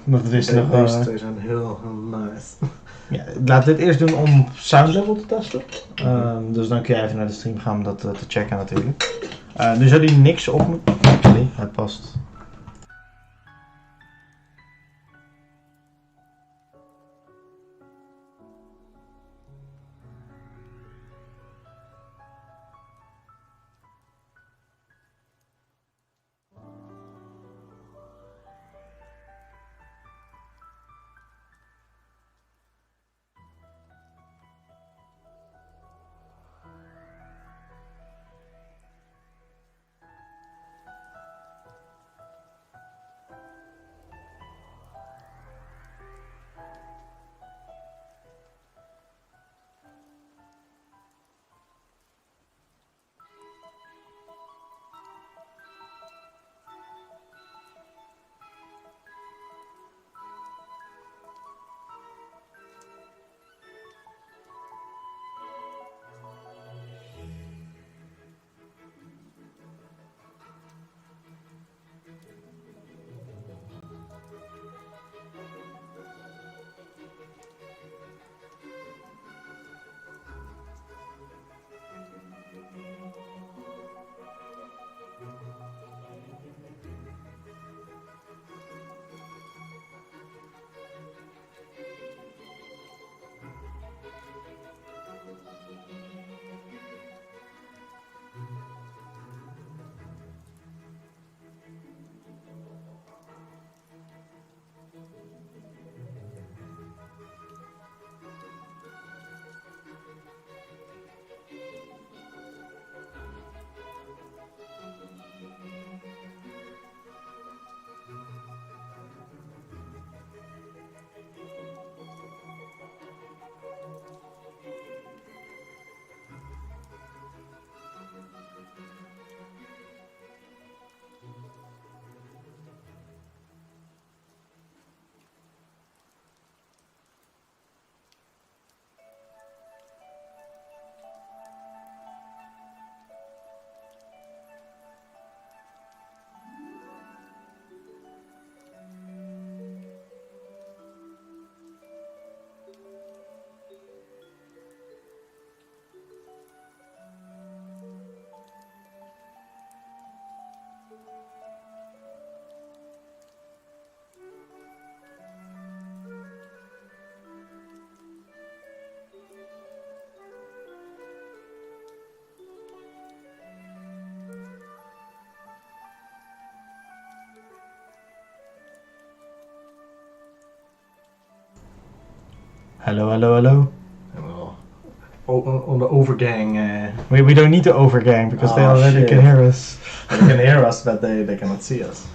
omdat het is nog... Deze twee zijn heel nice. Ja, laat dit eerst doen om sound level te testen. Dus dan kun je even naar de stream gaan om dat te checken natuurlijk. Nu zou die niks op moeten... Nee, het past. Hello. On the overgang. We don't need to overgang because they already can hear us. They can hear us, but they cannot see us.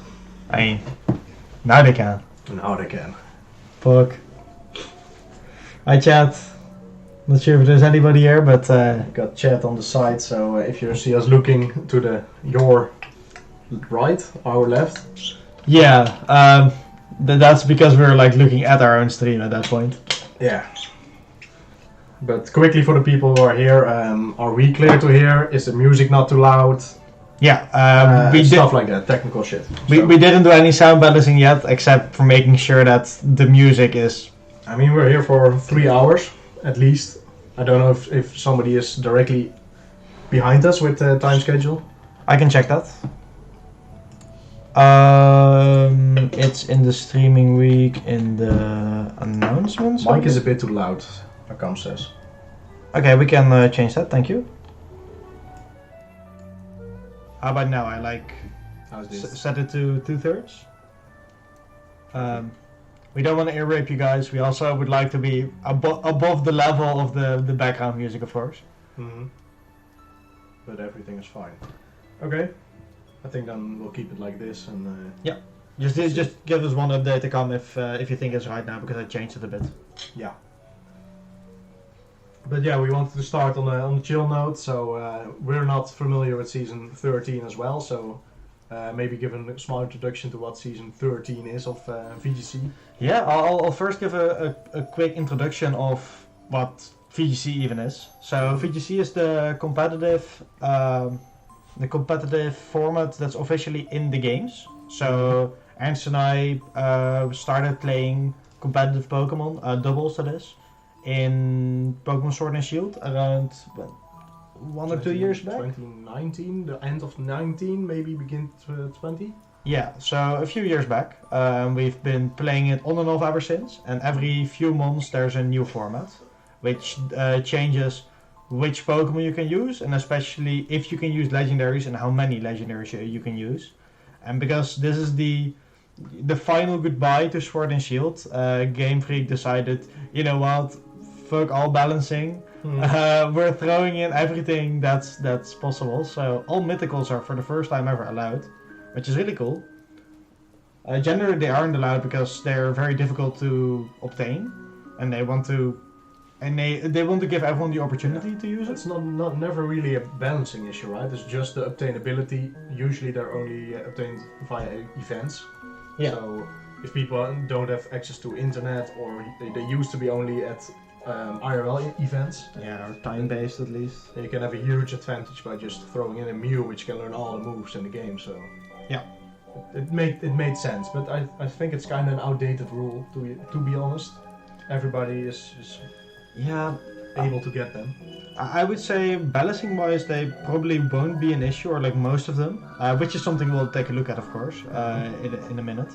Now they can. Now they can. Fuck. Hi chat. Not sure if there's anybody here, but Got chat on the side, so if you see us looking to your right, our left. yeah, that's because we're like looking at our own stream at that point. Yeah. But quickly for the people who are here, are we clear to hear? Is the music not too loud? Yeah, Stuff like that, technical shit. We didn't do any sound balancing yet, except for making sure that the music is... I mean, we're here for 3 hours, at least. I don't know if somebody is directly behind us with the time schedule. I can check that. It's in the streaming week in the announcements. Mike is a bit too loud, Akam says. Okay, we can change that, thank you. How about now? I like How's this? set it to 2/3. We don't want to ear rape you guys. We also would like to be above the level of the background music, of course. Mm-hmm. But everything is fine. Okay. I think then we'll keep it like this and... Yeah. Just give us one update to come if you think it's right now, because I changed it a bit. Yeah. But yeah, we wanted to start on a chill note, so we're not familiar with season 13 as well, so maybe give a small introduction to what season 13 is of VGC. Yeah, I'll first give a quick introduction of what VGC even is. So VGC is the competitive format that's officially in the games. So Ernst and I started playing competitive Pokemon, doubles that is, in Pokemon Sword and Shield around 1 or 2 years back. 2019, the end of 19, maybe begin 20. Yeah, so a few years back. We've been playing it on and off ever since, and every few months there's a new format, which changes which Pokemon you can use, and especially if you can use legendaries and how many legendaries you can use. And because this is the final goodbye to Sword and Shield, Game Freak decided, you know what, fuck all balancing. We're throwing in everything that's possible. So all mythicals are for the first time ever allowed, which is really cool. Generally they aren't allowed because they're very difficult to obtain, and they want to give everyone the opportunity to use it. It's not never really a balancing issue, right? It's just the obtainability. Usually they're only obtained via events. Yeah. So if people don't have access to internet, or they used to be only at IRL events, Yeah, or time-based at least. you can have a huge advantage by just throwing in a Mew which can learn all the moves in the game. So Yeah. it made sense, but I think it's kind of an outdated rule, to be honest. Everybody is Yeah, able to get them. I would say balancing-wise, they probably won't be an issue, or like most of them, which is something we'll take a look at, of course, in a minute.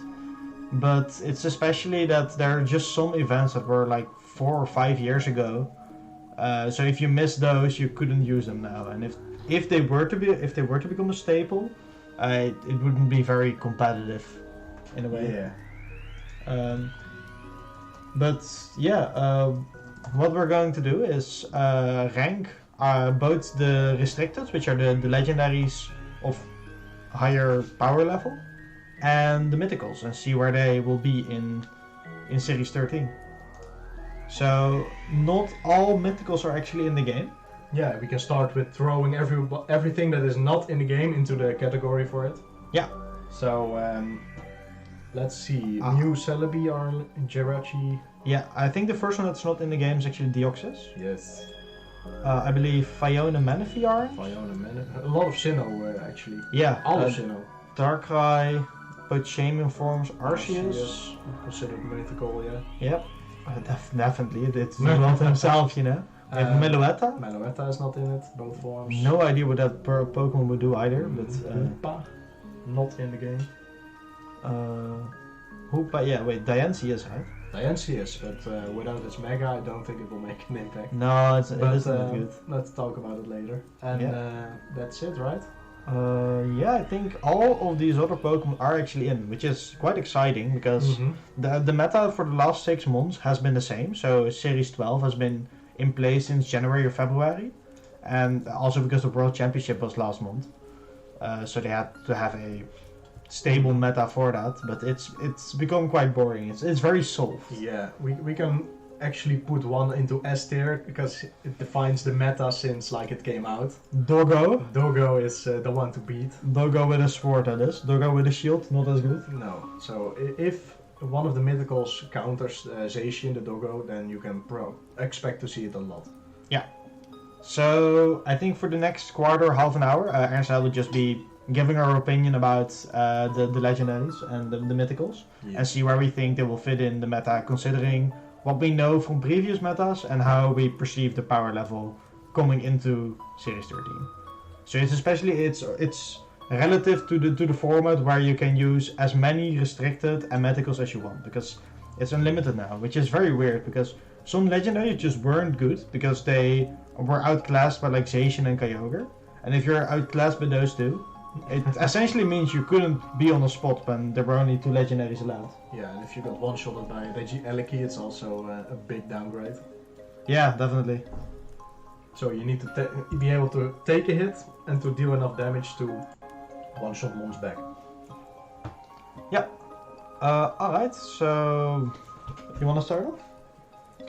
But it's especially that there are just some events that were like 4 or 5 years ago. So if you missed those, you couldn't use them now. And if they were to become a staple, it wouldn't be very competitive, in a way. Yeah. But yeah. What we're going to do is rank both the restricted, which are the legendaries of higher power level, and the mythicals, and see where they will be in Series 13. So not all mythicals are actually in the game. Yeah, we can start with throwing everything that is not in the game into the category for it. Yeah. So let's see. Mew, Celebi, Jirachi. Yeah, I think the first one that's not in the game is actually Deoxys. Yes. I believe Fiona Manaphy are. Fiona Manaphy. A lot of Sinnoh actually. Yeah. All of Sinnoh. Darkrai, both Shaman forms, Arceus. Considered mythical, yeah. Yep. Definitely, it's not himself, you know. We have Meloetta. Meloetta is not in it, both forms. No idea what that Pokemon would do either, but... Hoopa, not in the game. Hoopa, yeah, wait, Diancie is, right? Diancie is, but without its Mega, I don't think it will make an impact. No, it isn't that good. Let's talk about it later. And that's it, right? Yeah, I think all of these other Pokemon are actually in, which is quite exciting because the meta for the last 6 months has been the same. So Series 12 has been in place since January or February, and also because the World Championship was last month, so they had to have a stable meta for that. But it's become quite boring. It's very soft. Yeah, we can actually put one into S tier because it defines the meta since like it came out. Doggo is the one to beat. Doggo with a sword, that is. Doggo with a shield, not as good. No. So if one of the mythicals counters Zacian, the Doggo, then you can expect to see it a lot. Yeah. So I think for the next quarter, half an hour, Ernst and I will just be giving our opinion about the legendaries and the mythicals, and see where we think they will fit in the meta, considering what we know from previous metas and how we perceive the power level coming into Series 13. So it's relative to the format where you can use as many restricted and mythicals as you want, because it's unlimited now, which is very weird because some legendaries just weren't good because they were outclassed by like Zacian and Kyogre, and if you're outclassed by those two, it essentially means you couldn't be on a spot when there were only 2 legendaries allowed. Yeah, and if you got one-shotted by Reggie, it's also a big downgrade. Yeah, definitely. So you need to be able to take a hit and to deal enough damage to one-shot mons back. Yeah. Alright, so you want to start off?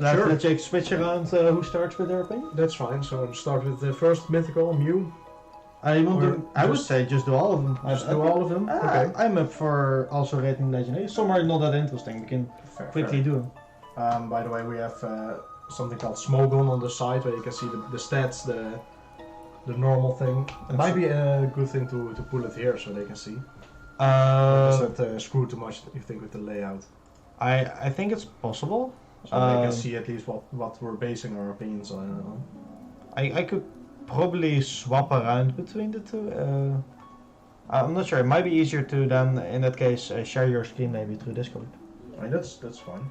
Sure. Let's take switch around who starts with their opinion? That's fine, so I'll start with the first mythical, Mew. I would say just do all of them. Just do all of them? Okay. I'm up for also rating legendary. Some are not that interesting, we can quickly do them. By the way, we have something called Smogon on the side where you can see the stats, the normal thing. It might be a good thing to pull it here so they can see. Does Uh, that screw too much, you think, with the layout? I think it's possible. So they can see at least what we're basing our opinions on. I could probably swap around between the two. I'm not sure. It might be easier to then, in that case, share your screen maybe through Discord. I mean, that's fine.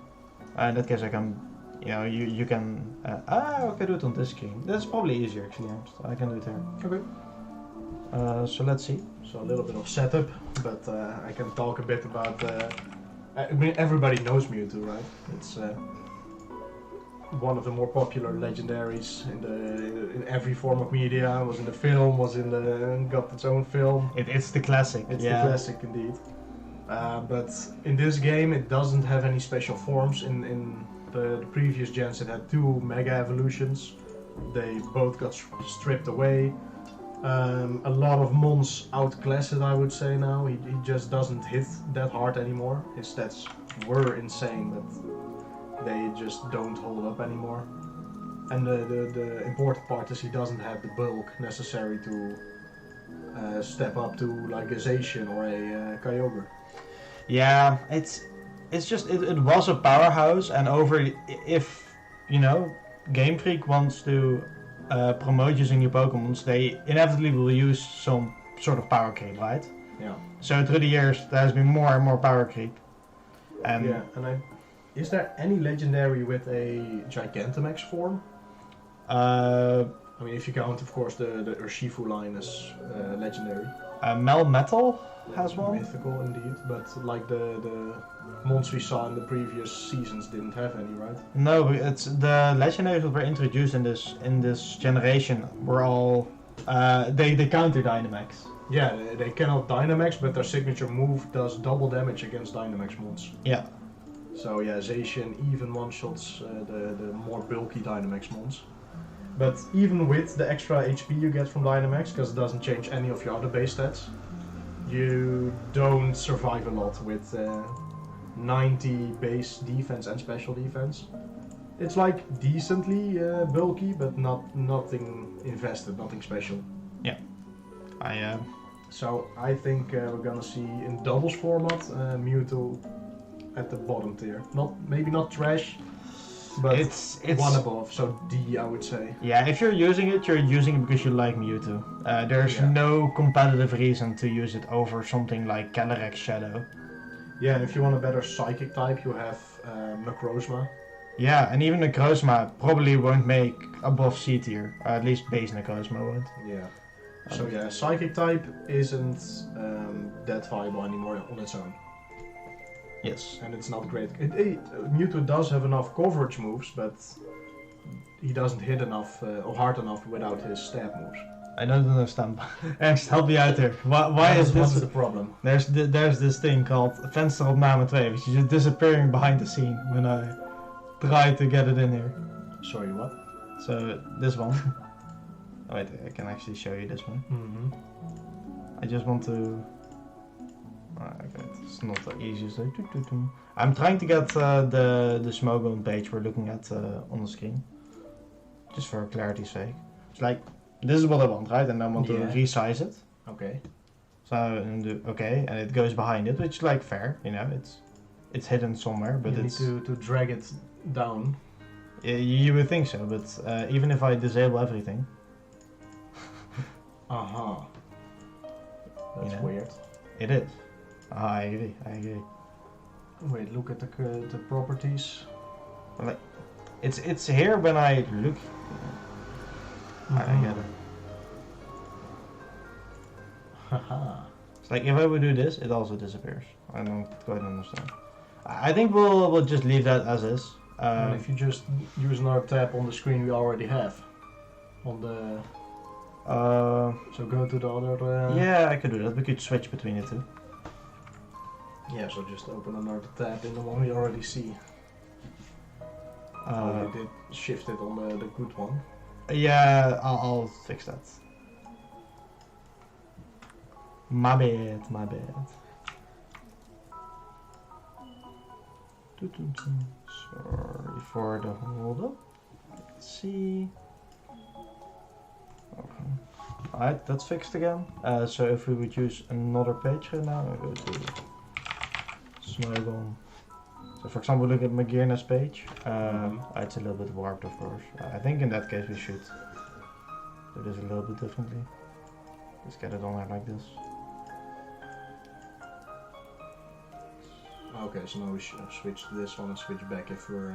In that case, I can, you can. I can do it on this screen. That's probably easier actually. I can do it here. Okay. So let's see. So a little bit of setup, but I can talk a bit about. I mean, everybody knows Mewtwo, right? It's one of the more popular legendaries in every form of media. Was in the film, got its own film. It's the classic. It's the classic indeed. But in this game, it doesn't have any special forms. In the previous gens, it had 2 Mega Evolutions. They both got stripped away. A lot of Mons outclass it, I would say now. He just doesn't hit that hard anymore. His stats were insane, but they just don't hold up anymore. And the important part is he doesn't have the bulk necessary to step up to like a Zacian or a Kyogre. Yeah, it's just it was a powerhouse, and if Game Freak wants to promote using new Pokemons, they inevitably will use some sort of power creep, right? Yeah. So through the years, there has been more and more power creep. And is there any legendary with a Gigantamax form? I mean, if you count, of course, the Urshifu line as legendary. Melmetal has one. Mythical, indeed, but like the mons we saw in the previous seasons didn't have any, right? No, it's the legendaries that were introduced in this generation were all they counter Dynamax. Yeah, they cannot Dynamax, but their signature move does double damage against Dynamax mons. Yeah. So yeah, Zacian even one-shots the more bulky Dynamax mons. But even with the extra HP you get from Dynamax, because it doesn't change any of your other base stats, you don't survive a lot with 90 base defense and special defense. It's like decently bulky, but nothing invested, nothing special. Yeah. So I think we're gonna see in doubles format Mewtwo at the bottom tier. Maybe not trash, but it's one above. So D, I would say. Yeah, if you're using it because you like Mewtwo. There's no competitive reason to use it over something like Calyrex Shadow. Yeah, and if you want a better psychic type, you have Necrozma. Yeah, and even Necrozma probably won't make above C tier. At least base Necrozma won't. Yeah. So yeah, psychic type isn't that viable anymore on its own. Yes. And it's not great. Mewtwo does have enough coverage moves, but he doesn't hit enough or hard enough without his stab moves. I don't understand. Ernst, help me out here. Why is this? What's the problem? There's this thing called Vensteropname 2, which is just disappearing behind the scene when I try to get it in here. Sorry, what? So this one. Oh, wait, I can actually show you this one. Mm-hmm. I just want to. Okay, it's not the easiest. I'm trying to get the Smogon page we're looking at on the screen, just for clarity's sake. It's like this is what I want, right? And I want to resize it. Okay. So and do okay, and it goes behind it, which is like fair, it's hidden somewhere, but you it's need to drag it down. You would think so, but even if I disable everything. Aha. That's weird. It is. I agree. Wait, look at the properties. Like, it's here when I look. I get it. Haha. It's like if I would do this, it also disappears. I don't quite understand. I think we'll just leave that as is. And if you just use another tab on the screen we already have, on the. So go to the other. Yeah, I could do that. We could switch between the two. Yeah, so just open another tab in the one we already see. Oh, you did shift it on the good one. Yeah, I'll fix that. My bad. Sorry for the hold up. Let's see. Okay. Alright, that's fixed again. So if we would use another page here now, we go to Snowball. So for example, look at Magirna's page. It's a little bit warped, of course. I think in that case we should do this a little bit differently. Just get it on there like this. Okay, so now we should switch to this one and switch back if we're...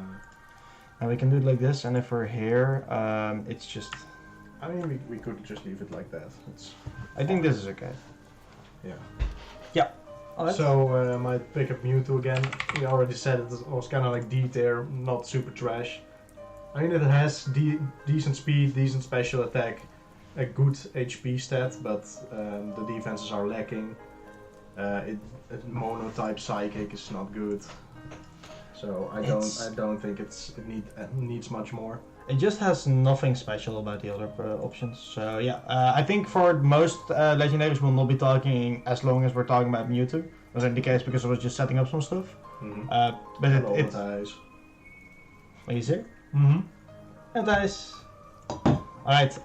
And we can do it like this, and if we're here, it's just... I mean, we could just leave it like that. I think this is okay. Yeah. Yeah. Alright. So, my pick up Mewtwo again. We already said it was kind of like D tier, not super trash. I mean, it has decent speed, decent special attack, a good HP stat, but the defenses are lacking. Mono type psychic is not good. So I don't think it needs much more. It just has nothing special about the other options. So yeah, I think for most legendaries we'll not be talking as long as we're talking about Mewtwo. Was in the case because I was just setting up some stuff. But it Are you sick? And nice. Alright,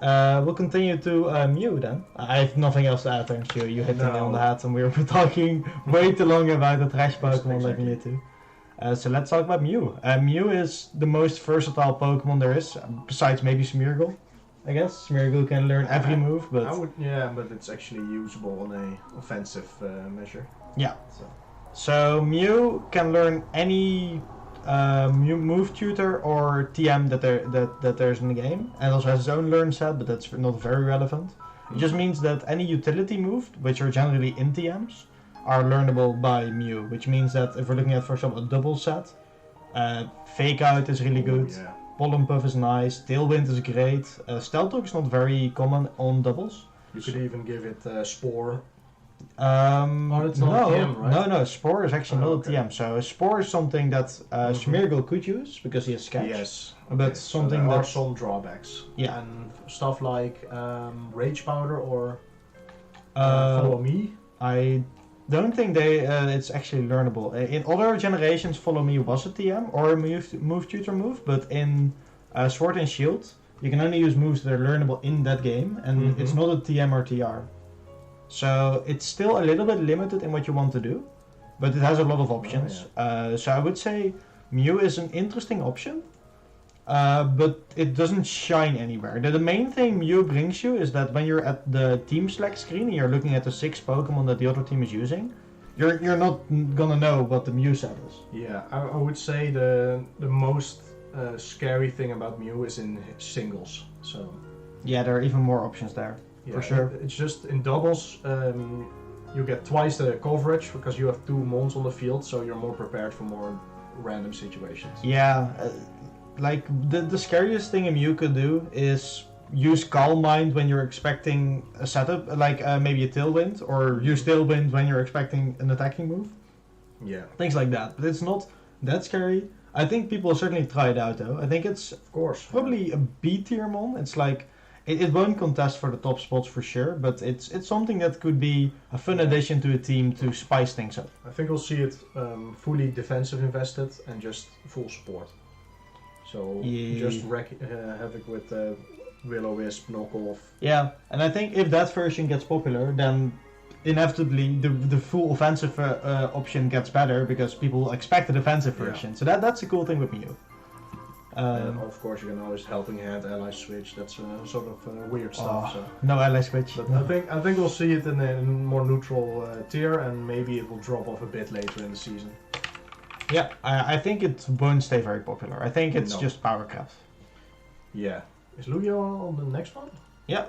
we'll continue to Mew then. I have nothing else to add, thanks you. You hit the nail on the head and we were talking way too long about the trash Pokemon like Mewtwo. So let's talk about Mew. Mew is the most versatile Pokemon there is, besides maybe Smeargle. I guess Smeargle can learn every move, but but it's actually usable on a offensive measure. Yeah. So Mew can learn any move tutor or TM that there's in the game, and also has its own learn set, but that's not very relevant. It just means that any utility move, which are generally in TMs, are learnable by Mew, which means that if we're looking at, for example, a double set, Fake Out is really good, Pollen Puff is nice, Tailwind is great, Stealth Talk is not very common on doubles. You could even give it Spore. It's not a TM, right? No, Spore is actually not a TM. So Spore is something that Smeargle could use because he has Sketch. Yes. But something so there are that some drawbacks. Yeah. And stuff like Rage Powder or Follow Me. I don't think it's actually learnable. In other generations, Follow Me was a TM or a move tutor move, but in Sword and Shield, you can only use moves that are learnable in that game, and it's not a TM or TR. So it's still a little bit limited in what you want to do, but it has a lot of options. So I would say Mew is an interesting option, but it doesn't shine anywhere. The main thing Mew brings you is that when you're at the team select screen and you're looking at the 6 Pokemon that the other team is using, you're not gonna know what the Mew set is. Yeah, I would say the most scary thing about Mew is in singles. So yeah, there are even more options there. Yeah, for sure. It's just in doubles, you get twice the coverage because you have 2 mons on the field, so you're more prepared for more random situations. Yeah, like the scariest thing a Mew could do is use Calm Mind when you're expecting a setup, like maybe a Tailwind, or use Tailwind when you're expecting an attacking move. Yeah. Things like that, but it's not that scary. I think people will certainly try it out though. I think it's of course probably a B tier mon. It's like it won't contest for the top spots for sure, but it's something that could be a fun addition to a team to spice things up. I think we'll see it fully defensive invested and just full support. So just wreak havoc with Will-O-Wisp, knockoff. Yeah, and I think if that version gets popular, then inevitably the full offensive option gets better because people expect a defensive version. So that's the cool thing with Mew. Of course, you can always helping hand ally switch. That's sort of weird stuff. So. No ally switch. But I think we'll see it in a more neutral tier, and maybe it will drop off a bit later in the season. Yeah, I think it won't stay very popular. I think it's just power craft. Yeah. Is Lugia on the next one? Yeah.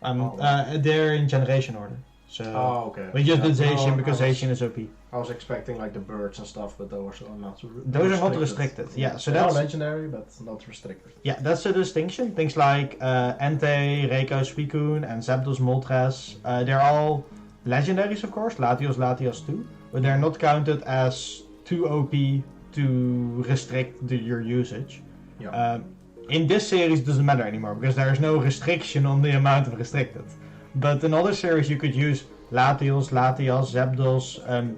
They're in generation order. So okay. We just did Zacian because Zacian is OP. I was expecting like the birds and stuff, but those are not restricted. Those are not restricted. Yeah, so they that's are legendary, but not restricted. Yeah, that's the distinction. Things like Entei, Reiko, Suicune, and Zapdos, Moltres, they're all legendaries, of course. Latios too, but they're not counted as too OP to restrict your usage. Yeah. In this series, it doesn't matter anymore because there is no restriction on the amount of restricted. But in other series, you could use Latios, Zapdos,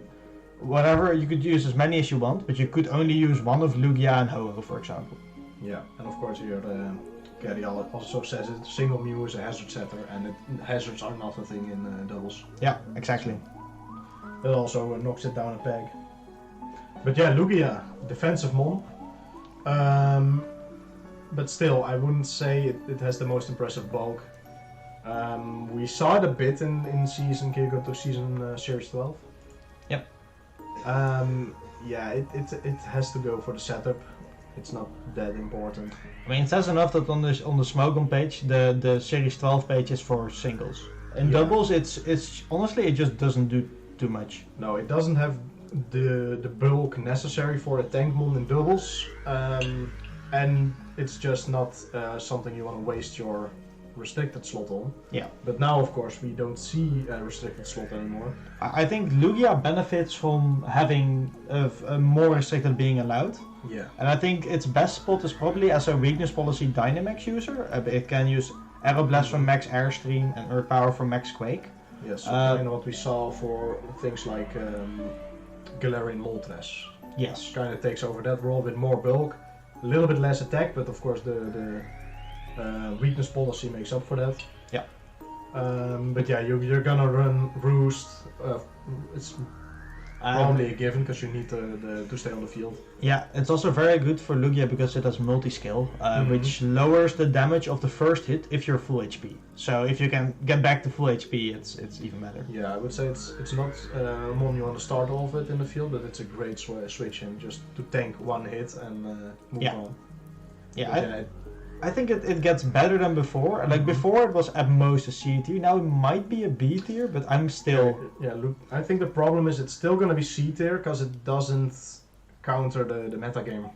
whatever. You could use as many as you want, but you could only use one of Lugia and Ho-Oh, for example. Yeah, and of course here Caddy also says it. Single Mew is a hazard setter, and hazards are not a thing in doubles. Yeah, exactly. That also knocks it down a peg. But yeah, Lugia, defensive mon. But still, I wouldn't say it has the most impressive bulk. We saw it a bit in season Kiriko to season Series 12. Yep. Yeah, it has to go for the setup. It's not that important. I mean, it says enough that on the Smogon page, the Series 12 page is for singles. In doubles, it's honestly it just doesn't do too much. No, it doesn't have the bulk necessary for a tank mon in doubles, and it's just not something you want to waste your restricted slot on. Yeah. But now, of course, we don't see a restricted slot anymore. I think Lugia benefits from having a more restricted being allowed. Yeah. And I think its best spot is probably as a weakness policy Dynamax user. It can use Aeroblast from max Airstream and Earth Power from max Quake. Yes, so kind of what we saw for things like Galarian Moltres. Yes. Kind of takes over that role with more bulk, a little bit less attack, but of course the weakness policy makes up for that. Yeah. But yeah, you're gonna run Roost. It's probably a given because you need to stay on the field. Yeah, it's also very good for Lugia because it has multi-skill, which lowers the damage of the first hit if you're full HP. So if you can get back to full HP, it's even better. Yeah, I would say it's not one you want to start off with in the field, but it's a great switch in just to tank one hit and move on. Yeah, I think it gets better than before. Like before it was at most a C tier, now it might be a B tier, but I'm still... Yeah, look, I think the problem is it's still gonna be C tier because it doesn't counter the meta game.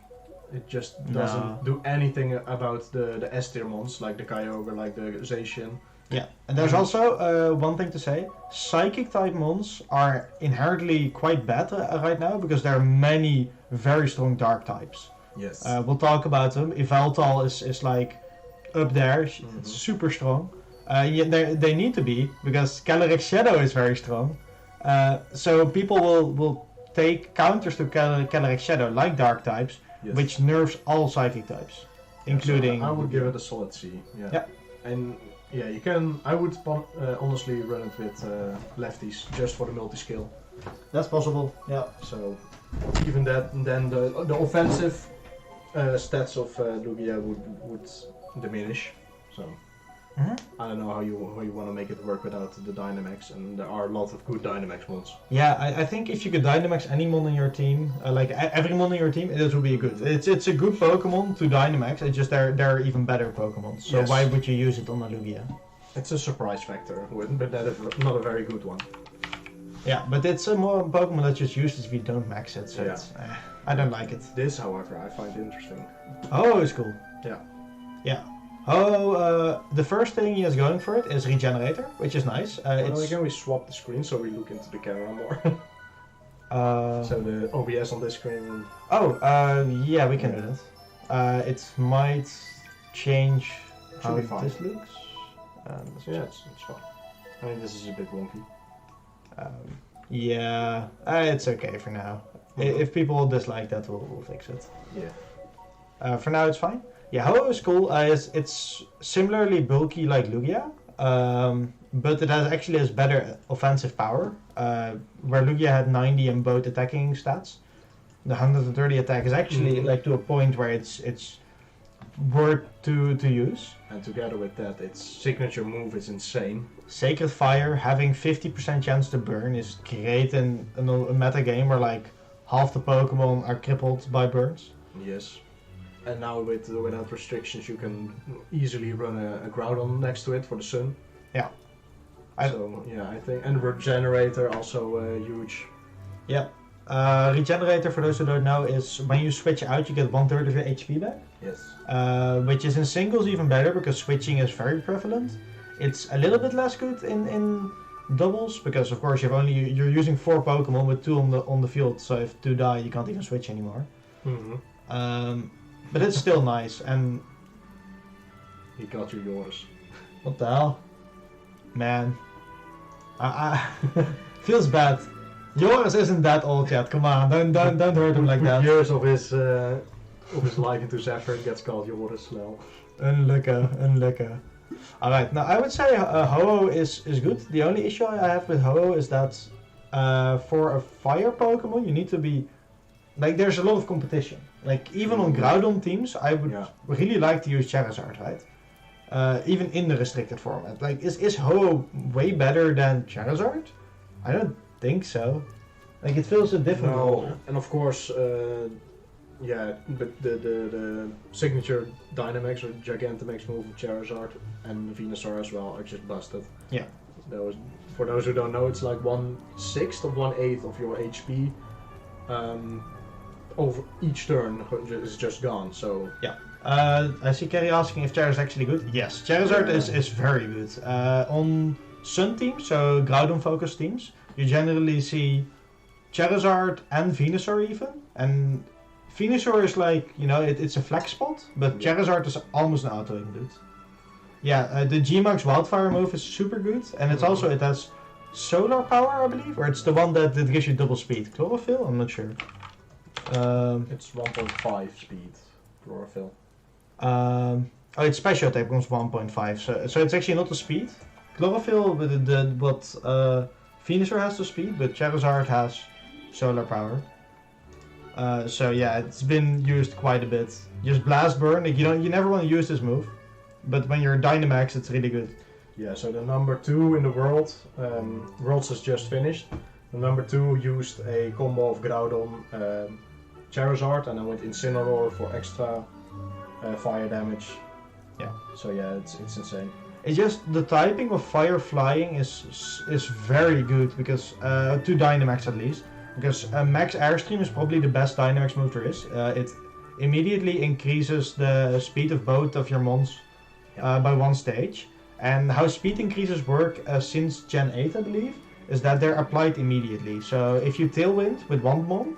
It just doesn't do anything about the S tier mons, like the Kyogre, like the Zacian. Yeah, and there's also one thing to say. Psychic type mons are inherently quite bad right now because there are many very strong dark types. Yes. We'll talk about them. Yveltal is like up there, it's super strong. Yeah, they need to be because Calyrex Shadow is very strong. So people will take counters to Calyrex Shadow like dark types, which nerfs all psychic types, including. So I would give it a solid C. Yeah. And yeah, you can. I would honestly run it with lefties just for the multi skill. That's possible. Yeah. So even that, and then the offensive stats of Lugia would diminish. So I don't know how you want to make it work without the Dynamax, and there are a lot of good Dynamax mons. Yeah, I think if you could Dynamax any mon in your team, like every mon in your team, it would be good. It's a good Pokemon to Dynamax. It's just there are even better Pokemon. So why would you use it on a Lugia? It's a surprise factor, but that is not a very good one. Yeah, but it's a more Pokemon that's just useless if you don't max it. So it's, I don't like it. This, however, I find interesting. Oh, it's cool. Yeah. Yeah. Oh, the first thing he has going for it is Regenerator, which is nice. Can we swap the screen so we look into the camera more? So the OBS on this screen. Yeah, we can do that. It might change how this looks. Yeah, it's fine. I mean, this is a bit wonky. Yeah, it's okay for now. If people dislike that, we'll fix it. Yeah. For now, it's fine. Yeah, Ho-Oh is cool. It's similarly bulky like Lugia, but it actually has better offensive power. Where Lugia had 90 in both attacking stats, the 130 attack is actually like to a point where it's worth to use. And together with that, its signature move is insane. Sacred Fire, having 50% chance to burn is great in a meta game where like half the Pokemon are crippled by burns. Yes. And now without restrictions, you can easily run a Groudon next to it for the sun. Yeah. I think, and Regenerator also huge. Yeah. Regenerator, for those who don't know, is when you switch out, you get 1/3 of your HP back. Yes. Which is in singles even better because switching is very prevalent. It's a little bit less good in doubles because of course you're using 4 Pokemon with 2 on the field, so if 2 die, you can't even switch anymore. But it's still nice, and he got you yours. What the hell, man? I feels bad. Yours isn't that old yet. Come on, don't hurt him like that. Years of his of his liking to Zephyr gets called Jorisnel. Unlucky. Alright, now I would say Ho-Oh is good. The only issue I have with Ho-Oh is that for a fire Pokemon you need to be... Like, there's a lot of competition. Like, even on Groudon teams, I would really like to use Charizard, right? Even in the restricted format. Like, is Ho-Oh way better than Charizard? I don't think so. Like, it feels a different role. And of course, but the signature Dynamax or Gigantamax move of Charizard and Venusaur as well are just busted. Yeah. For those who don't know, it's like 1/6 of 1/8 of your HP over each turn is just gone. So yeah. I see Kerry asking if Charizard is actually good. Yes, Charizard is very good. On Sun teams, so Groudon focused teams, you generally see Charizard and Venusaur even, and Venusaur is like, you know, it's a flex spot, but Charizard is almost an auto dude. Yeah, the G-Max Wildfire move is super good, and it's also, it has solar power, I believe, or it's the one that gives you double speed. Chlorophyll? I'm not sure. It's 1.5 speed, Chlorophyll. Its special attack becomes 1.5, so it's actually not the speed. Chlorophyll, what Venusaur has the speed, but Charizard has solar power. So yeah, it's been used quite a bit. Just Blast Burn, like you never want to use this move, but when you're Dynamax, it's really good. Yeah, so the number 2 in the world, Worlds has just finished. The number 2 used a combo of Groudon, Charizard, and then went Incineroar for extra fire damage. Yeah. So yeah, it's insane. It's just the typing of Fire Flying is very good because to Dynamax at least. Because Max Airstream is probably the best Dynamax move there is. It immediately increases the speed of both of your mons by 1 stage. And how speed increases work since Gen 8, I believe, is that they're applied immediately. So if you Tailwind with one mon,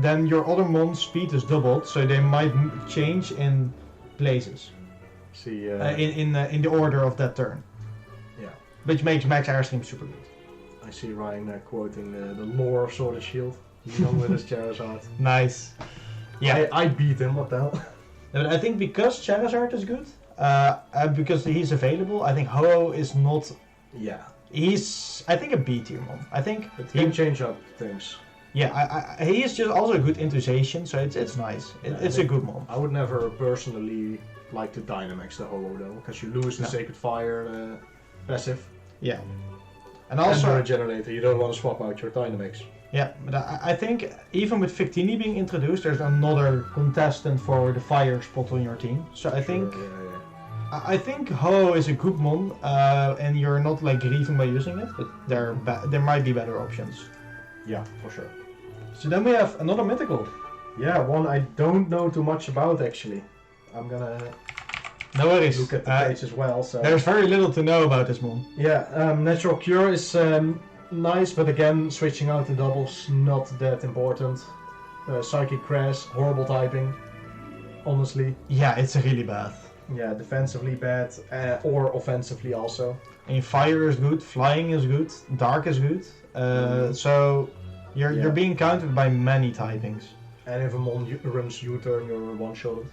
then your other mon's speed is doubled, so they might change in places. See, in the order of that turn. Yeah. Which makes Max Airstream super good. I see Ryan quoting the lore of Sword and Shield. Young with his Charizard. Nice. Yeah. I beat him, what the hell? But I think because Charizard is good, because he's available, I think Ho-Oh is not... Yeah. He's, I think, a B tier mon. I think... But he can change up things. Yeah, he is just also a good intuition, so it's nice. It's a good mon. I would never personally like to Dynamax the Ho-Oh though, because you lose the Sacred Fire passive. Yeah. And also and the Regenerator, you don't want to swap out your Dynamax. Yeah, but I think even with Victini being introduced, there's another contestant for the fire spot on your team. So I think I think Ho is a good mon, and you're not like grieving by using it, but there might be better options. Yeah, for sure. So then we have another mythical. Yeah, one I don't know too much about actually. I'm gonna no worries. Look at the page as well. So there's very little to know about this mon. Yeah, Natural Cure is nice, but again, switching out the doubles not that important. Psychic Crash, horrible typing, honestly. Yeah, it's really bad. Yeah, defensively bad, or offensively also. I mean, fire is good, flying is good, dark is good. So you're being countered by many typings. And if a mon runs U-turn, you're one-shotted.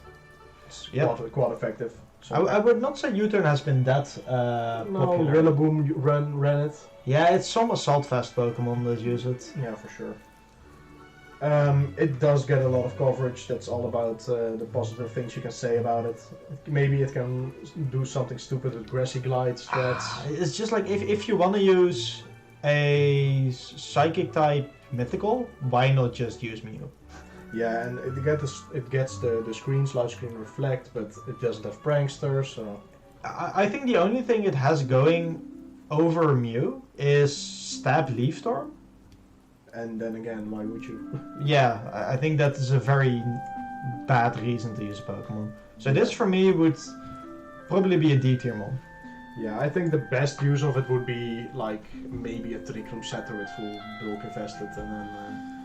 It's quite effective. So I would not say U-turn has been that popular. Rillaboom ran it. Yeah, it's some Assault Vest Pokemon that use it. Yeah, for sure. It does get a lot of coverage. That's all about the positive things you can say about it. Maybe it can do something stupid with Grassy Glide strats. It's just like if you want to use a Psychic type Mythical, why not just use Mew? Yeah, and it gets the screen, Slide Screen Reflect, but it doesn't have Prankster, so... I think the only thing it has going over Mew is Stab Leaf Storm. And then again, why would you? Yeah, I think that is a very bad reason to use a Pokemon. So this for me would probably be a D tier mon. Yeah, I think the best use of it would be like maybe a Trick Room setter with full bulk invested and then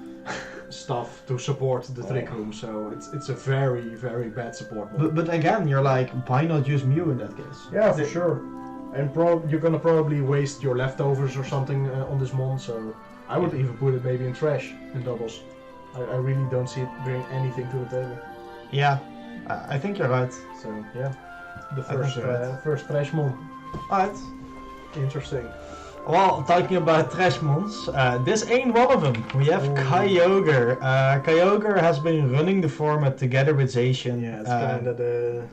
stuff to support the Trick Room. So it's a very, very bad support mod. But again, you're like, why not use Mew in that case? Yeah, for sure. And you're gonna probably waste your leftovers or something on this mon, so I would even put it maybe in trash in doubles. I really don't see it bring anything to the table. Yeah, I think you're right. So yeah, the I think you're right. first trash mon. Alright. Interesting. Well, talking about trash mons, this ain't one of them. We have Ooh. Kyogre. Kyogre has been running the format together with Zacian. Yeah, it's kind of the...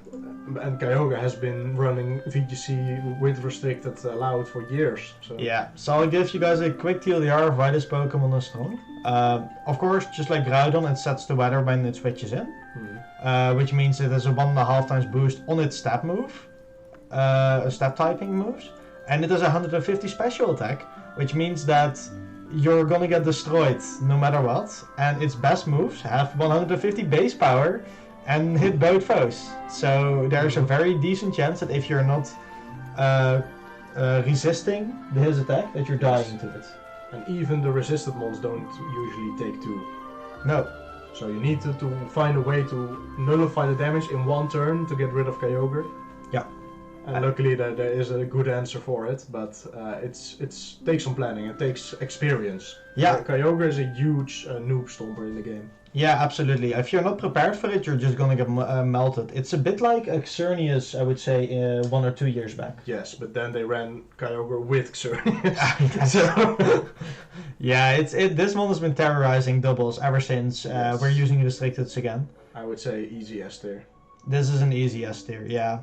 And Kyogre has been running VGC with restricted allowed for years. So. Yeah, so I'll give you guys a quick TLDR of why this Pokemon is strong. Of course, just like Groudon, it sets the weather when it switches in. Which means it has a 1.5 times boost on its stab move. Stab typing moves. And it has 150 special attack, which means that you're gonna get destroyed no matter what. And its best moves have 150 base power and hit both foes. So there's a very decent chance that if you're not resisting his attack, that you're dying to it. And even the resisted mons don't usually take 2. No. So you need to find a way to nullify the damage in one turn to get rid of Kyogre. Yeah. And luckily there is a good answer for it, but it's takes some planning, it takes experience. Yeah. Kyogre is a huge noob stomper in the game. Yeah, absolutely. If you're not prepared for it, you're just gonna get melted. It's a bit like Xerneas, I would say, 1 or 2 years back. Yes, but then they ran Kyogre with Xerneas. So, yeah, this one has been terrorizing doubles ever since we're using restricted again. I would say easy S tier. This is an easy S tier, yeah.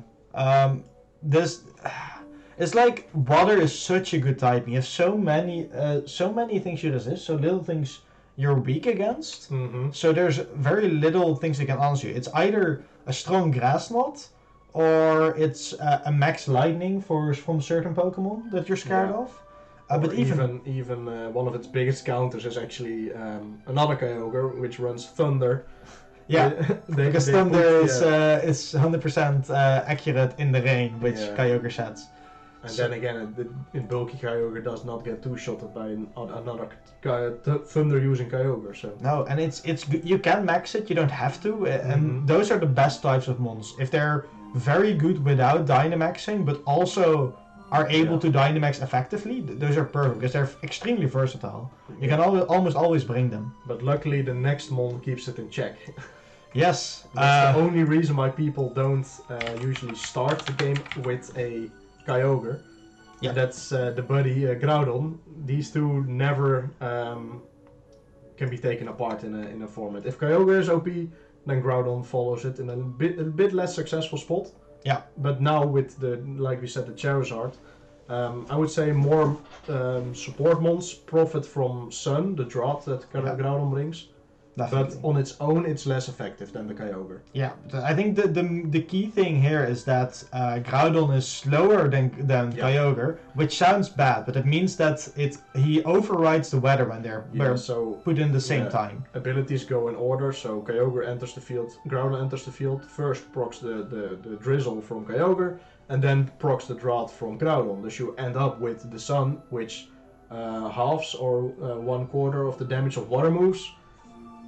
It's like water is such a good typing. You have so many things you resist, so little things you're weak against. Mm-hmm. So there's very little things that can answer you. It's either a strong grass knot, or it's a max lightning from certain Pokemon that you're scared of. But even one of its biggest counters is actually another Kyogre, which runs Thunder. Yeah, because Thunder is 100% accurate in the rain, which Kyogre sets. And then again, in bulky Kyogre does not get two-shotted by another Thunder using Kyogre. So no, and it's you can max it, you don't have to, and those are the best types of mons. If they're very good without Dynamaxing, but also are able to Dynamax effectively, those are perfect because they're extremely versatile. You can almost always bring them. But luckily, the next mon keeps it in check. Yes. That's the only reason why people don't usually start the game with a Kyogre. Yeah. That's the buddy Groudon. These two never can be taken apart in a format. If Kyogre is OP, then Groudon follows it in a bit less successful spot. Yeah. But now with like we said, the Charizard, I would say more support mons profit from Sun, the drought that Groudon brings. Definitely. But on its own, it's less effective than the Kyogre. Yeah, I think the key thing here is that Groudon is slower than Kyogre, which sounds bad, but it means that he overrides the weather when they're put in the same time. Abilities go in order, so Kyogre enters the field, Groudon enters the field, first procs the Drizzle from Kyogre, and then procs the Drought from Groudon. Thus you end up with the Sun, which halves or 1/4 of the damage of water moves.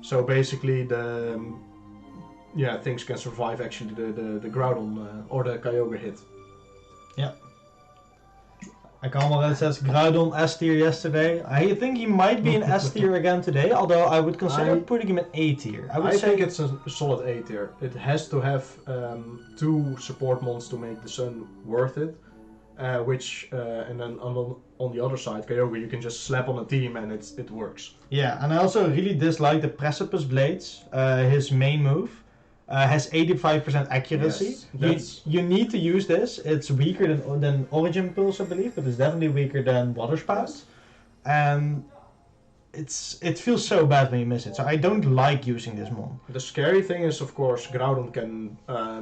So basically, things can survive actually the Groudon or the Kyogre hit. Yeah. Akamara says Groudon S tier yesterday. I think he might be an S tier again today, although I would consider putting him in A tier. I think it's a solid A tier. It has to have 2 support mons to make the Sun worth it. And then on the other side, Kyogre, you can just slap on a team and it works. Yeah, and I also really dislike the Precipice Blades. His main move has 85% accuracy. Yes, you need to use this. It's weaker than Origin Pulse, I believe, but it's definitely weaker than Water Spout. Yes. And it feels so bad when you miss it, so I don't like using this mon. The scary thing is, of course, Groudon can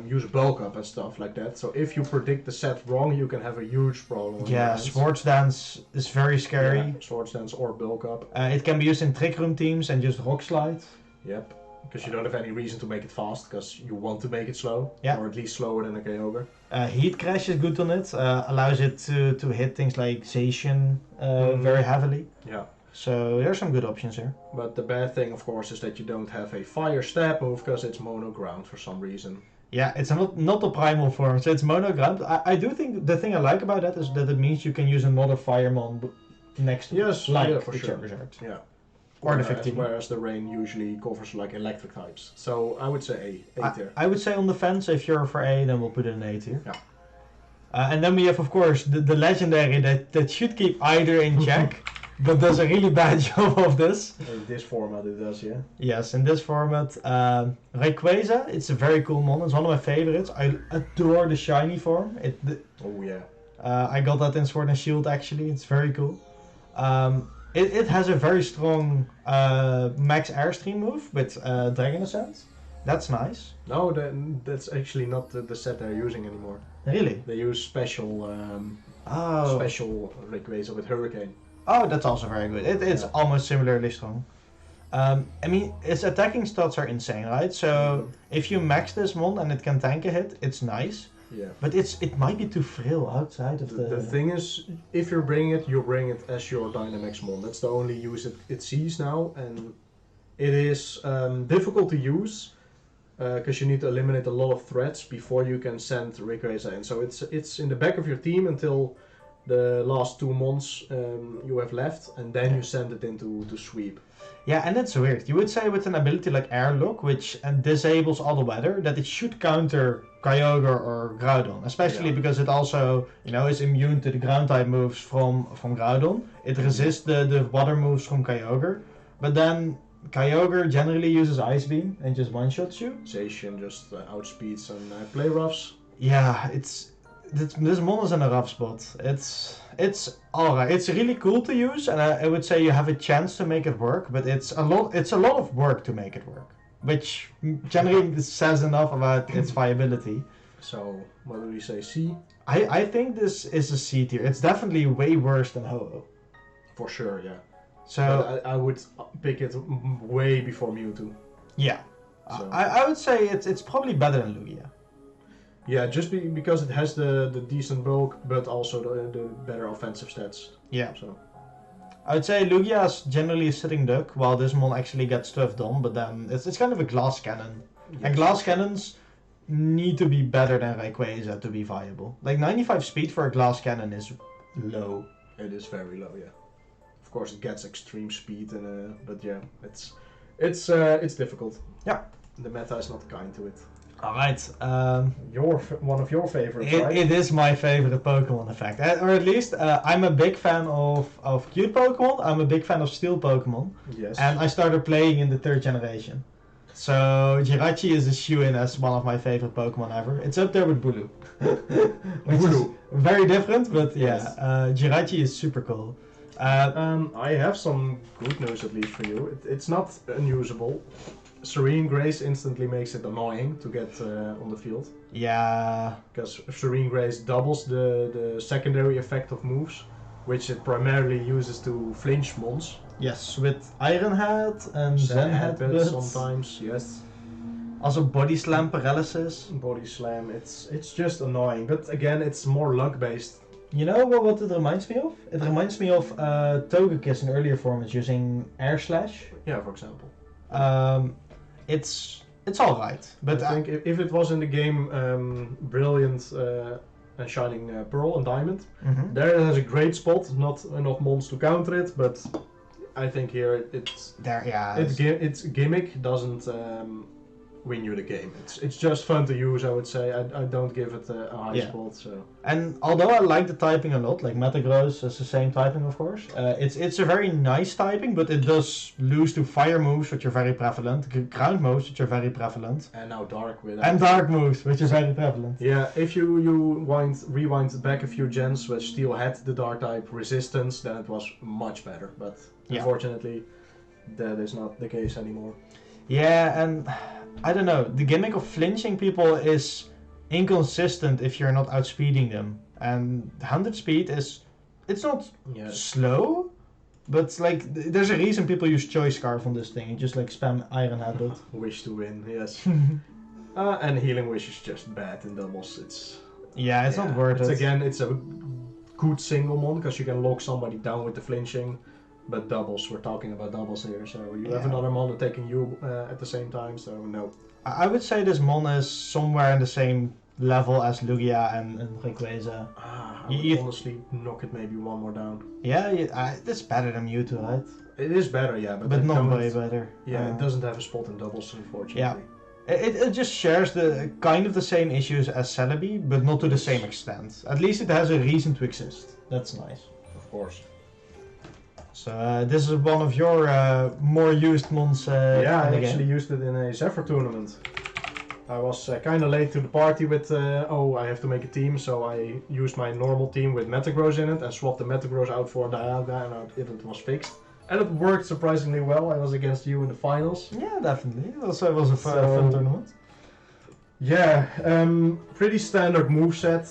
use bulk up and stuff like that, so if you predict the set wrong, you can have a huge problem. Yeah, Swords Dance is very scary. Yeah, Swords Dance or bulk up. It can be used in Trick Room teams and just Rock Slide. Yep, because you don't have any reason to make it fast, because you want to make it slow, or at least slower than a Kyogre. Heat Crash is good on it, allows it to hit things like Zacian very heavily. Yeah. So there's some good options here. But the bad thing, of course, is that you don't have a Fire Stab move because it's mono ground for some reason. Yeah, it's not the primal form, so it's mono ground. I do think the thing I like about that is that it means you can use another Firemon next to it. Yes, like for the sure. Charizard. Yeah. Or the 15. Whereas the rain usually covers like electric types. So I would say A tier. I would say on the fence, if you're for A, then we'll put it in A tier. Yeah. And then we have, of course, the legendary that should keep either in check, but does a really bad job of this. In this format it does, yeah. Yes, in this format, Rayquaza, it's a very cool mon. It's one of my favorites. I adore the shiny form. Oh yeah. I got that in Sword and Shield actually. It's very cool. It has a very strong max airstream move with Dragon Ascent. That's nice. No, that's actually not the set they're using anymore. Really? They use special Rayquaza with Hurricane. Oh, that's also very good. It's almost similarly strong. I mean, its attacking stats are insane, right? So if you max this mon and it can tank a hit, it's nice. Yeah. But it might be too frail outside of the... The thing is, if you bring it as your Dynamax mon. That's the only use it sees now, and it is difficult to use because you need to eliminate a lot of threats before you can send Rayquaza in. So it's in the back of your team until the last 2 months you have left, and then you send it into to sweep. Yeah, and that's weird. You would say with an ability like Airlock, which disables all the weather, that it should counter Kyogre or Groudon, especially because it also, is immune to the ground type moves from Groudon. It resists the water moves from Kyogre, but then Kyogre generally uses Ice Beam and just one-shots you. Zacian just outspeeds and play roughs. Yeah, this mon is in a rough spot. It's alright. It's really cool to use, and I would say you have a chance to make it work, but it's a lot of work to make it work, which generally says enough about its viability. So what do we say? C? I think this is a C tier. It's definitely way worse than Ho-Oh. For sure, yeah. So I would pick it way before Mewtwo. Yeah, So. I would say it's probably better than Lugia. Yeah, just because it has the decent bulk, but also the better offensive stats. Yeah. So I would say Lugia is generally a sitting duck, while this mon actually gets stuffed on, but then it's kind of a glass cannon. yes. And glass cannons need to be better than Rayquaza to be viable. Like 95 speed for a glass cannon is low. It is very low, yeah. Of course, it gets extreme speed, but yeah, it's difficult. Yeah. The meta is not kind to it. Alright, One of your favorites, right? it is my favorite Pokemon, in fact. Or at least, I'm a big fan of cute Pokemon, I'm a big fan of steel Pokemon. Yes. And I started playing in the 3rd generation. So Jirachi is a shoe-in as one of my favorite Pokemon ever. It's up there with Bulu. Which is very different, but yeah, Yes. Jirachi is super cool. I have some good news at least for you. It's not unusable. Serene Grace instantly makes it annoying to get on the field. Yeah. Because Serene Grace doubles the secondary effect of moves, which it primarily uses to flinch mons. Yes, with Iron Head and Zen Headbutt. Sometimes, yes. Also Body Slam Paralysis. Body Slam, it's just annoying. But again, it's more luck based. You know what it reminds me of? It reminds me of Togekiss in earlier formats using Air Slash. Yeah, for example. It's alright, but I think if it was in the game Brilliant and Shining Pearl and Diamond, there it has a great spot, not enough mons to counter it, but I think here its gimmick doesn't win you the game. It's just fun to use, I would say. I don't give it a high spot. So. And although I like the typing a lot, like Metagross is the same typing, of course. It's a very nice typing, but it does lose to fire moves, which are very prevalent, ground moves, which are very prevalent, and now dark with and dark moves, which is very prevalent. Yeah, if you rewind back a few gens where Steel had the dark type resistance, then it was much better. But unfortunately, that is not the case anymore. Yeah, and I don't know, the gimmick of flinching people is inconsistent if you're not outspeeding them. And 100 speed it's not slow, but like there's a reason people use Choice Scarf on this thing and just like spam Iron Headbutt. Wish to win, yes. And Healing Wish is just bad in doubles. It's not worth it. Again, it's a good single mon because you can lock somebody down with the flinching. But doubles, we're talking about doubles here, so you have another mon attacking you at the same time, so no. I would say this mon is somewhere in the same level as Lugia and Rayquaza. I would honestly knock it maybe one more down. Yeah, it's better than Mewtwo, right? It is better, yeah, but but it not don't- way better. Yeah, it doesn't have a spot in doubles, unfortunately. Yeah. It just shares the kind of the same issues as Celebi, but not to the same extent. At least it has a reason to exist. That's nice. Of course. So this is one of your more used mons. Yeah, in I the actually game. used it in a Zephyr tournament. I was kind of late to the party with, I have to make a team, so I used my normal team with Metagross in it and swapped the Metagross out for Dialga, and it was fixed. And it worked surprisingly well. I was against you in the finals. Yeah, definitely. It was a fun tournament. Yeah, pretty standard moveset.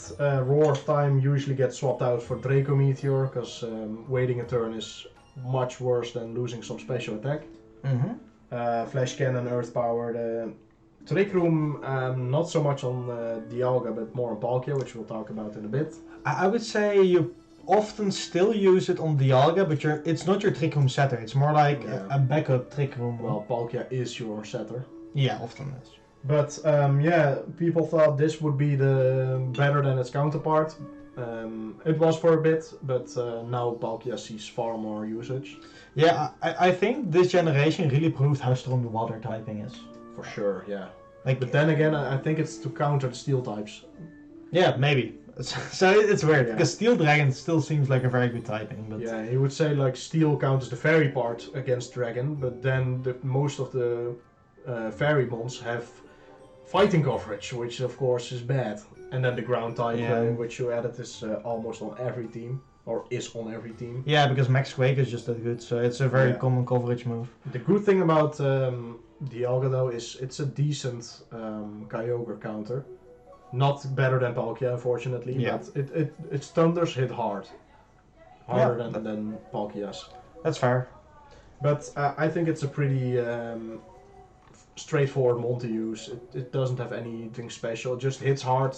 Roar time usually gets swapped out for Draco Meteor, because waiting a turn is much worse than losing some special attack. Mm-hmm. Flash Cannon, Earth Power. Trick Room, not so much on Dialga, but more on Palkia, which we'll talk about in a bit. I would say you often still use it on Dialga, but it's not your Trick Room setter. It's more like a backup Trick Room. Well, Palkia is your setter. Yeah, often is. But yeah, people thought this would be the better than its counterpart. It was for a bit, but now Palkia sees far more usage. Yeah, I think this generation really proved how strong the water typing is. For sure, yeah. Like, But then again, I think it's to counter the steel types. yeah, maybe. So it's weird, Yeah. because Steel Dragon still seems like a very good typing. But Yeah, he would say like steel counters the fairy part against dragon, but then most of the fairy mons have fighting coverage, which of course is bad. And then the ground type, Yeah. which you added, is almost on every team, or is on every team. Yeah, because Max Quake is just that good, so it's a very Yeah. common coverage move. The good thing about Dialga though is it's a decent Kyogre counter. Not better than Palkia, unfortunately, Yeah. but its thunders hit hard. Harder Yeah. than Palkia's. That's fair. But I think it's a pretty straightforward mon to use. It doesn't have anything special, it just hits hard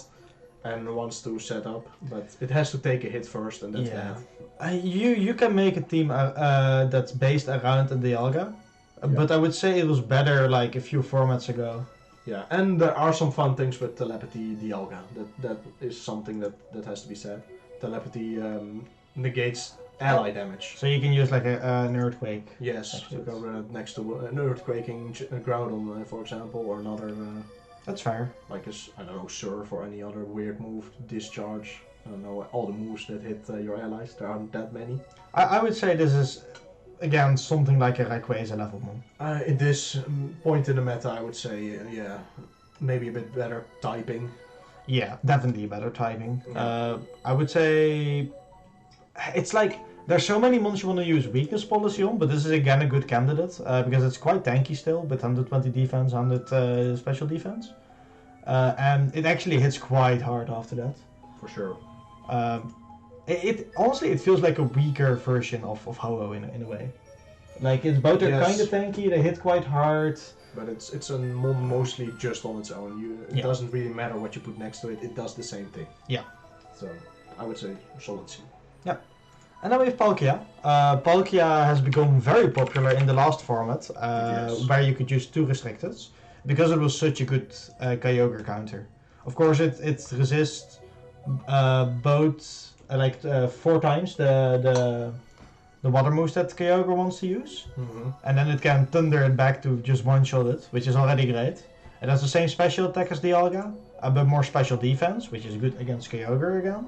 and wants to set up, but it has to take a hit first, and that's Yeah. bad. You can make a team that's based around the Dialga, Yeah. but I would say it was better like a few formats ago. Yeah, and there are some fun things with telepathy Dialga. That is something that has to be said. Telepathy negates ally damage. So you can use like an Earthquake. Yes, Next to to it. go next to an earthquaking Groudon, for example, or another That's fair. like I don't know, Surf or any other weird move, Discharge. I don't know, all the moves that hit your allies. There aren't that many. I would say this is again something like a Rayquaza level mon. In this point in the meta, I would say, yeah, maybe a bit better typing. Yeah, definitely better typing. Yeah. I would say it's like there's so many mons you want to use weakness policy on, but this is again a good candidate because it's quite tanky still with 120 defense, 100 special defense, and it actually hits quite hard after that. For sure. It honestly it feels like a weaker version of Ho-Oh in a way. Like it's both they're Yes. kind of tanky, they hit quite hard. But it's a mon mostly just on its own. It Yeah. doesn't really matter what you put next to it. It does the same thing. Yeah. So I would say solid C. And then we have Palkia. Palkia has become very popular in the last format, Yes. where you could use 2 restricteds, because it was such a good Kyogre counter. Of course, it resists both 4 times the water moves that Kyogre wants to use, and then it can thunder it back to just one-shot it, which is already great. It has the same special attack as Dialga, but more special defense, which is good against Kyogre again.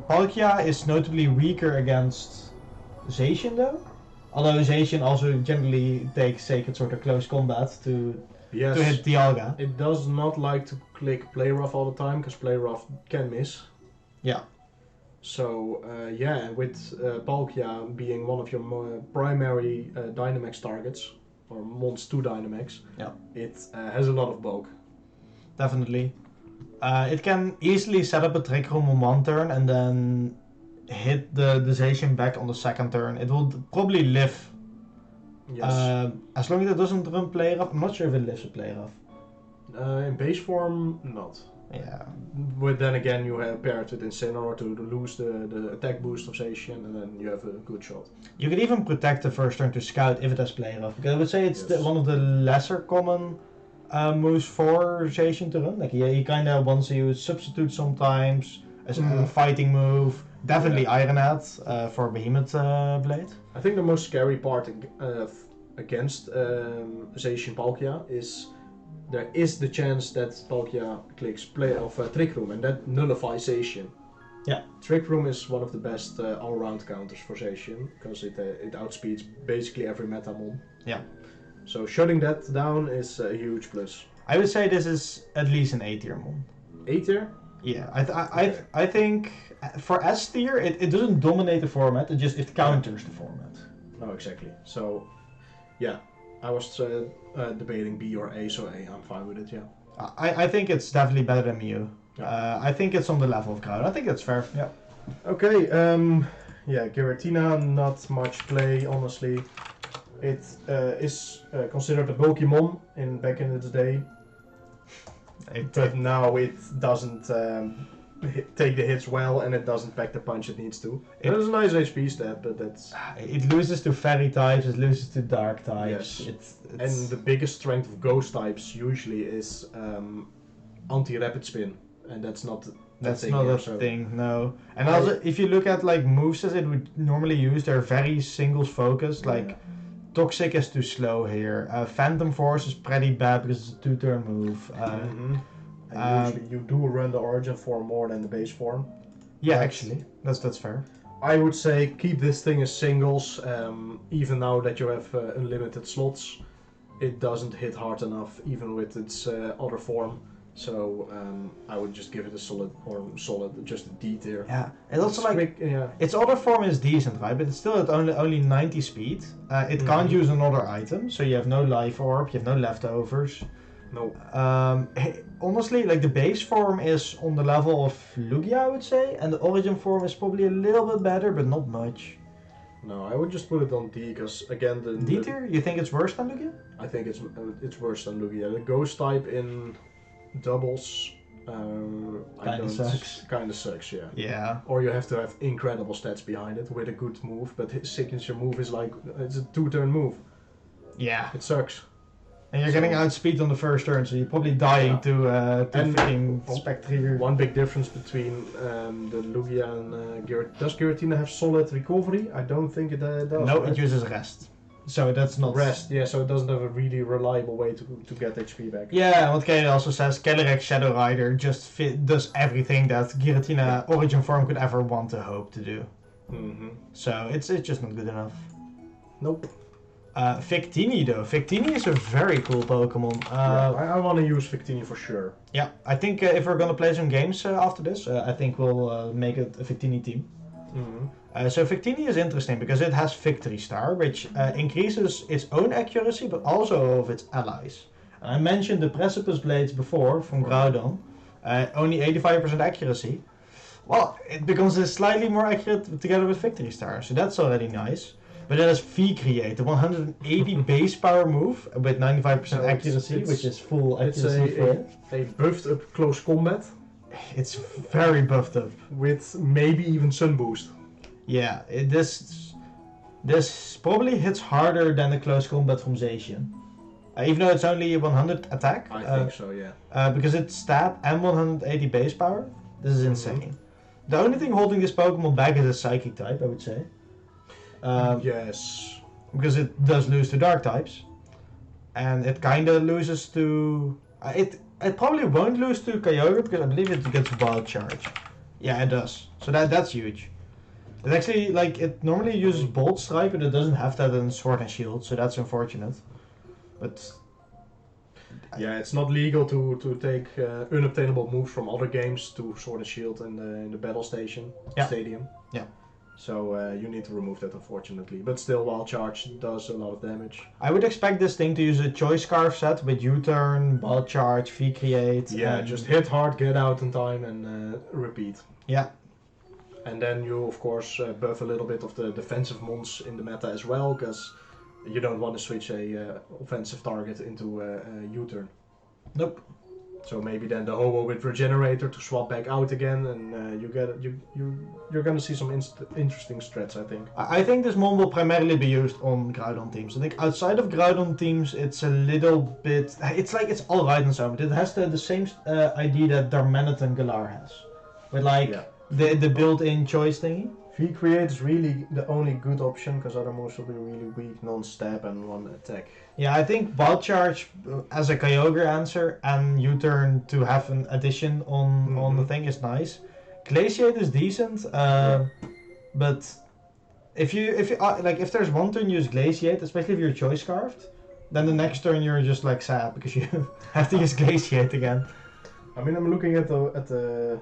Palkia is notably weaker against Zacian though, although Zacian also generally takes sacred sort of close combat to Yes. hit Dialga. It does not like to click Play Rough all the time, because Play Rough can miss. Yeah. So yeah, with Palkia being one of your primary Dynamax targets, or Mons 2 Dynamax, Yeah. it has a lot of bulk. Definitely. It can easily set up a trick room on one turn and then hit the Zacian back on the second turn. It will probably live. Yes. As long as it doesn't run play rough. I'm not sure if it lives a play rough. In base form, not. Yeah. But then again, you have paired with Incineroar to lose the attack boost of Zacian, and then you have a good shot. You could even protect the first turn to scout if it has play rough. Because I would say it's Yes. one of the lesser common moves for Zacian to run. Like he kind of wants to use substitute sometimes as a fighting move. Definitely Iron Head for Behemoth Blade. I think the most scary part against Zacian Palkia is there is the chance that Palkia clicks play of Trick Room and that nullifies Zacian. Yeah. Trick Room is one of the best all-round counters for Zacian because it outspeeds basically every Metamon. Yeah. So shutting that down is a huge plus. I would say this is at least an A tier mon. A tier? Yeah, I think for S tier it doesn't dominate the format. It counters the format. No, exactly. So, yeah, I was debating B or A, so A, I'm fine with it. Yeah. I think it's definitely better than Mew. Yeah. I think it's on the level of Groudon. I think that's fair. Yeah. Okay. Yeah, Giratina, not much play, honestly. It is considered a bulky mon back in its day, but now it doesn't take the hits well, and it doesn't pack the punch it needs to. It has a nice HP stat, but that's... It loses to Fairy types, it loses to Dark types. Yes. It's... And the biggest strength of Ghost types usually is anti-rapid spin, and that's not a thing, no. And also, if you look at like movesets it would normally use, they're very singles focused, like Toxic is too slow here. Phantom Force is pretty bad because it's a 2-turn move. And usually you do run the origin form more than the base form. Yeah, actually, that's fair. I would say keep this thing as singles, even now that you have unlimited slots. It doesn't hit hard enough, even with its other form. So I would just give it a solid, just a D tier. Yeah, it's also like quick, its other form is decent, right? But it's still at only 90 speed. It can't use another item, so you have no life orb, you have no leftovers. No. Honestly, like the base form is on the level of Lugia, I would say, and the origin form is probably a little bit better, but not much. No, I would just put it on D, because again the... D tier? You think it's worse than Lugia? I think it's worse than Lugia. The Ghost type in doubles Kinda sucks, yeah. Yeah. Or you have to have incredible stats behind it with a good move, but his signature move is like, it's a 2-turn move. Yeah. It sucks. And you're getting outspeed on the first turn, so you're probably dying to freaking Spectre. One big difference between the Lugia and does Giratina have solid recovery? I don't think it does. No, right? it uses rest. So that's not... Rest, yeah, so it doesn't have a really reliable way to get HP back. Yeah, and what Kaden also says, Calyrex Shadow Rider just does everything that Giratina Origin Form could ever want to hope to do. Mm-hmm. So it's just not good enough. Nope. Victini though. Victini is a very cool Pokemon. I want to use Victini for sure. Yeah, I think if we're gonna play some games after this, I think we'll make it a Victini team. Mm-hmm. So Victini is interesting because it has Victory Star, which increases its own accuracy, but also of its allies. I mentioned the Precipice Blades before from Groudon, only 85% accuracy. Well, it becomes slightly more accurate together with Victory Star, so that's already nice. But it has V-Create, the 180 base power move with 95% accuracy, which is full accuracy for it. They buffed up close combat. It's very buffed up. With maybe even Sun Boost. Yeah, this probably hits harder than the close combat from Zacian. Even though it's only 100 attack. I think so, yeah. Because it's stab and 180 base power. This is insane. The only thing holding this Pokemon back is a Psychic type, I would say. Yes. Because it does lose to Dark types. And it kinda loses to... It probably won't lose to Kyogre because I believe it gets Wild Charge. Yeah, it does. So that's huge. It actually, like, it normally uses Bolt Strike, but it doesn't have that in Sword and Shield, so that's unfortunate. But... Yeah, it's not legal to take unobtainable moves from other games to Sword and Shield in the battle stadium. Yeah. So you need to remove that, unfortunately. But still, Wild Charge does a lot of damage. I would expect this thing to use a Choice Scarf set with U-Turn, Wild Charge, V-Create. Yeah, just hit hard, get out in time, and repeat. Yeah. And then you, of course, buff a little bit of the defensive mons in the meta as well, because you don't want to switch a offensive target into a U-Turn. Nope. So maybe then the Ho-Oh with Regenerator to swap back out again, and you're gonna see some interesting strats, I think. I think this mon will primarily be used on Groudon teams. I think outside of Groudon teams, it's a little bit... It's like it's alright and so, but it has the same idea that Darmanitan Galar has. With like the built-in choice thingy. V-Create is really the only good option, because other moves will be really weak, non-stab and one attack. Yeah, I think Wild Charge as a Kyogre answer and U-turn to have an addition on the thing is nice. Glaciate is decent, but if there's one turn you use Glaciate, especially if you're Choice Scarfed, then the next turn you're just like sad because you have to use Glaciate again. I mean, I'm looking at the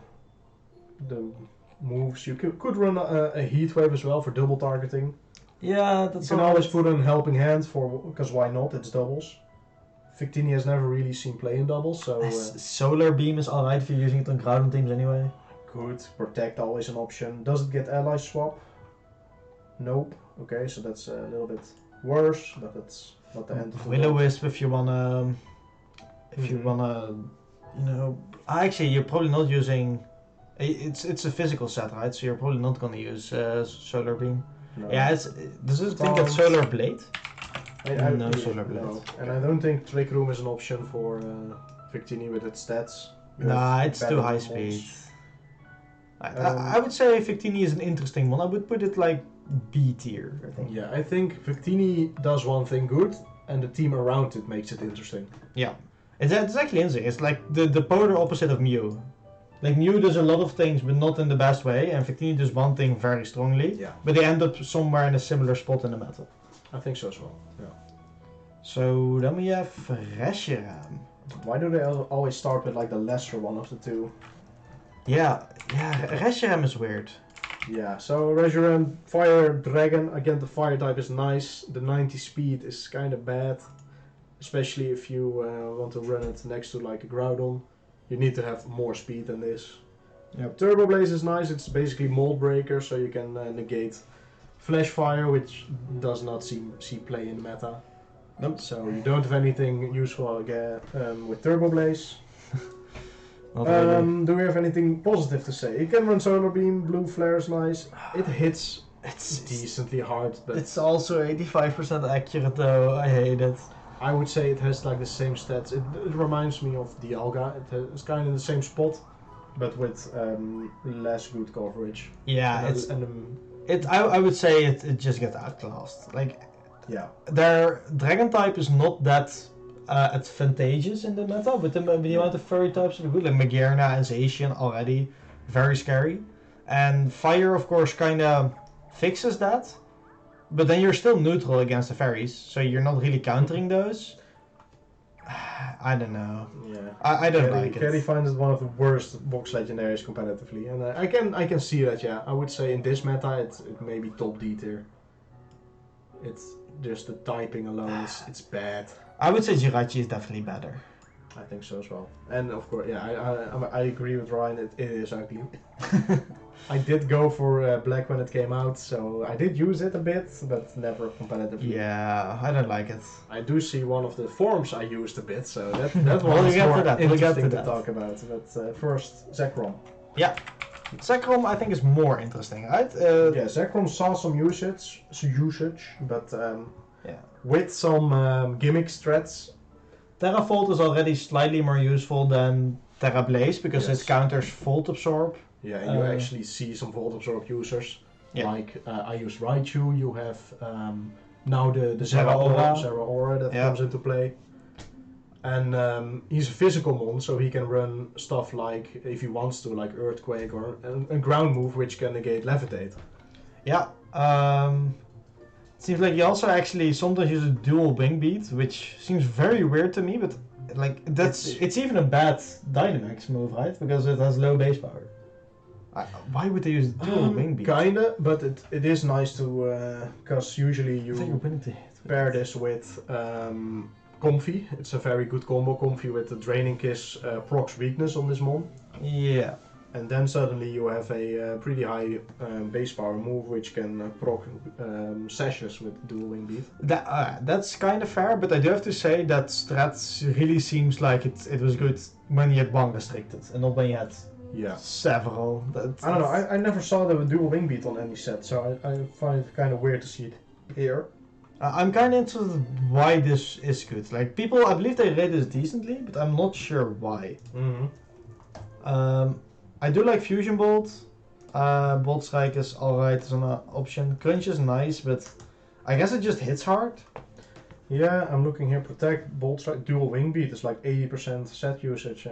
moves. You could run a Heat Wave as well for double targeting. Yeah, You that's can always put in Helping Hand because why not? It's doubles. Victini has never really seen play in doubles, so Solar Beam is alright if you're using it on ground teams anyway. good. Protect always an option. Does it get ally swap? Nope. Okay, so that's a little bit worse, but that's not the end of the Will-O-Wisp if you wanna, actually you're probably not using. It's a physical set, right? So you're probably not gonna use Solar Beam. No. Yeah, does it think it's Solar Blade? No Solar Blade. No. And I don't think Trick Room is an option for Victini with its stats. You Nah, have it's better too high mons. speed. I would say Victini is an interesting one. I would put it like B tier, I think. Yeah, I think Victini does one thing good, and the team around it makes it interesting. Yeah. It's actually interesting. It's like the polar opposite of Mew. Like Mew does a lot of things, but not in the best way, and Victini does one thing very strongly. Yeah. But they end up somewhere in a similar spot in the meta. I think so as well. Yeah. So then we have Reshiram. Why do they always start with like the lesser one of the two? Yeah, Reshiram is weird. Yeah, so Reshiram, Fire Dragon, again the fire type is nice. The 90 speed is kind of bad, especially if you want to run it next to like a Groudon. You need to have more speed than this. Yep. Turbo Blaze is nice, it's basically Mold Breaker, so you can negate Flash Fire, which does not see play in the meta. Nope. So you don't have anything useful again with Turbo Blaze. Not really. Do we have anything positive to say? You can run Solar Beam, Blue Flare is nice. It hits It's decently hard, but it's also 85% accurate though. I hate it. I would say it has like the same stats. It reminds me of Dialga. It's kind of in the same spot, but with less good coverage. Yeah, And I would say it just gets outclassed. Like yeah. their Dragon type is not that advantageous in the meta, but the amount of furry types are good. Like Magearna and Zacian already very scary, and Fire of course kind of fixes that. But then you're still neutral against the fairies, so you're not really countering those. I don't know. Yeah. I don't like it. Kerry finds it one of the worst box legendaries competitively, and I can see that. Yeah, I would say in this meta it may be top D tier. It's just the typing alone. It's bad. I would say Jirachi is definitely better. I think so as well. And of course, yeah, I agree with Ryan. It is ugly. I did go for black when it came out, so I did use it a bit, but never competitively. Yeah, I don't like it. I do see one of the forms I used a bit, so that We'll one is get to more that, we'll get interesting to to that. talk about. But first, Zekrom. Yeah. Zekrom I think is more interesting, right? Yeah, Zekrom saw some usage, but with some gimmick threats. Terra Volt is already slightly more useful than Terra Blaze because Yes. it counters Volt Absorb. Yeah, and you actually see some Volt Absorb users. Yeah. Like I use Raichu, you have now the Zeraora. Zeraora that Yeah. comes into play. And he's a physical mon, so he can run stuff like, if he wants to, like Earthquake or a ground move which can negate Levitate. Yeah. Seems like he also actually sometimes uses dual Wing Beat, which seems very weird to me, but like it's even a bad Dynamax move, right? Because it has low base power. Why would they use dual Wing Beat? Kinda, but it is nice to, because usually I think you're you willing to hit. pair this with Comfy. It's a very good combo, Comfy with the Draining Kiss procs weakness on this mon. Yeah. And then suddenly you have a pretty high base power move which can proc sashes with dual wing beat. That's kind of fair, but I do have to say that strat really seems like it was good when you had one restricted and not when you had several. I don't know, I never saw the dual wing beat on any set, so I find it kind of weird to see it here. I'm kind of interested why this is good. Like people, I believe they rate this decently, but I'm not sure why. Mm-hmm. I do like Fusion Bolt. Bolt Strike is alright as an option. Crunch is nice, but I guess it just hits hard. Yeah, I'm looking here. Protect, Bolt Strike, Dual Wing Beat is like 80% set usage.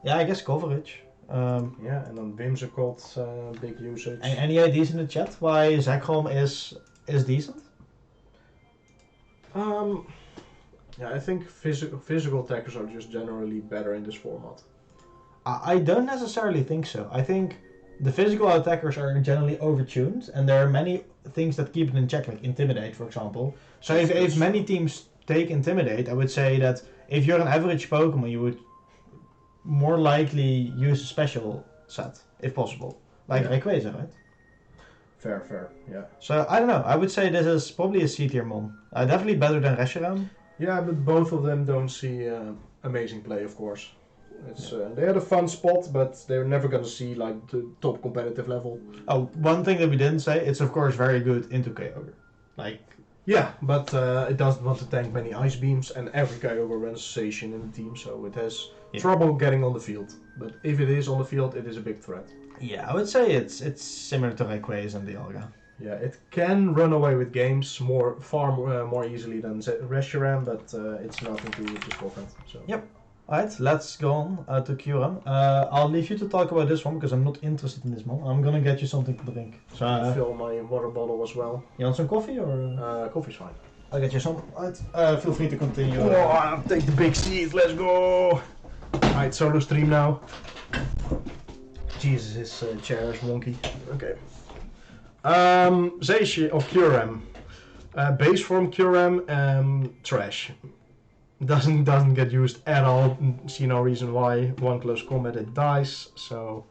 Yeah, I guess coverage. Yeah, and then Whimsicott, big usage. Any ideas in the chat why Zekrom is decent? Yeah, I think physical attackers are just generally better in this format. I don't necessarily think so. I think the physical attackers are generally overtuned, and there are many things that keep it in check, like Intimidate, for example. So if many teams take Intimidate, I would say that if you're an average Pokemon, you would more likely use a special set, if possible. Like Rayquaza, right? Fair, yeah. So, I don't know. I would say this is probably a C tier mon. Definitely better than Reshiram. Yeah, but both of them don't see amazing play, of course. It's they had a fun spot, but they're never gonna see like the top competitive level. Oh, one thing that we didn't say, it's of course very good into Kyogre. Like, yeah, but it doesn't want to tank many ice beams, and every Kyogre runs Station in the team, so it has trouble getting on the field. But if it is on the field, it is a big threat. Yeah, I would say it's similar to Rayquaza and Dialga. Yeah, it can run away with games far more easily than Reshiram, but it's nothing to just forfeit. So. Yep. Alright, let's go on to Kyurem. I'll leave you to talk about this one because I'm not interested in this one. I'm gonna get you something to drink. So I fill my water bottle as well. You want some coffee or? Coffee's fine. I'll get you some. Alright, feel free to continue. Oh, I'll take the big seat. Let's go. Alright, solo stream now. Jesus, his chair is wonky. Okay. Zacian of Kyurem. Base form Kyurem, trash. Doesn't get used at all. See no reason why. One close combat it dies. So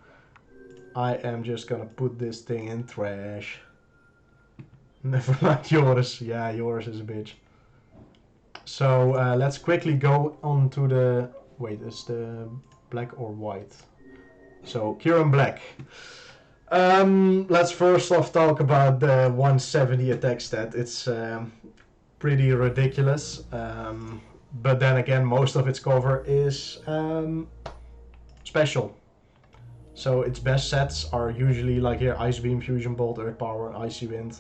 I am just gonna put this thing in trash. Never like yours. Yeah, yours is a bitch. So let's quickly go on to the. Wait, is the black or white? So Kyurem black. Let's first off talk about the 170 attack stat. It's pretty ridiculous. But then again, most of its cover is special. So its best sets are usually like here, Ice Beam, Fusion Bolt, Earth Power, Icy Wind.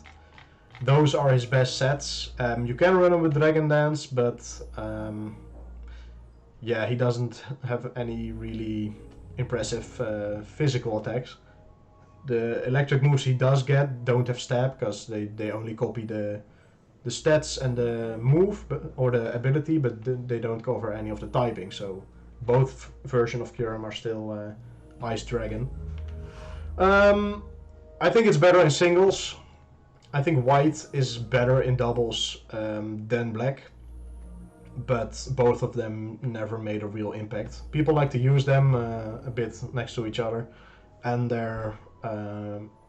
Those are his best sets. You can run him with Dragon Dance, but yeah, he doesn't have any really impressive physical attacks. The electric moves he does get don't have stab because they only copy the stats and the move or the ability, but they don't cover any of the typing. So both versions of Kyurem are still Ice Dragon. I think it's better in singles. I think white is better in doubles than black, but both of them never made a real impact. People like to use them a bit next to each other, and they're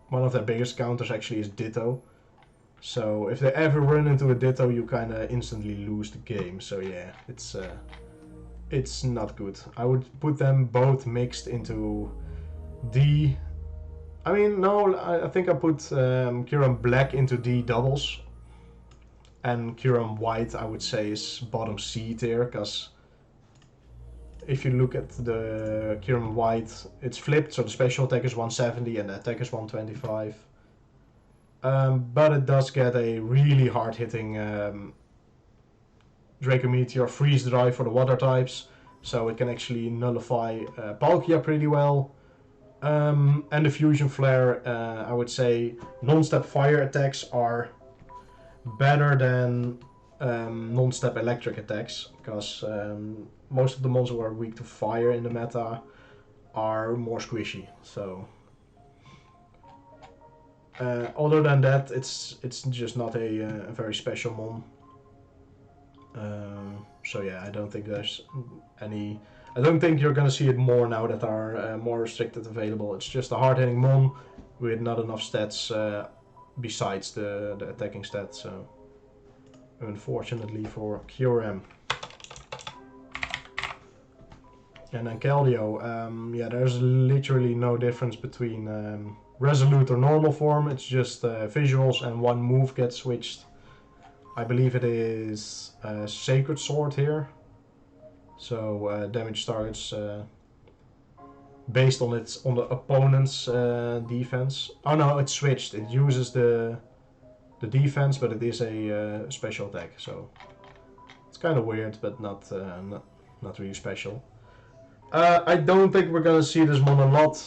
one of their biggest counters actually is Ditto. So if they ever run into a Ditto, you kind of instantly lose the game. So yeah, it's not good. I would put them both mixed into D. I mean, no, I think I put Kyurem black into D doubles. And Kyurem white, I would say, is bottom C tier, because if you look at the Kyurem white, it's flipped, so the special attack is 170 and the attack is 125. But it does get a really hard-hitting Draco Meteor Freeze Drive for the water types, so it can actually nullify Palkia pretty well. And the Fusion Flare, I would say non-step fire attacks are better than non-step electric attacks, because most of the monsters who are weak to fire in the meta are more squishy. So other than that, it's just not a very special mon. So yeah, I don't think there's any. I don't think you're gonna see it more now that are more restricted available. It's just a hard-hitting mon with not enough stats besides the attacking stats. So unfortunately for Kyurem. And then Keldeo, yeah, there's literally no difference between Resolute or normal form. It's just visuals and one move gets switched. I believe it is Sacred Sword here. So damage targets based on the opponent's defense. Oh no, it switched. It uses the defense, but it is a special attack. So it's kind of weird, but not really special. I don't think we're gonna see this mon a lot.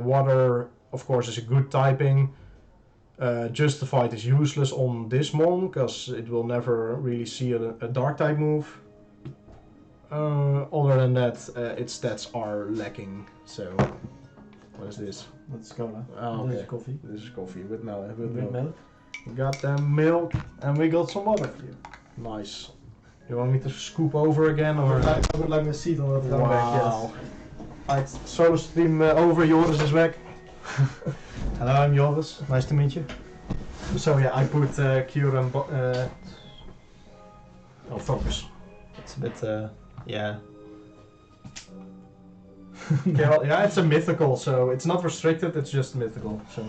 Water, of course, is a good typing. Justified is useless on this mon because it will never really see a dark type move. Other than that, its stats are lacking. So, what is this? Let's go now. Oh, okay. This is coffee. This is coffee with milk. With milk. We got them milk. And we got some water for you. Nice. You want me to scoop over again, or? I would like a seat on that Wow. back, yes. Right, solo stream over. Joris is back. Hello, I'm Joris. Nice to meet you. So yeah, I put Cure and focus. It's a bit, yeah. Okay, well, yeah, it's a mythical, so it's not restricted. It's just mythical. So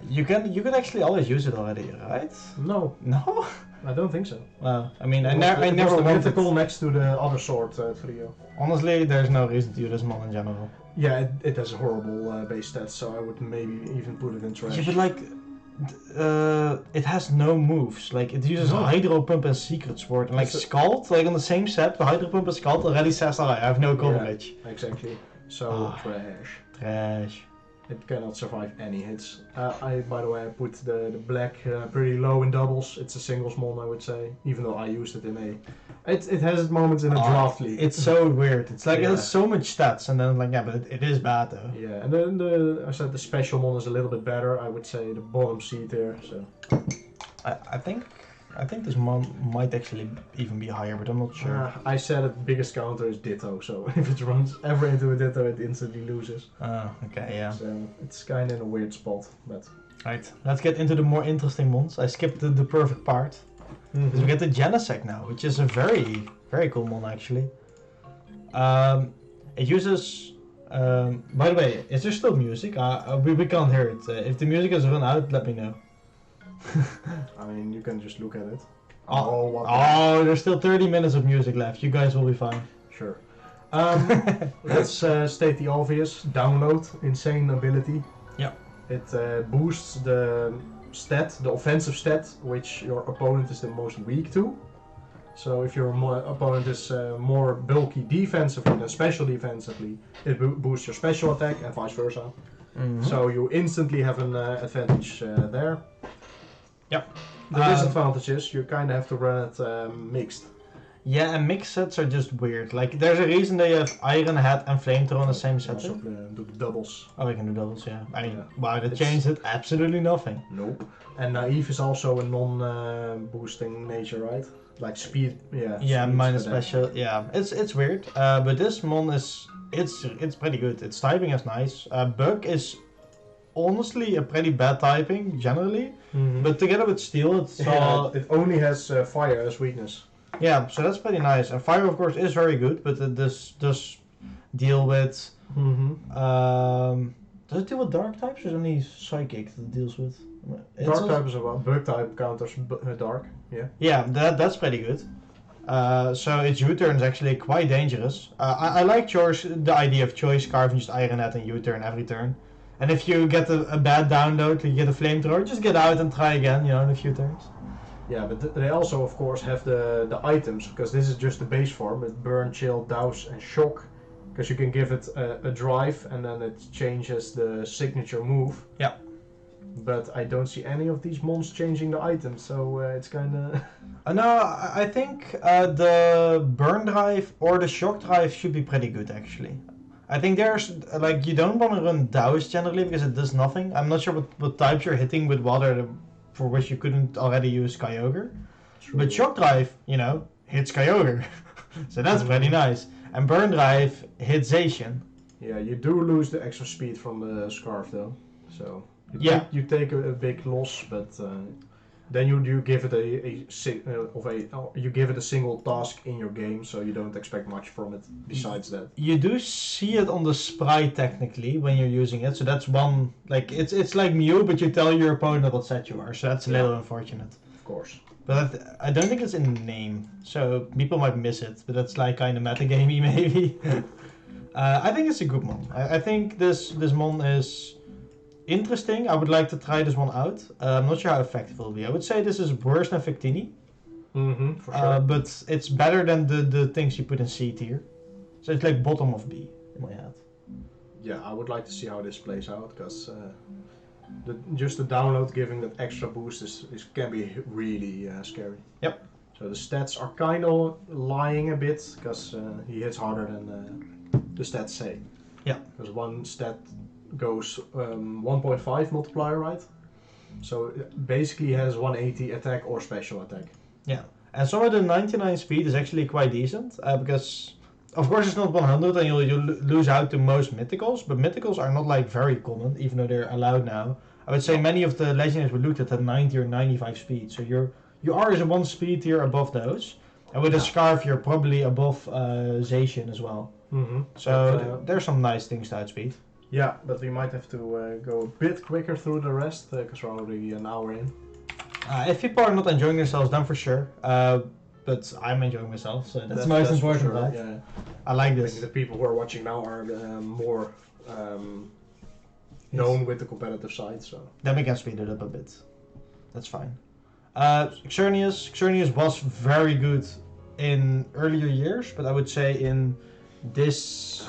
You can actually always use it already, right? no, No? I don't think so. Well, I mean, I It never was the wanted mythical it. next to the other sword trio. Honestly, there's no reason to use this mon in general. Yeah, it has horrible base stats, so I would maybe even put it in trash. Yeah, but like, it has no moves. Like, it uses No. Hydro Pump and Secret Sword. And like, It's a- Scald, like on the same set, the Hydro Pump and Scald already says, I have no coverage. Exactly. So Ah. trash. Trash. It cannot survive any hits. By the way, I put the black pretty low in doubles. It's a singles mon, I would say, even though I used it in a. It has its moments in a draft league. It's so weird. It's like, it Yeah. has so much stats, and then like, yeah, but it is bad though. Yeah, and then I said the special mon is a little bit better. I would say the bottom seat there. So I think this mon might actually even be higher, but I'm not sure. I said the biggest counter is Ditto. So if it runs ever into a Ditto, it instantly loses. Oh, okay, yeah. So it's kind of in a weird spot, but. Right, let's get into the more interesting mons. I skipped the perfect part. Because we get the Genesect now, which is a very, very cool mon actually. It uses... by the way, is there still music? We can't hear it. If the music has run out, let me know. I mean, you can just look at it. Oh, what there's still 30 minutes of music left. You guys will be fine. Sure. Let's state the obvious. Download, insane ability. Yeah. It boosts the offensive stat, which your opponent is the most weak to. So if your opponent is more bulky defensively than special defensively, it boosts your special attack and vice versa. Mhm. So you instantly have an advantage there. Yep. The disadvantage is you kind of have to run it mixed. Yeah, and mixed sets are just weird. Like, there's a reason they have Iron Head and Flamethrower on the same set. Also do the doubles. Oh, we can do doubles, yeah. I mean, Yeah. wow, that It's- changed it absolutely nothing. Nope. And Naive is also a non-boosting nature, right? Like speed, yeah. Yeah, speed minus attack. special. Yeah, it's weird. But this mon is it's pretty good. Its typing is nice. Bug is honestly a pretty bad typing generally, Mhm. but together with steel, it's Yeah, it only has fire as weakness. yeah. So that's pretty nice. And fire, of course, is very good, but it does deal with. Does it deal with dark types or is it only psychic that it deals with? It's Dark also- type is well. Bug type counters dark. Yeah. Yeah, that's pretty good. So its U-turn is actually quite dangerous. I like the idea of choice carving just Iron Head and U-turn every turn. And if you get a bad download, you get a flamethrower, just get out and try again, in a few turns. Yeah, but they also, of course, have the items, because this is just the base form with burn, chill, douse, and shock. Because you can give it a drive, and then it changes the signature move. Yeah. But I don't see any of these mons changing the items, so it's kind of... No, I think the burn drive or the shock drive should be pretty good actually. I think there's, like, you don't want to run douse generally because it does nothing. I'm not sure what types you're hitting with water for which you couldn't already use Kyogre. But shock drive, hits Kyogre. So that's pretty nice. And burn drive hits Zacian. Yeah, you do lose the extra speed from the scarf though. So Yeah. you take a big loss, but then you give it you give it a single task in your game, so you don't expect much from it besides that. You do see it on the sprite technically when you're using it, so that's one, like, it's like Mew, but you tell your opponent what set you are, so that's a little unfortunate. Of course. But I don't think it's in the name, so people might miss it, but that's like kind of metagamey maybe. I think it's a good mon. I think this mon is interesting. I would like to try this one out. I'm not sure how effective it will be. I would say this is worse than Victini. For sure. But it's better than the things you put in C tier. So it's like bottom of B in my head. Yeah, I would like to see how this plays out, because just the download giving that extra boost can be really scary. Yep. So the stats are kind of lying a bit, because he hits harder than the stats say. Yeah. Because one stat goes 1.5 multiplier, right? So basically he has 180 attack or special attack. Yeah. And some of the 99 speed is actually quite decent, because of course it's not 100 and you'll lose out to most mythicals, but mythicals are not like very common, even though they're allowed now. I would say many of the legendaries we looked at had 90 or 95 speed, so you are is one speed tier above those. And with a scarf you're probably above Zacian as well. So there's some nice things to outspeed. Yeah, but we might have to go a bit quicker through the rest, because we're already an hour in. If people are not enjoying themselves, then for sure. But I'm enjoying myself, so that's most important, sure, right? Yeah. I like I this. think the people who are watching now are more known with the competitive side, so. Then we can speed it up a bit. That's fine. Xerneas was very good in earlier years, but I would say in this...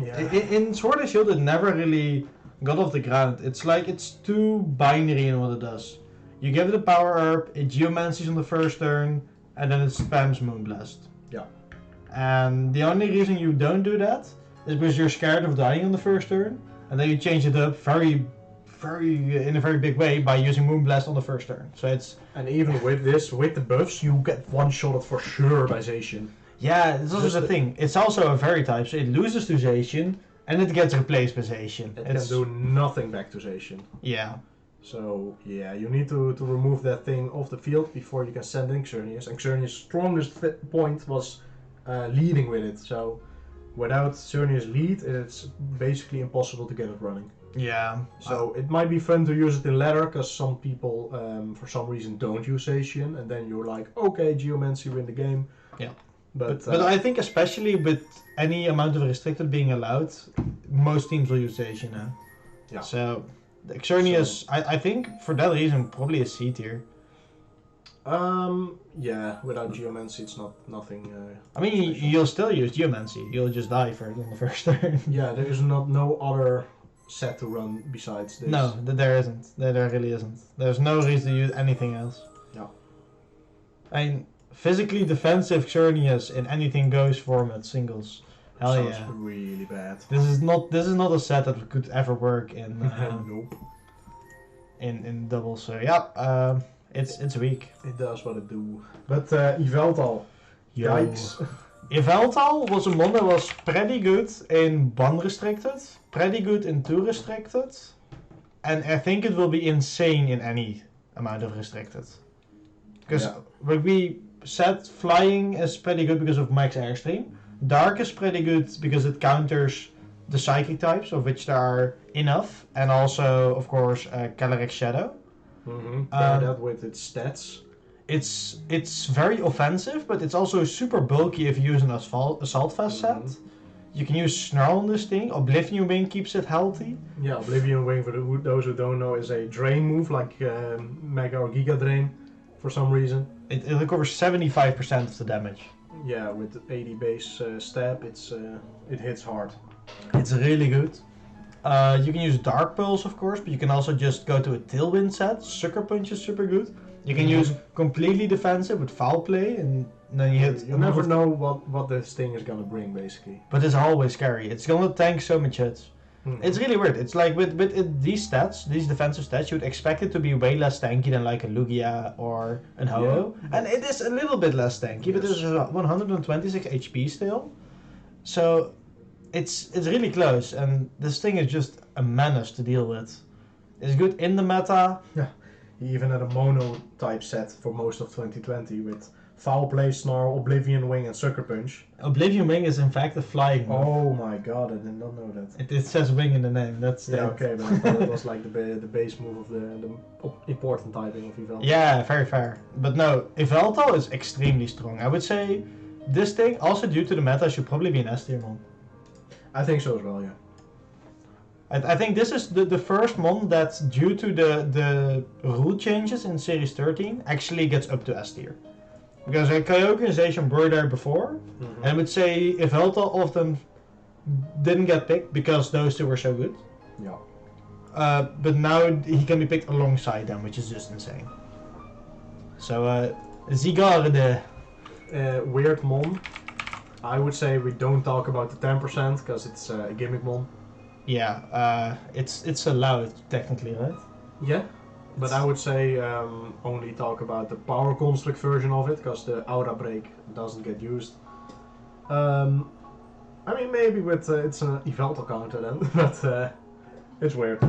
In Sword and Shield it never really got off the ground. It's like it's too binary in what it does. You give it a power herb, it geomancies on the first turn, and then it spams Moonblast. Yeah. And the only reason you don't do that is because you're scared of dying on the first turn, and then you change it up in a very big way by using Moonblast on the first turn. So it's... And even with this, with the buffs, you get one-shotted for sure by Zacian. Yeah, it's also the thing. It's also a fairy type, so it loses to Zacian, and it gets replaced by Zacian. It can do nothing back to Zacian. Yeah. So, yeah, you need to remove that thing off the field before you can send in Xerneas. And Xerneas' strongest point was leading with it. So, without Xerneas' lead, it's basically impossible to get it running. Yeah. So, it might be fun to use it in ladder, because some people, for some reason, don't use Zacian. And then you're like, okay, Geomancy, win the game. Yeah. But I think especially with any amount of restricted being allowed, most teams will use Zacian now. Yeah. So... The Xerneas, I think for that reason probably a C tier. Yeah, without Geomancy it's nothing. I mean, you'll still use Geomancy. You'll just die for it on the first turn. Yeah, there is no other set to run besides this. No, there isn't. There really isn't. There's no reason to use anything else. Yeah. I mean, physically defensive Xerneas in anything goes format singles. Hell Sounds yeah. really bad. This is not a set that could ever work in Nope. in double. So yeah, it's weak. It does what it do. But Yveltal, yikes. Yveltal was a mon that was pretty good in 1 restricted, pretty good in 2 restricted, and I think it will be insane in any amount of restricted. Because when we said flying is pretty good because of max airstream. Dark is pretty good because it counters the psychic types, of which there are enough, and also, of course, Calyrex Shadow. Pair that with its stats. It's very offensive, but it's also super bulky if you use an Assault Vest set. You can use Snarl on this thing. Oblivion Wing keeps it healthy. Yeah, Oblivion Wing, for those who don't know, is a drain move, like Mega or Giga Drain, for some reason. It recovers 75% of the damage. Yeah, with 80 base stab, it hits hard. It's really good. You can use Dark Pulse, of course, but you can also just go to a Tailwind set. Sucker Punch is super good. You can use completely defensive with Foul Play, and then you hit... You never know what this thing is gonna bring, basically. But it's always scary. It's gonna tank so much hits. It's really weird. It's like with these stats, these defensive stats, you would expect it to be way less tanky than like a Lugia or an Ho-Oh. Yeah. And it is a little bit less tanky, but it's 126 HP still. So it's really close, and this thing is just a menace to deal with. It's good in the meta. Yeah, he even had a mono type set for most of 2020 with Foul Play, Snarl, Oblivion Wing, and Sucker Punch. Oblivion Wing is in fact a flying move. Oh my god, I did not know that. It says wing in the name, that's okay, but I thought it was like the base move of the important typing of Yveltal. Yeah, very fair. But no, Yveltal is extremely strong. I would say this thing, also due to the meta, should probably be an S tier mon. I think so as well, yeah. I think this is the first mon that, due to the rule changes in Series 13, actually gets up to S tier. Because Kyoku and Zacian were there before, and I would say Yveltal often didn't get picked because those two were so good. Yeah. But now he can be picked alongside them, which is just insane. So, Zygarde. Weird mon. I would say we don't talk about the 10% because it's a gimmick mon. Yeah, it's allowed technically, right? Yeah, but I would say only talk about the power construct version of it because the aura break doesn't get used. I mean, maybe with it's an Yveltal counter then, but it's weird.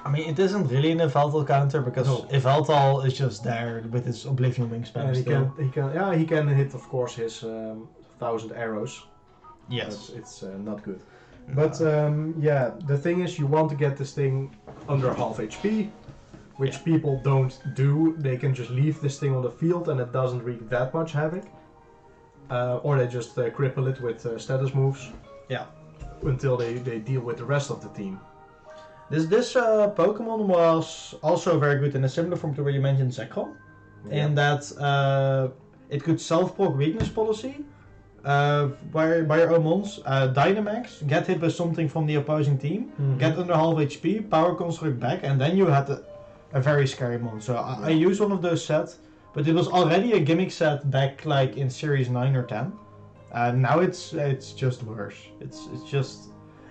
I mean, it isn't really an Yveltal counter because Yveltal is just there with his Oblivion Wingspan. And still. he can hit, of course, his 1,000 arrows. Yes, but it's not good. But yeah, the thing is, you want to get this thing under half HP, which people don't do. They can just leave this thing on the field and it doesn't wreak that much havoc. Or they just cripple it with status moves. Yeah. Until they deal with the rest of the team. This Pokemon was also very good in a similar form to where you mentioned Zekrom. Yeah. In that it could self-proc weakness policy by your own mons, Dynamax, get hit by something from the opposing team, get under half HP, power construct back, and then you had a very scary mon. So I used one of those sets, but it was already a gimmick set back like in Series 9 or 10. Now it's just worse.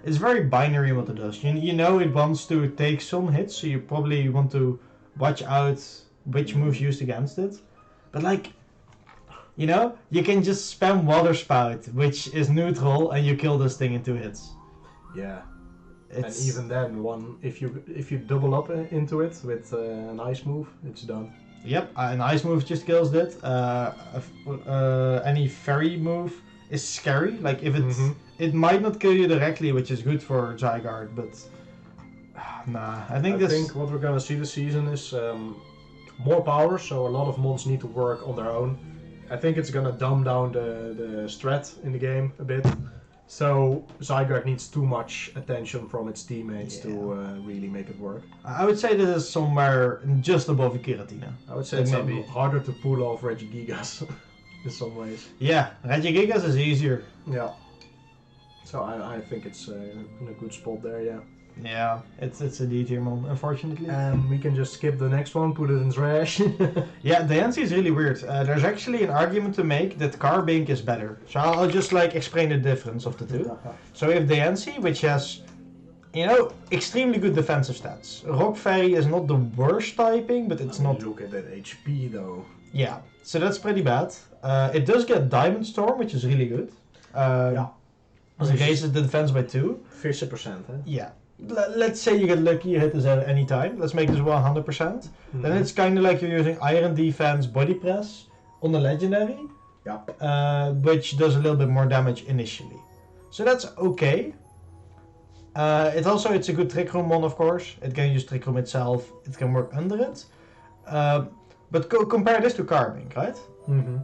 It's very binary what it does. You know it wants to take some hits, so you probably want to watch out which moves used against it. But like, you know, you can just spam Water Spout, which is neutral, and you kill this thing in 2 hits. Yeah. And even then, if you double up into it with an ice move, it's done. Yep, an ice move just kills it. Any fairy move is scary. Like if it might not kill you directly, which is good for Zygarde, but nah. I think what we're gonna see this season is more power. So a lot of mons need to work on their own. I think it's gonna dumb down the strat in the game a bit. So Zygarde needs too much attention from its teammates to really make it work. I would say this is somewhere just above Giratina. I would say it's maybe harder to pull off Regigigas in some ways. Yeah, Regigigas is easier. Yeah. So I think it's in a good spot there, yeah. Yeah, it's a D tier mon, unfortunately. And we can just skip the next one, put it in trash. Yeah, the NC is really weird. There's actually an argument to make that Carbink is better. So I'll just like explain the difference of the two. So we have the NC, which has, you know, extremely good defensive stats. Rock Fairy is not the worst typing, but it's not... Look at that HP though. Yeah, so that's pretty bad. It does get Diamond Storm, which is really good. Yeah. It raises the defense by 2. 50%, huh? Yeah. Let's say you get lucky, you hit this at any time. Let's make this 100%. Then it's kind of like you're using Iron Defense Body Press on the Legendary. Yeah. Which does a little bit more damage initially. So that's okay. It's a good Trick Room mon, of course. It can use Trick Room itself. It can work under it. But compare this to Carbink, right?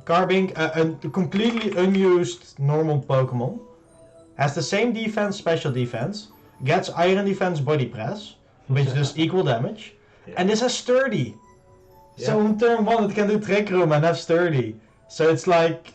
Carbink, a completely unused normal Pokemon, has the same defense, special defense, gets Iron Defense Body Press, which does equal damage, and this has Sturdy. Yeah. So on turn 1 it can do Trick Room and have Sturdy. So it's like,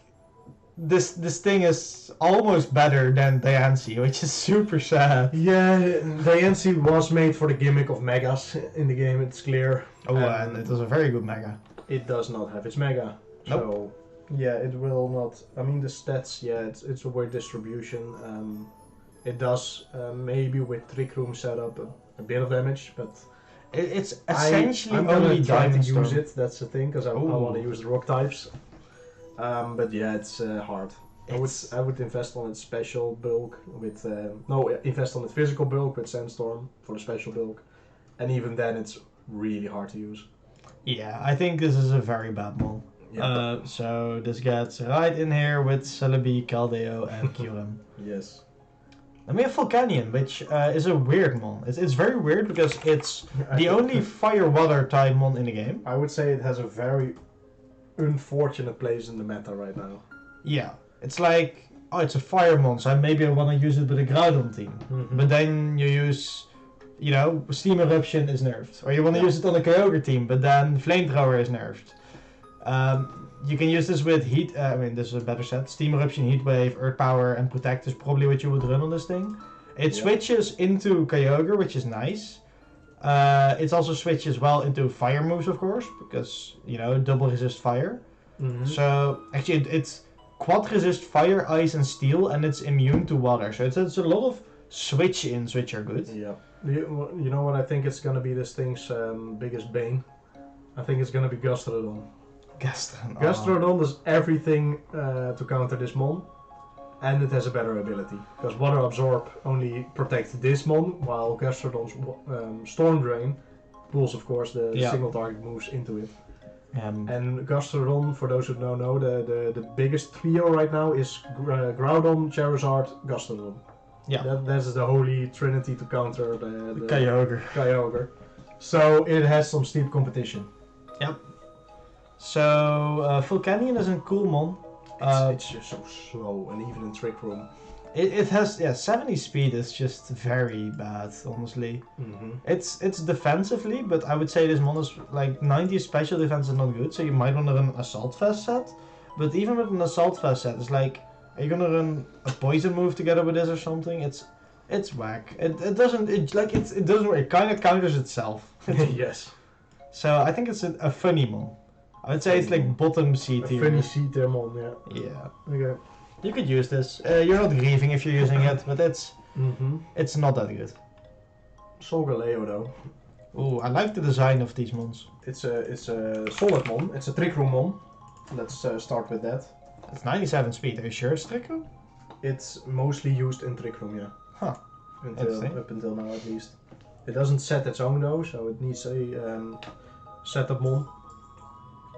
this thing is almost better than Diancie, which is super sad. Yeah, Diancie was made for the gimmick of Megas in the game, it's clear. Oh, and it was a very good Mega. It does not have its Mega. Nope. So, yeah, it will not... I mean, the stats, yeah, it's a weird distribution. It does, maybe with Trick Room setup, a bit of damage, but... It's essentially I'm only try to Diamond use Storm. it, that's the thing, because I want to use the rock types. But yeah, it's hard. I would invest on its special bulk with... invest on its physical bulk with Sandstorm for the special bulk. And even then, it's really hard to use. Yeah, I think this is a very bad mon. Yeah. So this gets right in here with Celebi, Caldeo, and Kyurem. Yes. And we have Volcanion, which is a weird mon. It's very weird because it's the only fire-water type mon in the game. I would say it has a very unfortunate place in the meta right now. Yeah. It's like, oh, it's a Firemon, so maybe I want to use it with a Groudon team. Mhm. But then you use, you know, Steam Eruption is nerfed. Or you want to Yeah. use it on a Kyogre team, but then Flamethrower is nerfed. You can use this with Heat, I mean, this is a better set. Steam Eruption, Heat Wave, Earth Power, and Protect is probably what you would run on this thing. It Yeah. switches into Kyogre, which is nice. It also switches well into fire moves, of course, because, you know, double resist fire. Mhm. So, actually, it's quad resist fire, ice, and steel, and it's immune to water. So it's a lot of switch-ins, which are good. Yeah. You know what I think it's gonna be this thing's biggest bane? I think it's gonna be Gastrodon. Gastrodon. Gastrodon does everything to counter this mon, and it has a better ability. Because Water Absorb only protects this mon, while Gastrodon's Storm Drain pulls, of course, the Yeah. single target moves into it. Um, And Gastrodon, for those who don't know, the biggest trio right now is Groudon, Charizard, Gastrodon. Yeah. That's the holy trinity to counter the Kyogre. Kyogre. So it has some steep competition. So, Volcanion is a cool mon. It's just so slow, and even in Trick Room. It has, 70 speed is just very bad, honestly. Mm-hmm. It's defensively, but I would say this mon is like 90 special defense is not good, so you might want to run an Assault Vest set. But even with an Assault Vest set, it's like, are you gonna run a poison move together with this or something? It's whack. It doesn't work. It kind of counters itself. Yes. So I think it's a funny mon. I would say it's like bottom C A tier. funny seat there, Mon, yeah. Yeah. Okay. You could use this. You're not grieving if you're using it, but Mm-hmm. it's not that good. Solgaleo, though. Ooh, I like the design of these mons. It's a solid Mon. It's a Trick Room Mon. Let's start with that. It's 97 speed. Are you sure it's Trick Room? It's mostly used in Trick Room, yeah. Huh. Interesting. Up until now, at least. It doesn't set its own, though, so it needs a setup Mon.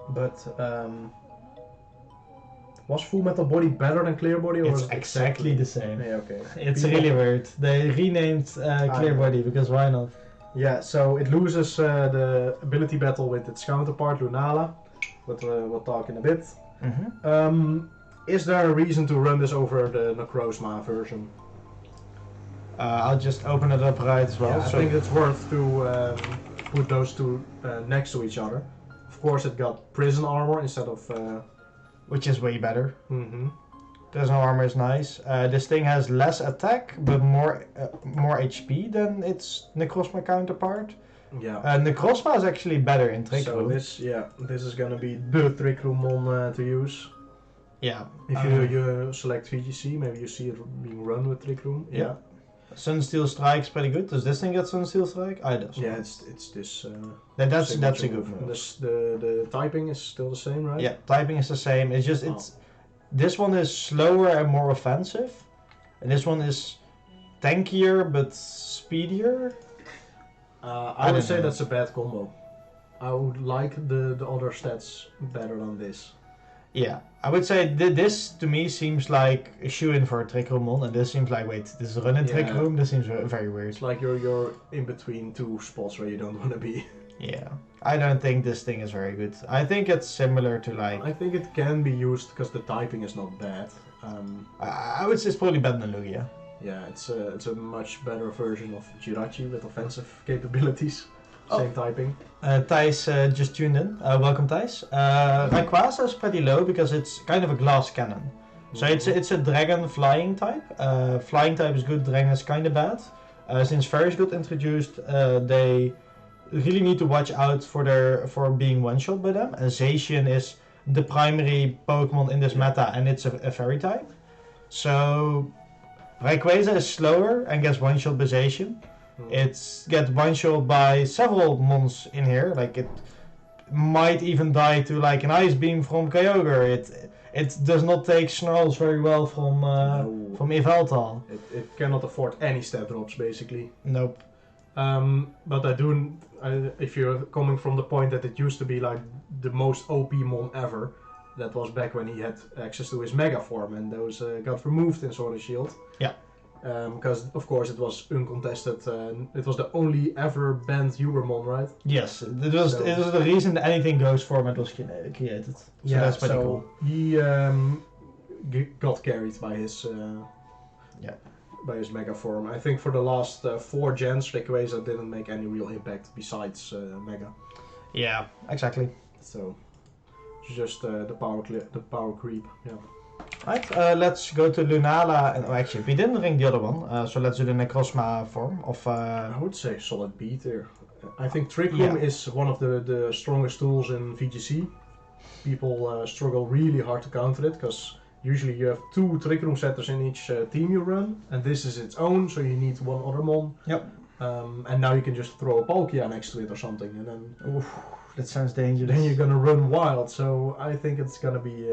But was Full Metal Body better than Clear Body, or It's was it exactly the same. Yeah, okay. It's really weird. They renamed Clear know. Body because why not? Yeah, so it loses the ability battle with its counterpart Lunala, but we'll talk in a bit. Mm-hmm. Is there a reason to run this over the Necrozma version? I'll just open it up right as well. Yeah, I think it's worth to put those two next to each other. Of course, it got prison armor instead of. Which is way better. Mm-hmm. Prison armor is nice. This thing has less attack, but more HP than its Necrozma counterpart. Yeah. Necrozma is actually better in Trick So Room. this is gonna be the Trick Room Mon to use. Yeah. If you select VGC, maybe you see it being run with Trick Room. Yeah. Sunsteel Strike's pretty good. Does this thing get Sunsteel Strike? I does. Yeah, it's this. That's a signature good move. The typing is still the same, right? Yeah, typing is the same. It's just this one is slower and more offensive, and this one is tankier but speedier. I would don't say know. that's a bad combo. I would like the other stats better than this. Yeah, I would say this to me seems like a shoe-in for a Trick Room mon, and this seems like, wait, this is run in Trick Yeah. Room? This seems very weird. It's like you're in between two spots where you don't want to be. Yeah, I don't think this thing is very good. I think it's similar to like, I think it can be used because the typing is not bad. I would say it's probably better than Lugia. Yeah, it's a much better version of Jirachi with offensive capabilities. Oh. Same typing. Thijs just tuned in. Welcome, Thijs. Rayquaza is pretty low because it's kind of a glass cannon. So it's a dragon flying type. Flying type is good, dragon is kind of bad. Since fairies got introduced, they really need to watch out for being one-shot by them. And Zacian is the primary Pokemon in this meta, and it's a fairy type. So Rayquaza is slower and gets one-shot by Zacian. It gets one-shot by several mons in here. Like it might even die to like an ice beam from Kyogre. It does not take snarls very well from Yveltal. It cannot afford any stat drops basically. Nope. But if you're coming from the point that it used to be like the most OP mon ever, that was back when he had access to his Mega Form, and those got removed in Sword and Shield. Yeah. Because of course it was uncontested. It was the only ever banned Ubermon, right? Yes, it was the reason the Anything Goes format was created. So that's pretty cool. got carried by his Yeah. by his mega form. I think for the last 4 gens, Rayquaza didn't make any real impact besides mega. Yeah, exactly. So it's just the power creep. Yeah. Right, let's go to Lunala, and actually we didn't ring the other one, so let's do the Necrozma form of... I would say solid B tier. I think Trick Room is one of the strongest tools in VGC. People struggle really hard to counter it, because usually you have 2 Trick Room setters in each team you run, and this is its own, so you need one other mon. Yep. And now you can just throw a Palkia next to it or something, and then... Oof, that sounds dangerous. Then you're gonna run wild, so I think it's gonna be...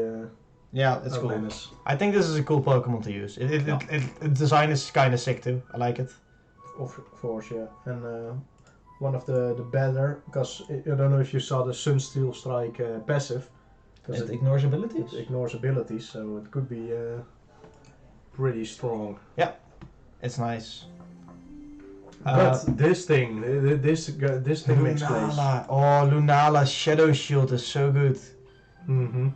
Yeah, it's cool. menace. I think this is a cool Pokemon to use. Its design is kind of sick too. I like it. Of course, yeah. And one of the better, because I don't know if you saw the Sunsteel Strike passive. It ignores abilities? It ignores abilities, so it could be pretty strong. Yeah, it's nice. But this thing makes plays. Oh, Lunala's Shadow Shield is so good. Mm-hmm.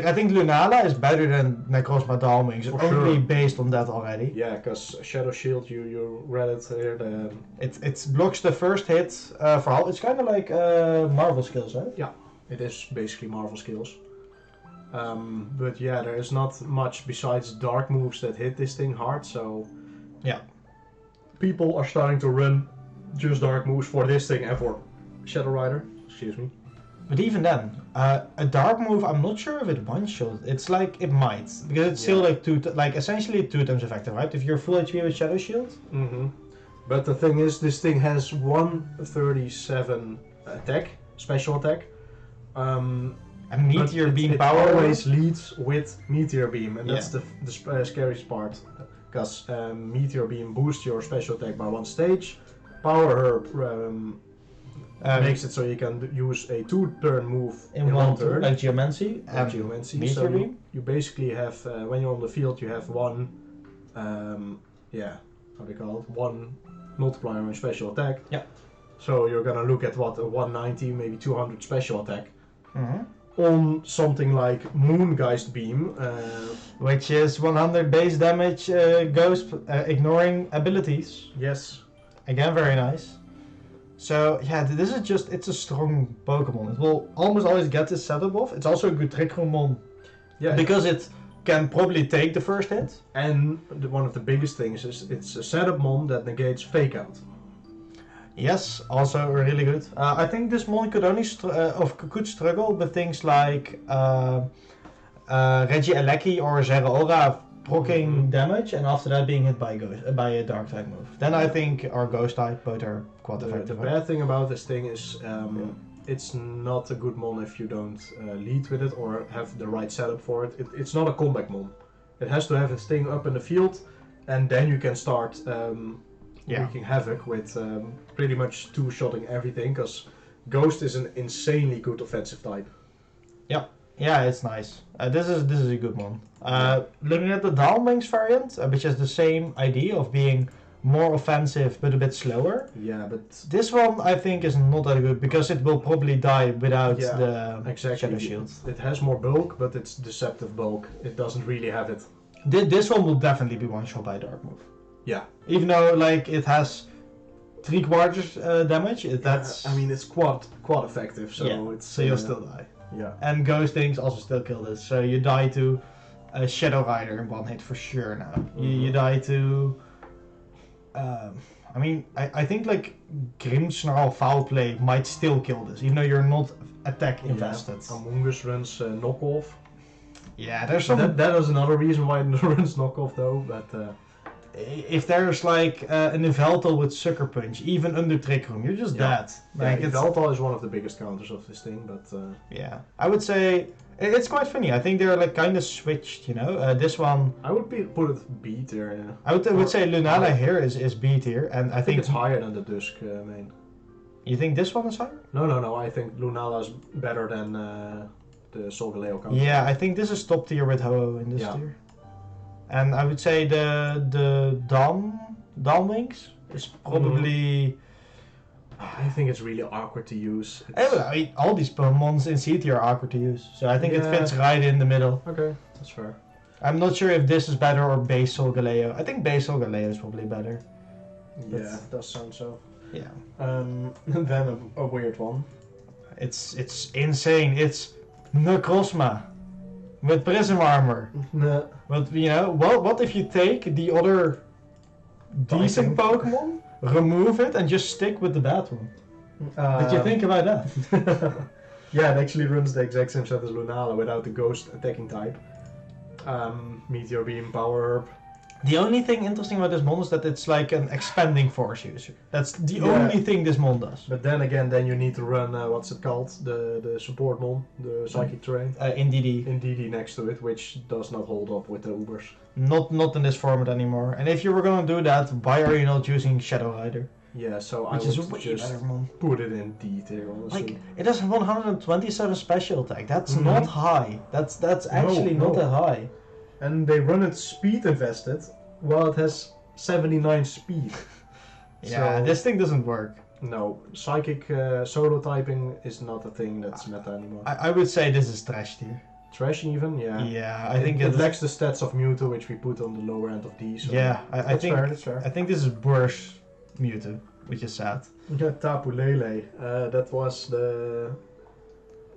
I think Lunala is better than Necrozma Dalmings, only sure. based on that already. Yeah, because Shadow Shield, you read it here. It blocks the first hit for all. It's kind of like Marvel skills, right? Yeah, it is basically Marvel skills. But yeah, there is not much besides dark moves that hit this thing hard, so... Yeah. People are starting to run just dark moves for this thing and for Shadow Rider. Excuse me. But even then, a dark move, I'm not sure if it one-shot. It's like, it might. Because it's still like essentially 2 times effective, right? If you're full HP with Shadow Shield. Mm-hmm. But the thing is, this thing has 137 attack, special attack. And Meteor Beam power always leads with Meteor Beam, and that's the scariest part. Because Meteor Beam boosts your special attack by 1 stage. Power Herb makes it so you can use a 2-turn move in 1 turn. Like Geomancy. So you basically have, when you're on the field, you have 1, how do you call it? 1 multiplier on special attack. Yeah. So you're gonna look at what, a 190, maybe 200 special attack. Mm-hmm. On something like Moongeist Beam. Which is 100 base damage, ghost, ignoring abilities. Yes. Again, very nice. So yeah, this is just, it's a strong Pokemon. It will almost always get this setup off. It's also a good Trick Room mon. Yeah. Because it can probably take the first hit. And one of the biggest things is it's a setup mon that negates Fake Out. Yes, also really good. I think this mon could only could struggle with things like Regieleki or Zeraora proccing damage, and after that being hit by a dark type move. Then I think our ghost type both are quite effective. The bad thing about this thing is it's not a good mon if you don't lead with it or have the right setup for it. It's not a comeback mon. It has to have its thing up in the field, and then you can start wreaking havoc with pretty much 2-shotting everything, because Ghost is an insanely good offensive type. Yeah, it's nice. This is a good one. Looking at the Dalmings variant, which has the same idea of being more offensive but a bit slower. Yeah, but this one I think is not that good because it will probably die without the Shadow Shield. It has more bulk, but it's deceptive bulk. It doesn't really have it. This one will definitely be one shot by Dark Move. Yeah. Even though like it has 3/4 damage, that's. I mean, it's quad effective, so you'll still die. Yeah. And Ghost things also still kill this, so you die to a Shadow Rider in 1 hit for sure now. Mm-hmm. You die to. I mean, I think like Grimmsnarl Foul Play might still kill this, even though you're not attack invested. Among Us runs knockoff. Yeah, there's some. That is another reason why it runs knockoff though, but. If there's like an Yveltal with Sucker Punch, even under Trick Room, you're just dead. Like Yveltal is one of the biggest counters of this thing, but... Yeah, I would say it's quite funny. I think they're like kind of switched, you know. This one... I would put it B tier, yeah. I would say Lunala here is B tier, and I think it's higher than the Dusk main. You think this one is higher? No, I think Lunala is better than the Solgaleo counter. Yeah, I think this is top tier with Ho-Oh in this tier. And I would say the Dalmings is probably... I think it's really awkward to use. I mean, all these Pokemons in C tier are awkward to use, so I think it fits right in the middle. Okay, that's fair. I'm not sure if this is better or base Solgaleo. I think base Solgaleo is probably better. Yeah, does sound so. Yeah. Then a weird one. It's insane. It's Necrozma with Prism Armor. No. But you know, what if you take the other decent Pokemon, remove it, and just stick with the bad one? Did you think about that? Yeah, it actually runs the exact same set as Lunala without the ghost attacking type. Meteor Beam, Power Herb. The only thing interesting about this mon is that it's like an expanding force user. That's the only thing this mon does. But then again, then you need to run, what's it called? The support mon, the Psychic Terrain. In DD. In DD next to it, which does not hold up with the Ubers. Not in this format anymore. And if you were gonna do that, why are you not using Shadow Rider? Yeah, so Which I is would way just better, mon. put it in D tier, honestly. Like, it has 127 special attack. That's not high. That's actually not that high. And they run it speed invested, while it has 79 speed. Yeah, So- this thing doesn't work. No, Psychic solo typing is not a thing that's meta anymore. I would say this is trash tier. Trash even, yeah. Yeah, I think it it's... lacks the stats of Mewtwo, which we put on the lower end of D. So Yeah, I that's think fair, that's fair. I think this is worse Mewtwo, which is sad. Yeah, Tapu Lele. That was the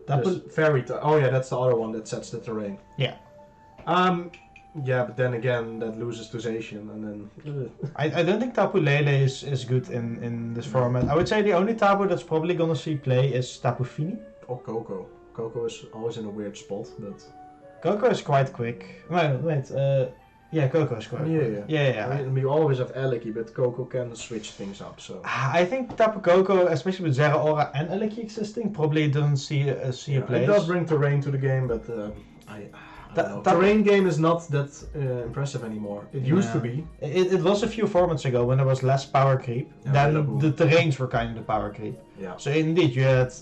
Tapu... fairy type. Oh yeah, that's the other one that sets the terrain. Yeah. Yeah, but then again, that loses to Zacian, and then. I don't think Tapu Lele is good in this format. I would say the only Tapu that's probably gonna see play is Tapu Fini. Or Coco. Coco is always in a weird spot, but. Coco is quite quick. Wait, yeah, Coco is quite quick. Yeah. I mean, we always have Eleki, but Coco can switch things up, so. I think Tapu Koko, especially with Zeraora and Eleki existing, probably doesn't see a place. It does bring terrain to the game, but I don't know. Terrain game is not that impressive anymore. It used to be. It was a few formats ago when there was less power creep. Yeah, then Rillaboom. the terrains were kind of the power creep. Yeah. So indeed, you had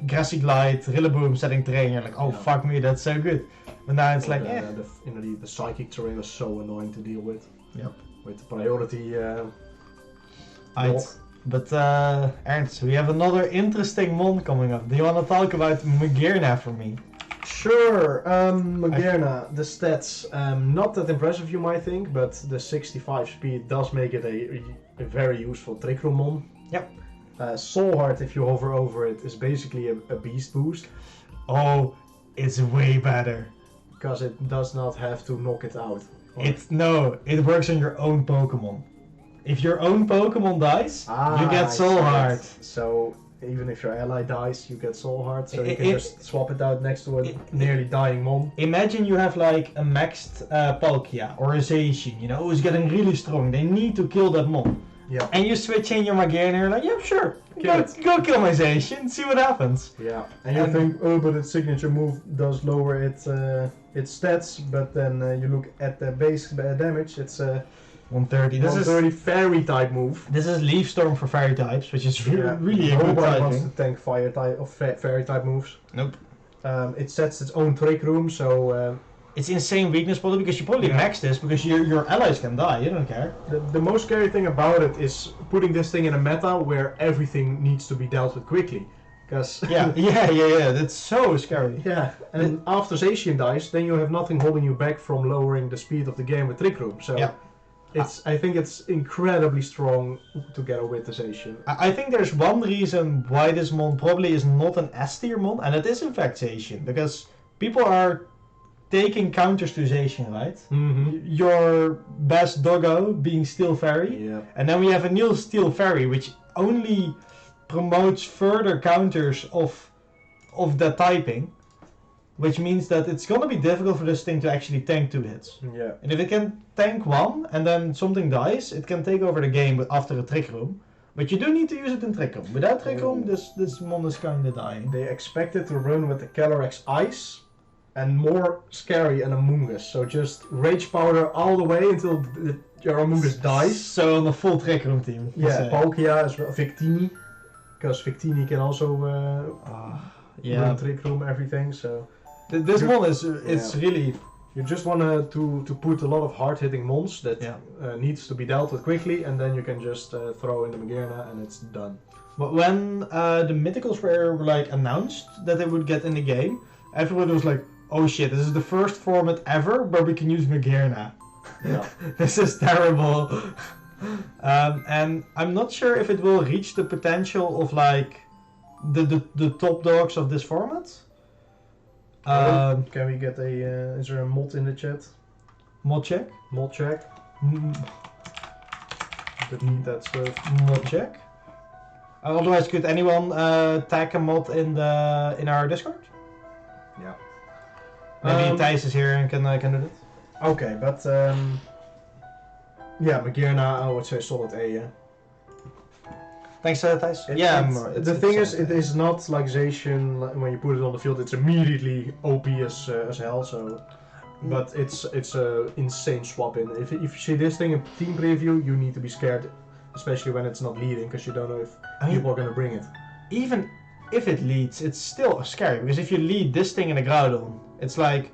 Grassy Glide, Rillaboom setting terrain. You're like, oh fuck me, that's so good. But now it's like, the psychic terrain was so annoying to deal with. Yep. With the priority. But Ernst, we have another interesting mon coming up. Do you want to talk about Magearna for me? Sure, Magearna, the stats, not that impressive you might think, but the 65 speed does make it a very useful Trick Room mon. Yep. Soul Heart, if you hover over it, is basically a beast boost. Oh, it's way better. Because it does not have to knock it out. It works on your own Pokemon. If your own Pokemon dies, you get Soul Heart. So even if your ally dies, you get Soul Heart, so you can just swap it out next to a nearly dying Mon. Imagine you have like a maxed Palkia or a Zacian, who's getting really strong. They need to kill that Mon. Yeah. And you switch in your Magearna and you're like, yeah, sure. Go kill my Zacian, see what happens. Yeah. And you think, oh, but its signature move does lower its stats, but then you look at the base damage, it's 130. This 130 fairy type move. This is Leaf Storm for fairy types, which is really a good Nobody wants typing. to tank fire type or fairy type moves. Nope. It sets its own trick room, so it's insane weakness probably because you probably max this because your allies can die, you don't care. The most scary thing about it is putting this thing in a meta where everything needs to be dealt with quickly. Because yeah, that's so scary. Yeah, and after Zacian dies, then you have nothing holding you back from lowering the speed of the game with Trick Room. So I think it's incredibly strong together with the Zacian. I think there's one reason why this mon probably is not an S tier mon, and it is in fact Zacian, because people are taking counters to Zacian, right? Mm-hmm. Your best doggo being Steel Fairy, and then we have a new Steel Fairy, which only promotes further counters of that typing, which means that it's gonna be difficult for this thing to actually tank 2 hits. Yeah. And if it can tank 1 and then something dies, it can take over the game after a Trick Room. But you do need to use it in Trick Room. Without Trick Room, this mon is kinda dying. They expect it to run with the Calyrex Ice and more scary an Amoonguss. So just Rage Powder all the way until your Amoonguss dies. So on the full Trick Room team. Yeah, Palkia as well, Victini. Because Victini can also run Trick Room, everything, so... This mon is really... You just want to put a lot of hard-hitting mons that needs to be dealt with quickly, and then you can just throw in the Magearna and it's done. But when the Mythicals were like announced that they would get in the game, everyone was like, oh shit, this is the first format ever where we can use Magearna. Yeah. This is terrible. And I'm not sure if it will reach the potential of like the top dogs of this format. Can we get a? Is there a mod in the chat? Mod check. Mod check. Delete that stuff. Mod check. Otherwise, could anyone tag a mod in our Discord? Yeah. Maybe Thijs is here and can do it. Okay, but yeah, Magearna, I would say solid A. Yeah. Thanks, Thijs. The thing is, it is not like Zacian. When you put it on the field, it's immediately OP as hell. So, but it's a insane swap in. If you see this thing in team preview, you need to be scared, especially when it's not leading, because you don't know if people are gonna bring it. Even if it leads, it's still scary because if you lead this thing in a Groudon, it's like,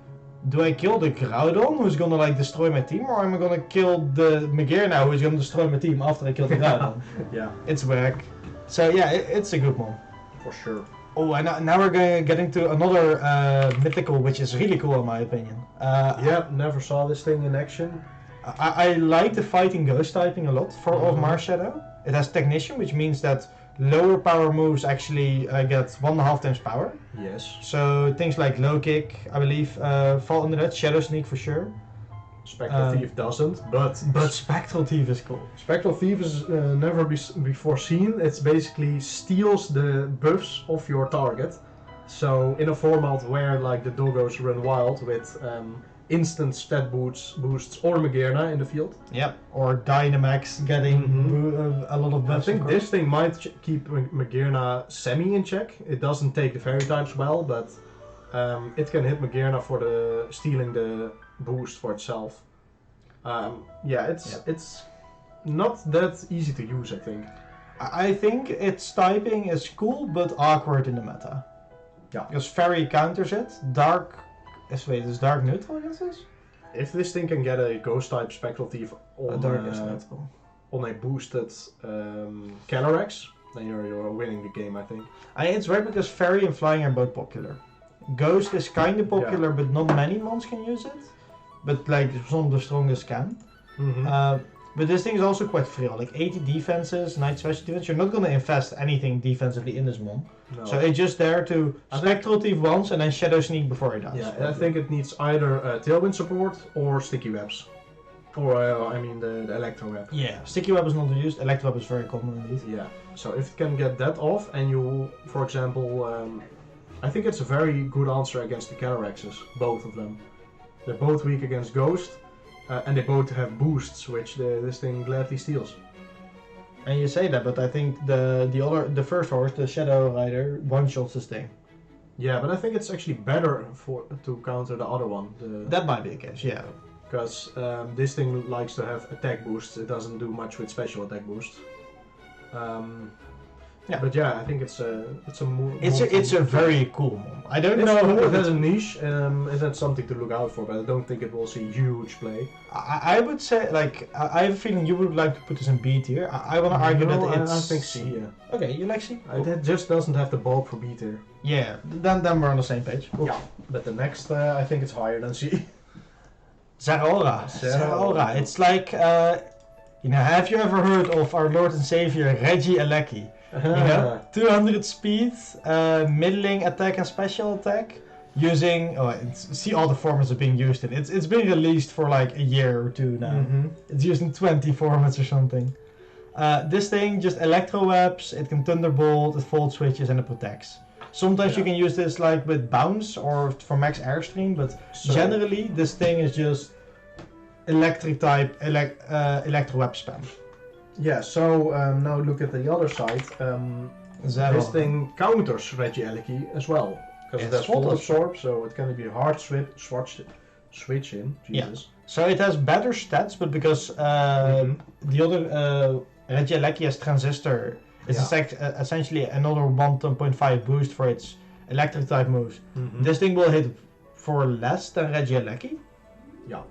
do I kill the Groudon who's gonna like destroy my team, or am I gonna kill the Magearna who's gonna destroy my team after I kill the Groudon? Yeah, it's whack. So yeah, it's a good one. For sure. Oh, and now we're getting to another mythical, which is really cool in my opinion. Yeah, never saw this thing in action. I like the fighting ghost typing a lot for of Marshadow. It has Technician, which means that lower power moves actually get 1.5 times power. Yes. So things like low kick, I believe, fall under that. Shadow Sneak for sure. Spectral Thief doesn't, but Spectral Thief is cool. Spectral Thief is never before seen. It basically steals the buffs of your target. So in a format where like the doggos run wild with instant stat boosts or Magearna in the field. Yep. Or Dynamax getting a lot of buffs. I think this thing might keep Magearna semi in check. It doesn't take the fairy types well, but it can hit Magearna for the stealing the boost for itself. It's not that easy to use, I think. I think its typing is cool but awkward in the meta. Yeah. Because Fairy counters it. Dark is Dark neutral against this? If this thing can get a ghost type Spectral Thief on Dark is neutral. On a boosted Calyrex, then you're winning the game, I think. It's right because Fairy and Flying are both popular. Ghost is kind of popular, but not many mons can use it. But like some of the strongest can. But this thing is also quite frail. Like 80 defenses, 90 special defense. You're not going to invest anything defensively in this mon. No. So it's just there to Spectral Thief once and then Shadow Sneak before it dies. Yeah, I think it needs either Tailwind support or Sticky Webs. Or, the Electro Web. Yeah, Sticky Web is not used. Electro Web is very common indeed. Yeah, so if it can get that off and you, for example, I think it's a very good answer against the Calyrexes, both of them. They're both weak against Ghost, and they both have boosts, which this thing gladly steals. And you say that, but I think the first horse, the Shadow Rider, one-shots this thing. Yeah, but I think it's actually better to counter the other one. That might be the case, yeah. Because this thing likes to have attack boosts. It doesn't do much with special attack boosts. Yeah, but yeah, I think it's a very cool one. I don't know know. It has a niche. Is that something to look out for? But I don't think it will see huge play. I would say, like, I have a feeling you would like to put this in B tier. I want to argue that it's. I think C. Yeah. Okay, you like C? It just doesn't have the bulk for B tier. Yeah, then we're on the same page. Cool. Yeah, but the next, I think it's higher than C. Zeraora. It's like, have you ever heard of our Lord and Savior Reggie Alecki? 200 speed, middling attack and special attack, using. See all the formats are being used in. It's been released for like a year or two now. It's used in 20 formats or something. This thing just electro webs. It can thunderbolt, it fold switches, and it protects. Sometimes you can use this like with bounce or for max airstream, but generally this thing is just electric type electro web spam. Yeah, so now look at the other side. This thing counters Regieleki as well. Because it has full absorb, so it can be hard switch in. Jesus. Yeah. So it has better stats, but because the other Regieleki has Transistor, it's essentially another 1.5 boost for its electric type moves. This thing will hit for less than Regieleki. Yeah.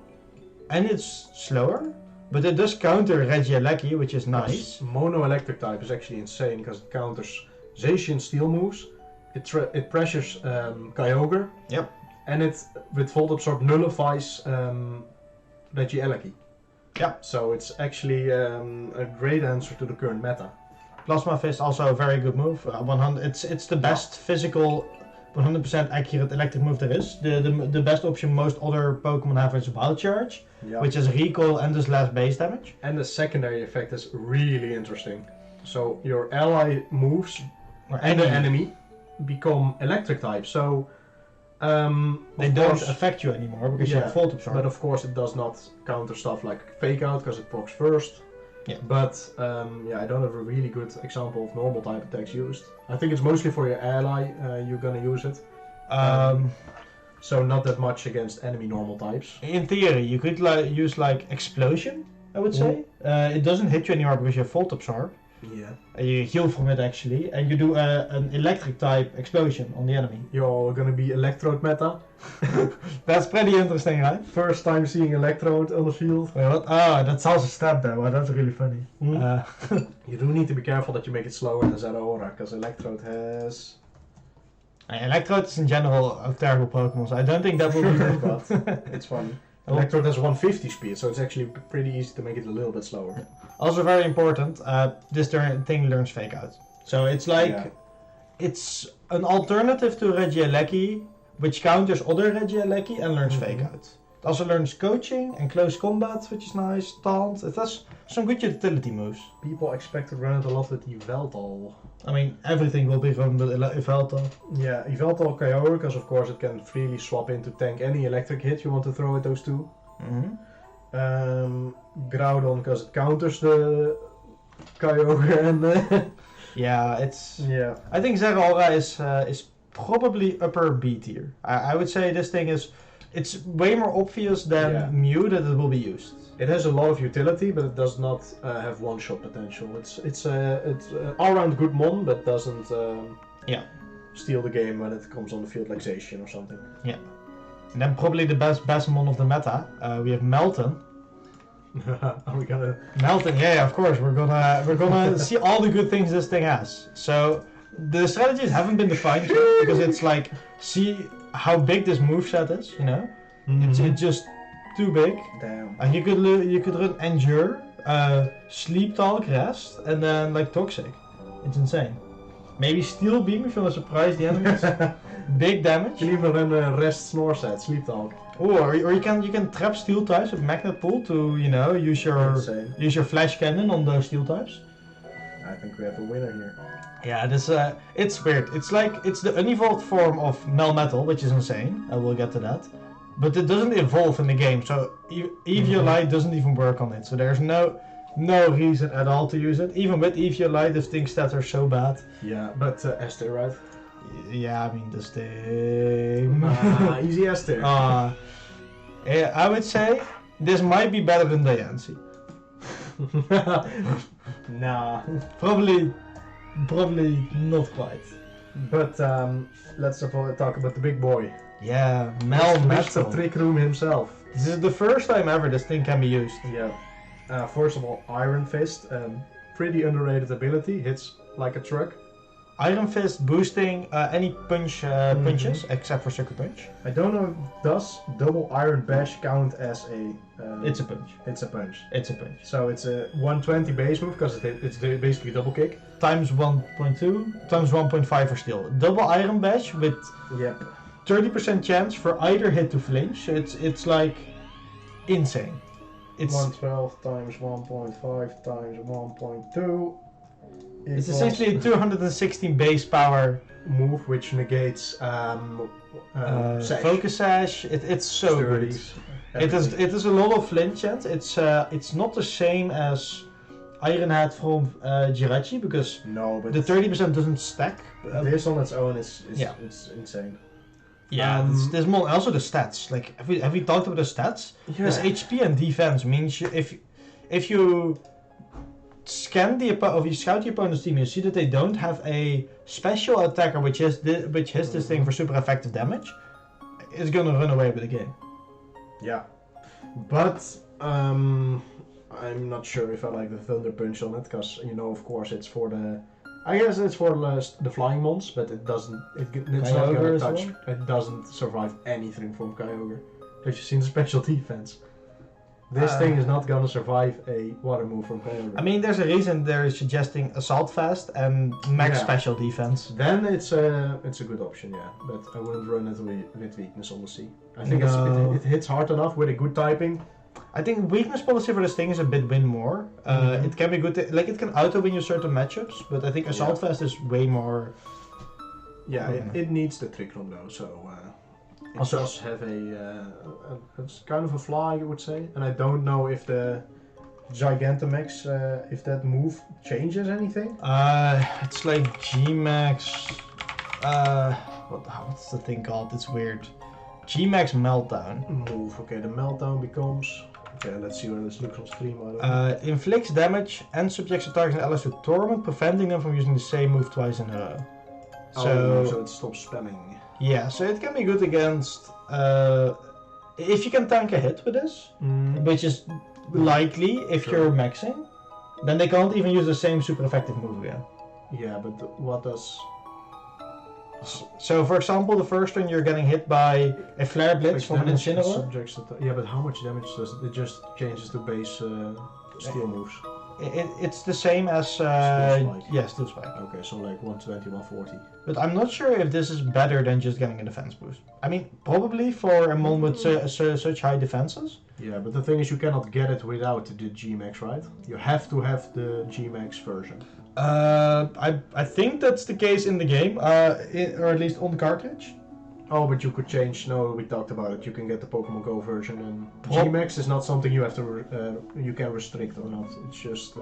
And it's slower. But it does counter Regieleki, which is nice. Mono electric type is actually insane because it counters Zacian steel moves. It pressures Kyogre. Yep. And it, with Volt Absorb, nullifies Regieleki. Yeah. So it's actually a great answer to the current meta. Plasma Fist also a very good move. 100. It's the best physical, 100% accurate electric move there is. The best option most other Pokemon have is Wild Charge, which is recoil and does less base damage. And the secondary effect is really interesting. So your ally moves and the enemy become electric type. So they don't affect you anymore because you have Volt Absorb. But of course it does not counter stuff like Fake Out because it procs first. Yeah. But I don't have a really good example of normal type attacks used. I think it's mostly for your ally you're gonna use it. So not that much against enemy normal types. In theory, you could use like Explosion, I would say. It doesn't hit you anymore because you have Volt Absorb. Yeah. You heal from it actually, and you do an electric type explosion on the enemy. You're gonna be Electrode meta. That's pretty interesting, right? First time seeing Electrode on the field. Wait, what? Oh, that's also stat though. Well, that's really funny. You do need to be careful that you make it slower than Zeraora, because Electrode has... Electrode is in general a terrible Pokemon, so I don't think that will be good, but it's funny. Electrode has 150 speed, so it's actually pretty easy to make it a little bit slower. Also very important, this thing learns Fake Out. So it's like, it's an alternative to Regieleki, which counters other Regieleki and learns Fake Out. It also learns Coaching and Close Combat, which is nice, Taunt. It has some good utility moves. People expect to run it a lot with Yveltal. I mean, everything will be run with Yveltal. Yeah, Yveltal KO, because of course it can freely swap in to tank any electric hit you want to throw at those two. Groudon, because it counters the Kyogre and yeah, it's... Yeah. I think Zeraora is probably upper B tier. I would say this thing is... It's way more obvious than Mew that it will be used. It has a lot of utility, but it does not have one-shot potential. It's all-round good mon, but doesn't steal the game when it comes on the field like Zacian or something. Yeah. And then probably the best mon of the meta, we have Melton. Are we gonna... Melton, yeah, of course. We're gonna see all the good things this thing has. So the strategies haven't been defined yet because it's like, see how big this moveset is, you know? It's just too big. Damn. And you could run Endure, Sleep Talk, Rest, and then like Toxic. It's insane. Maybe Steel Beam if you want to surprise the enemies. Big damage. You can even run Rest, Snore Set, Sleep Talk. Or you can trap Steel types with Magnet Pull to use your Flash Cannon on those Steel types. I think we have a winner here. Yeah, this it's weird. It's the unevolved form of Melmetal, which is insane. I will get to that. But it doesn't evolve in the game, so Eviolite doesn't even work on it. So there's no reason at all to use it. Even with Eviolite, this thing's stats are so bad. Yeah, but Esther, right? Yeah, I mean this thing. Easy Esther. Yeah, I would say this might be better than Diancie. Nah. Probably not quite. But let's talk about the big boy. Yeah, Mr. Melmetal. Trick Room himself. This is the first time ever this thing can be used. Yeah. First of all, Iron Fist. Pretty underrated ability. Hits like a truck. Iron Fist boosting any punches except for Sucker Punch. I don't know, does double Iron Bash count as a... It's a punch. It's a punch. It's a punch. So it's a 120 base move because it's basically double kick. Times 1.2, times 1.5 for steel. Double Iron Bash with 30% chance for either hit to flinch. So it's like insane. It's 112 times 1.5 times 1.2. It's essentially a 216 base power move which negates sash. Focus Sash. It's so good. It is a lot of flinch chance. It's not the same as Iron Head from Jirachi because the 30% doesn't stack. This on its own is it's insane. Yeah, there's more. Also the stats. Like have we talked about the stats? Yeah. This HP and defense means if you scan you scout the opponent's team, you see that they don't have a special attacker which hits this thing for super effective damage. It's gonna run away with the game. Yeah, but I'm not sure if I like the Thunder Punch on it because of course it's for the I guess it's for the flying mons, but it doesn't. It's not Kyogre gonna as touch. well? It doesn't survive anything from Kyogre. Have you seen the special defense? This thing is not gonna survive a water move from Kyogre. I mean, there's a reason they're suggesting Assault Fast and Max Yeah. Special Defense. Then it's a good option, yeah. But I wouldn't run it with weakness on the sea. I think No. it hits hard enough with a good typing. I think weakness policy for this thing is a bit win more. Mhm. It can be good, like it can auto win you certain matchups, but I think Assault Fast is way more. Yeah, Okay. it needs the Trick Room though, so it Also- does have it's kind of a flaw, I would say. And I don't know if the Gigantamax, if that move changes anything. It's like G-Max. What's the thing called? It's weird. G-Max Meltdown. Move, okay, the Meltdown becomes... Okay, let's see where this looks on stream. I don't know. Inflicts damage and subjects the target and allies to torment, preventing them from using the same move twice in a row. So it stops spamming. Yeah, so it can be good against. If you can tank a hit with this, which is likely if Sure. you're maxing, then they can't even use the same super effective move again. Yeah, but what does... So, for example, the first turn you're getting hit by a Flare Blitz from an damage Incineroar. subjects yeah, but how much damage does it? It just changes to base steel moves. It's the same as Steel Spike. yeah, Steel Spike. Okay, so like 120, 140. But I'm not sure if this is better than just getting a defense boost. I mean, probably for a mon with such high defenses. Yeah, but the thing is you cannot get it without the G-Max, right? You have to have the G-Max version. I think that's the case in the game, or at least on the cartridge. Oh, but you could change. No, we talked about it. You can get the Pokemon Go version, and Prob- G-Max is not something you have to. You can restrict or not. It's just.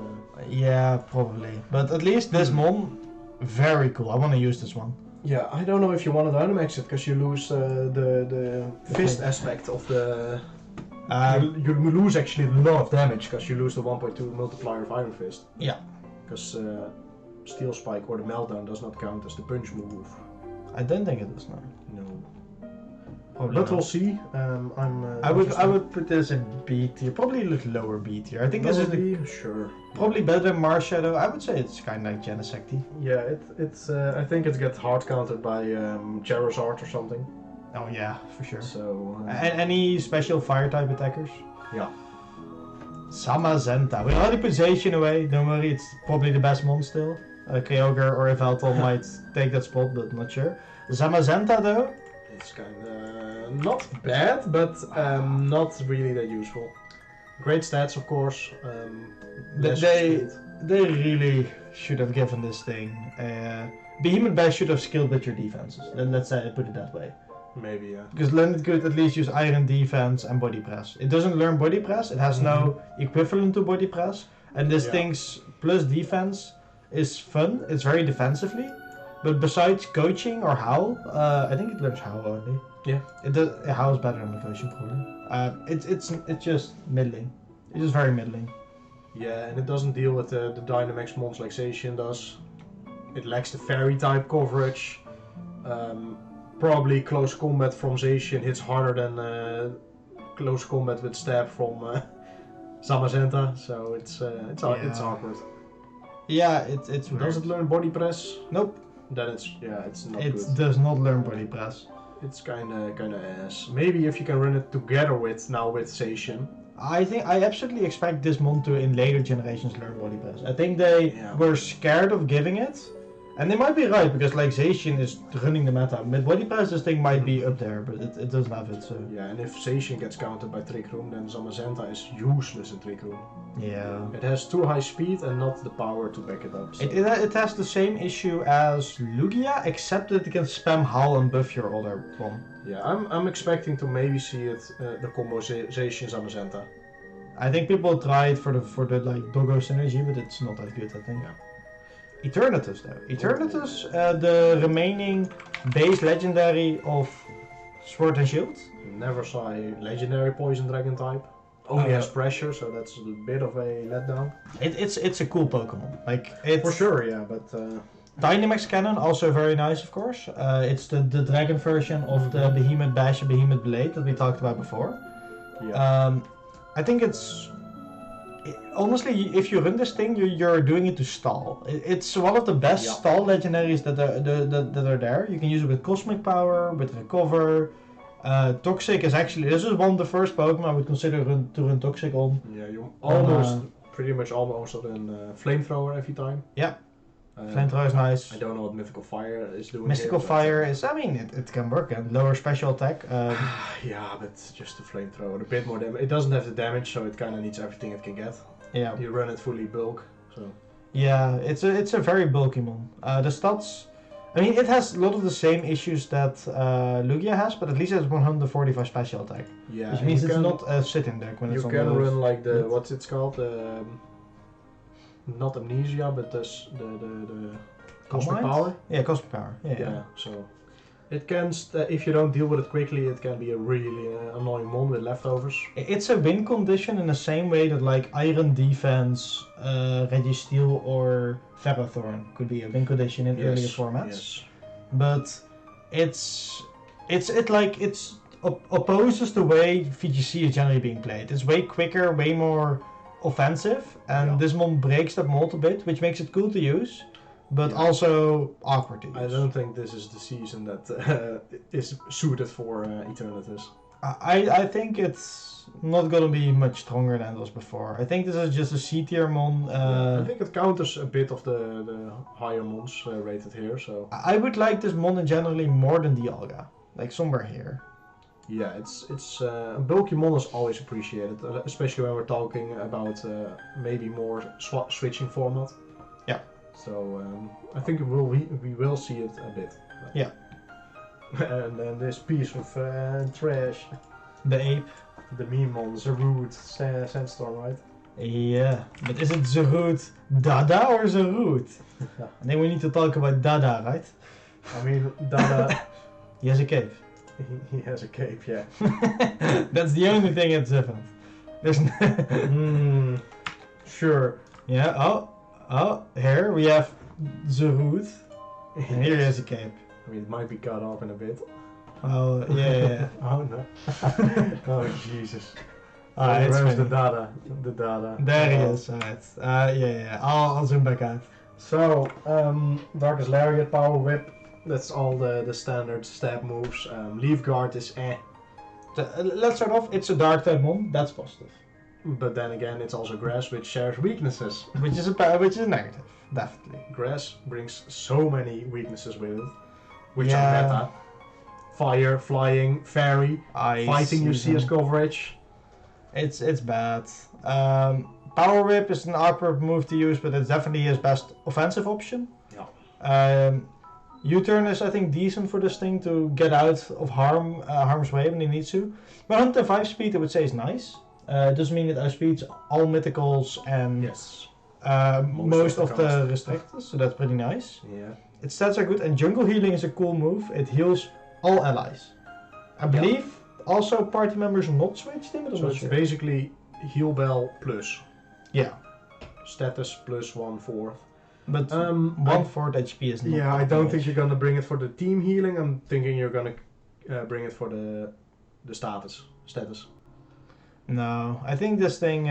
Yeah, probably. But at least this mon, very cool. I want to use this one. Yeah, I don't know if you want to Dynamax it because you lose the fist aspect of the. You lose actually a lot of damage because you lose the 1.2 multiplier of Iron Fist. Yeah. Because Steel Spike or the Meltdown does not count as the punch move. I don't think it is now. No. Probably But not. we'll see. I would put this in B tier, probably a little lower B tier. I think this is sure. probably better than Marshadow. I would say it's kind of like Genesecti. Yeah, it's. I think it gets hard countered by Charizard or something. Oh yeah, for sure. So. Any special fire type attackers? Yeah. Zamazenta. We already put Zacian away. Don't worry, it's probably the best mon still. Kyogre or Yveltal might take that spot, but not sure. Zamazenta though. It's kind of not bad, but not really that useful. Great stats, of course. Less speed. They really should have given this thing. Behemoth Bash should have scaled with your defenses. Let's say put it that way. Maybe, yeah. Because then it could at least use Iron Defense and Body Press. It doesn't learn Body Press. It has no equivalent to Body Press. And this thing's plus defense is fun. It's very defensively. But besides coaching or Howl, I think it learns Howl only. Yeah. It does. Howl is better than the coaching probably. It's just middling. It's just very middling. Yeah, and it doesn't deal with the Dynamax mons like Zacian does. It lacks the fairy type coverage. Probably close combat from Zacian hits harder than close combat with stab from Zamazenta, so it's awkward. Yeah, it's weird. Does it learn body press? Nope. Then it's not It good. does not learn Body Press. It's kinda ass. Maybe if you can run it together with Zacian. I think I absolutely expect this mon to in later generations learn Body Press. I think they Yeah. were scared of giving it. And they might be right, because like Zacian is running the meta. With Body Press this thing might be up there, but it doesn't have it, so... Yeah, and if Zacian gets countered by Trick Room, then Zamazenta is useless in Trick Room. Yeah. It has too high speed and not the power to back it up. So. It has the same issue as Lugia, except that it can spam Howl and buff your other one. Yeah, I'm expecting to maybe see it the combo Zacian Zamazenta. I think people try it for the like Doggo synergy, but it's not that good, I think. Yeah. Eternatus though. Eternatus, the remaining base legendary of Sword and Shield. Never saw a legendary poison dragon type. Only Oh, has yeah. pressure, so that's a bit of a letdown. It's a cool Pokemon. Like it's For sure, yeah, but Dynamax Cannon, also very nice, of course. It's the dragon version of the Behemoth Bash and Behemoth Blade that we talked about before. yeah. I think it's honestly, if you run this thing, you're doing it to stall. It's one of the best stall legendaries that are there. You can use it with Cosmic Power, with Recover. Toxic is actually, this is one of the first Pokemon I would consider to run Toxic on. Yeah, you almost, pretty much almost run Flamethrower every time. Yeah. Flamethrower is nice. I don't know what Mythical Fire is doing. Mystical Fire is, I mean, it can work and lower special attack. Yeah, but just the Flamethrower, a bit more damage. It doesn't have the damage, so it kind of needs everything it can get. Yeah. You run it fully bulk, so. Yeah, it's a very bulky mon. The stats, I mean, it has a lot of the same issues that Lugia has, but at least it has 145 special attack. Yeah. Which means it's not a sitting deck when it's on the... You can run like the, what's it called? Not Amnesia, but the Cosmic Power? Yeah, Cosmic Power. Yeah. So it can, if you don't deal with it quickly, it can be a really annoying mon with leftovers. It's a win condition in the same way that like Iron Defense, Registeel or Ferrothorn could be a win condition in earlier formats. Yes. But it opposes the way VGC is generally being played. It's way quicker, way more offensive, and this mon breaks that mold a bit, which makes it cool to use, but also awkward to use. I don't think this is the season that is suited for Eternatus. I think it's not gonna be much stronger than it was before. I think this is just a C tier mon. I think it counters a bit of the higher mons rated here, so... I would like this mon in generally more than Dialga, like somewhere here. Yeah, it's a bulky mon is always appreciated, especially when we're talking about maybe more switching format. Yeah. So I think we will see it a bit. Yeah. And then this piece of trash. The ape. The meme mon, Zarude, Sandstorm, right? Yeah, but is it Zarude Dada or Zarude? I think we need to talk about Dada, right? I mean, Dada... He has a cape. He has a cape, yeah. That's the only thing that's different. There's sure. Yeah, here we have Zarude. And here he has a cape. I mean, it might be cut off in a bit. Oh, yeah. Oh, no. Oh, Jesus. Where's the Dada? The Dada. There he is, alright. Yeah. I'll zoom back out. So, Darkest Lariat, Power Whip. That's all the standard stab moves. Leaf Guard is eh. Let's start off, it's a dark type mon, that's positive. But then again, it's also grass, which shares weaknesses. Which is a negative, definitely. Grass brings so many weaknesses with it, which are meta. Fire, flying, fairy, Ice, fighting you see as coverage. It's bad. Power Whip is an awkward move to use, but it's definitely his best offensive option. Yeah. U-turn is, I think, decent for this thing to get out of harm's way when he needs to. 105 speed, I would say, is nice. It doesn't mean it outspeeds all mythicals and most of the restrictors, so that's pretty nice. Yeah. Its stats are good, and jungle healing is a cool move. It heals all allies. I believe also party members not switched him, but I'm so not it's sure. basically heal bell plus. Yeah. Status plus 1/4. But 1/4 HP is not. Yeah, I don't think you're gonna bring it for the team healing. I'm thinking you're gonna bring it for the status. No, I think this thing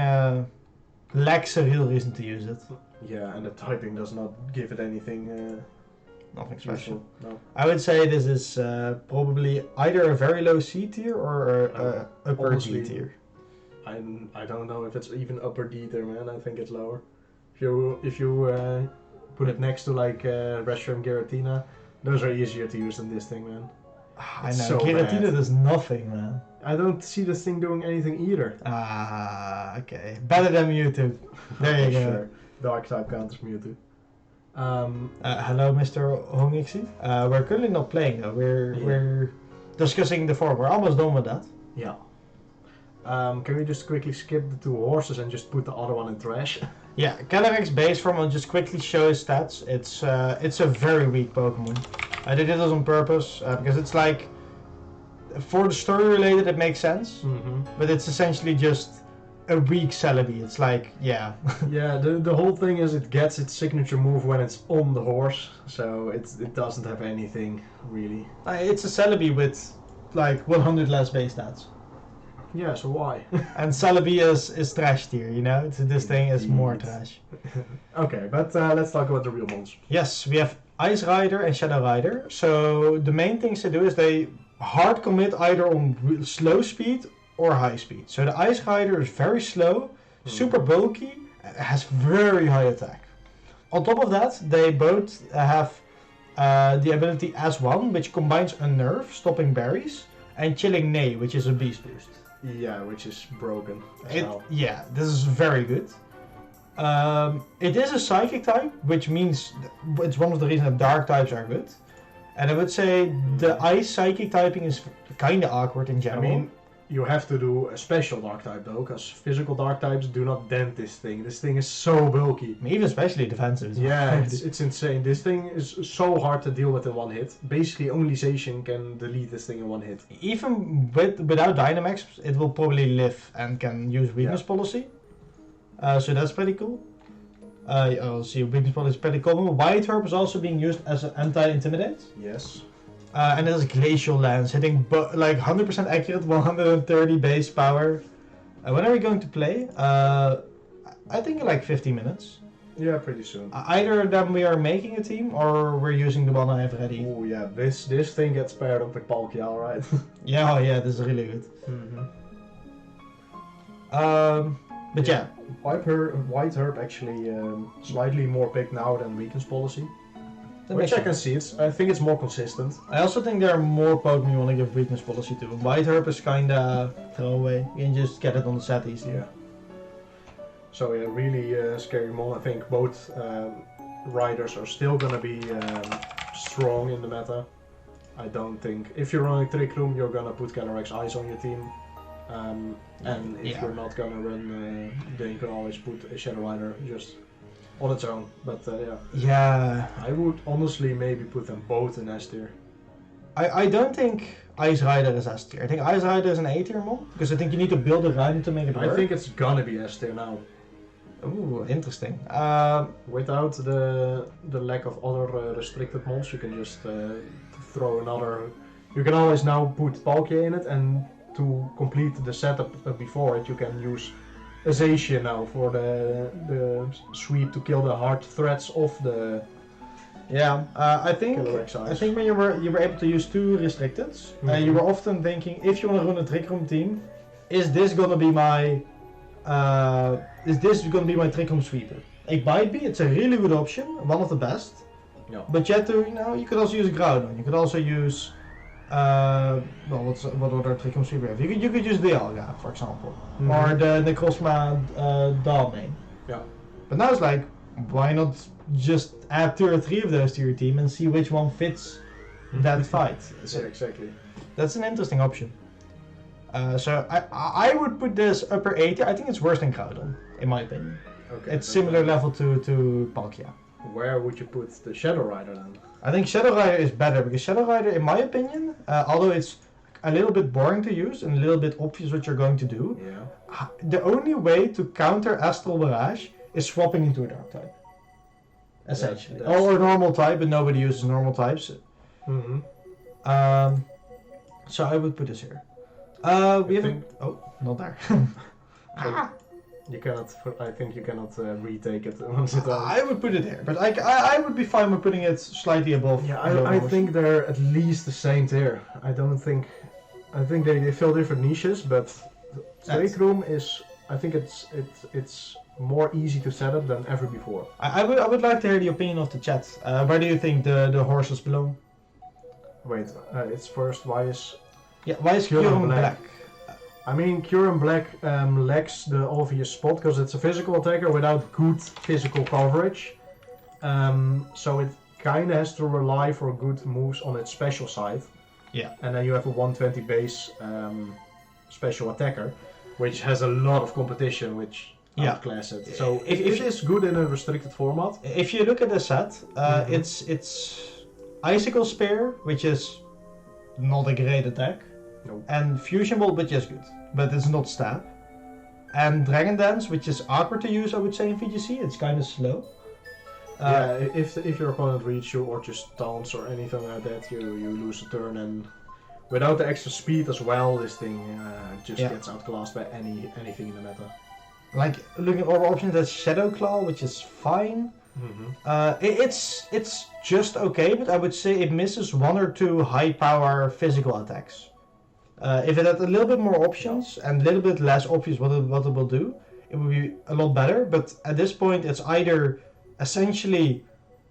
lacks a real reason to use it. Yeah, and the typing does not give it anything. Nothing special. No. I would say this is probably either a very low C tier or a upper honestly, D tier. I don't know if it's even upper D tier, man. I think it's lower. If you put it next to like Reshiram Giratina, those are easier to use than this thing, man. I know, so Giratina does nothing, man. I don't see this thing doing anything either. Okay. Better than Mewtwo. There you go. Sure. Dark type counters Mewtwo. Hello, Mr. Hongixi. We're currently not playing though. We're discussing the form. We're almost done with that. Yeah. Can we just quickly skip the 2 horses and just put the other one in trash? Yeah, Calyrex base form, I'll just quickly show his stats. It's a very weak Pokemon. I did this on purpose because it's like, for the story related it makes sense, but it's essentially just a weak Celebi. It's like, yeah. Yeah, the whole thing is it gets its signature move when it's on the horse, so it doesn't have anything really. It's a Celebi with like 100 less base stats. Yeah, so why? And Celebi is trash tier, you know? This thing is more trash. Okay, but let's talk about the real ones. Yes, we have Ice Rider and Shadow Rider. So the main things they do is they hard commit either on slow speed or high speed. So the Ice Rider is very slow, super bulky, has very high attack. On top of that, they both have the ability S1, which combines a nerf, stopping berries, and Chilling Neigh, which is a beast boost. Yeah, which is broken. Yeah, this is very good. It is a psychic type, which means it's one of the reasons that dark types are good. And I would say the ice psychic typing is kind of awkward in general. I mean, you have to do a special dark type though, because physical dark types do not dent this thing. This thing is so bulky. Even especially defensive. Yeah, it's insane. This thing is so hard to deal with in one hit. Basically, only Zacian can delete this thing in one hit. Even without Dynamax, it will probably live and can use weakness policy. So that's pretty cool. I'll see, weakness policy is pretty common. White Herb is also being used as an anti-intimidate. Yes. And there's Glacial Lance, hitting like 100% accurate, 130 base power. When are we going to play? I think in like 15 minutes. Yeah, pretty soon. Either of them we are making a team, or we're using the one I have ready. Oh yeah, this thing gets paired up with Palkia, alright? Yeah, this is really good. But yeah. White Herb actually slightly more picked now than weakness policy. Which I can see. I think it's more consistent. I also think there are more Pokemon you want to give weakness policy to. White Herb is kinda throwaway. You can just get it on the set easily. Yeah. So yeah, really scary mon. I think both riders are still gonna be strong in the meta. I don't think if you're running Trick Room, you're gonna put Calyrex Ice on your team. And if you're not gonna run, then you can always put a Shadow Rider just on its own. But yeah, I would honestly maybe put them both in S tier. I don't think Ice Rider is S tier. I think Ice Rider is an A tier mon, because I think you need to build a rider to make it work. I think it's gonna be S tier now. Ooh, interesting. Without the lack of other restricted mons, you can just throw another. You can always now put Palkia in it, and to complete the setup before it, you can use a Zacian now for the sweep to kill the hard threats of the. Yeah, I think when you were able to use two restricteds, you were often thinking, if you want to run a Trick Room team, is this gonna be my Trick Room sweeper? It might be. It's a really good option, one of the best. Yeah. But yet, you could also use Groudon. You could also use what other Trick Room sweeper have? You could use the Alga, for example, or the Necrozma Dalmane. Yeah. But now it's like, why not just add 2 or 3 of those to your team and see which one fits that fight? So yeah, exactly. That's an interesting option. So I would put this upper 80. I think it's worse than Groudon, in my opinion. Okay. It's similar level to Palkia. Where would you put the Shadow Rider then? I think Shadow Rider is better, because Shadow Rider, in my opinion, although it's a little bit boring to use and a little bit obvious what you're going to do, the only way to counter Astral Barrage is swapping into a Dark type. Essentially. Or normal type, but nobody uses normal types. So I would put this here. Not there. You cannot. I think you cannot retake it once it's done. I would put it here, but I would be fine with putting it slightly above. Yeah, I think they're at least the same tier. I don't think. I think they fill different niches, but Trick Room is. I think it's more easy to set up than ever before. I would like to hear the opinion of the chat. Where do you think the horses belong? Wait, it's first. Why is Kyurem Black? I mean, Kyurem Black lacks the obvious spot because it's a physical attacker without good physical coverage. So it kind of has to rely for good moves on its special side. Yeah. And then you have a 120 base special attacker, which has a lot of competition, which outclass it. So if it is good in a restricted format. If you look at the set, it's Icicle Spear, which is not a great attack. Nope. And Fusion Bolt, which is good, but it's not stab. And Dragon Dance, which is awkward to use, I would say, in VGC. It's kind of slow. If your opponent reads you or just taunts or anything like that, you lose a turn, and without the extra speed as well, this thing just Yeah. gets outclassed by anything in the meta. Like looking at other options, that's Shadow Claw, which is fine. It's just okay, but I would say it misses one or two high power physical attacks. If it had a little bit more options and a little bit less obvious what it will do, it would be a lot better. But at this point, it's either essentially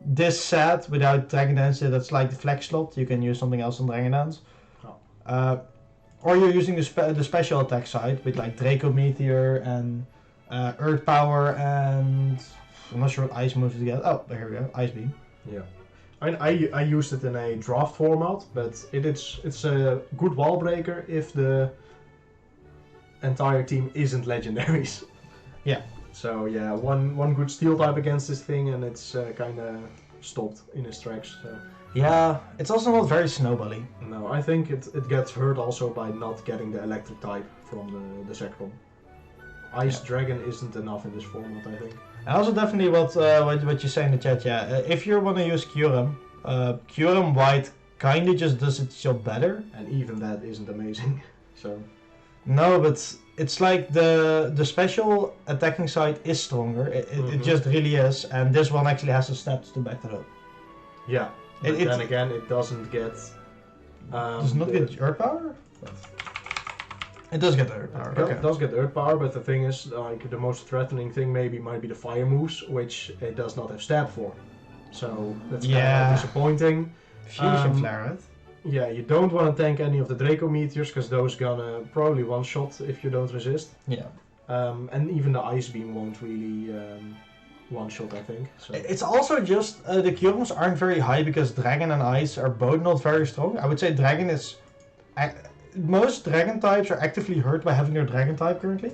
this set without Dragon Dance, that's like the flex slot. You can use something else on Dragon Dance. Or you're using the special attack side with like Draco Meteor and Earth Power and I'm not sure what ice moves to get. Oh, here we go, Ice Beam. Yeah. I used it in a draft format, but it's a good wall breaker if the entire team isn't legendaries. Yeah. So yeah, one good steel type against this thing and it's kind of stopped in its tracks. So. Yeah, it's also not very snowbally. No, I think it gets hurt also by not getting the electric type from the Zekrom. Ice Dragon isn't enough in this format, I think. And also definitely what you say in the chat, yeah. If you want to use Kyurem, Kyurem White kind of just does its job better. And even that isn't amazing. So. No, but it's like the special attacking side is stronger. It just really is, and this one actually has the stats to back that up. Yeah. But then again, it doesn't get. Does not get Earth Power? It does get Earth Power. It does get Earth Power, but the thing is, like the most threatening thing might be the fire moves, which it does not have stab for. So that's kind of disappointing. Fusion Flare, right? Yeah, you don't want to tank any of the Draco Meteors, because those gonna probably one-shot if you don't resist. Yeah. And even the Ice Beam won't really one-shot, I think. So. It's also just, the Kyurems aren't very high because Dragon and Ice are both not very strong. I would say Dragon is... most Dragon types are actively hurt by having their Dragon type currently.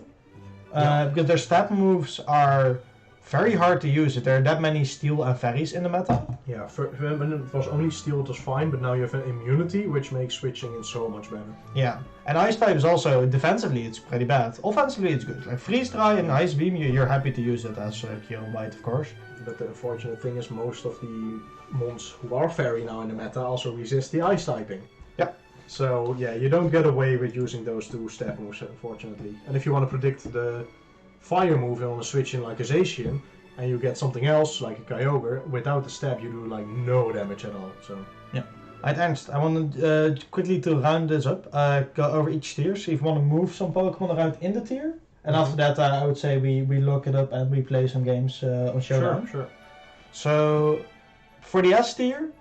Because their stab moves are very hard to use. There are that many Steel and Fairies in the meta. Yeah, when it was only Steel it was fine, but now you have an immunity, which makes switching in so much better. Yeah, and Ice type is also, defensively it's pretty bad. Offensively it's good. Like Freeze Dry and Ice Beam, you're happy to use it as Kyurem White, of course. But the unfortunate thing is most of the mons who are Fairy now in the meta also resist the Ice typing. Yeah. So yeah, you don't get away with using those two stab moves, unfortunately. And if you want to predict the fire move on a switch in like a Zacian, and you get something else like a Kyogre, without the stab you do like no damage at all. So yeah. Right, Ernst, I want quickly to round this up, go over each tier, see if you want to move some Pokemon around in the tier. And after that I would say we look it up and we play some games on Showdown. Sure. So for the S tier,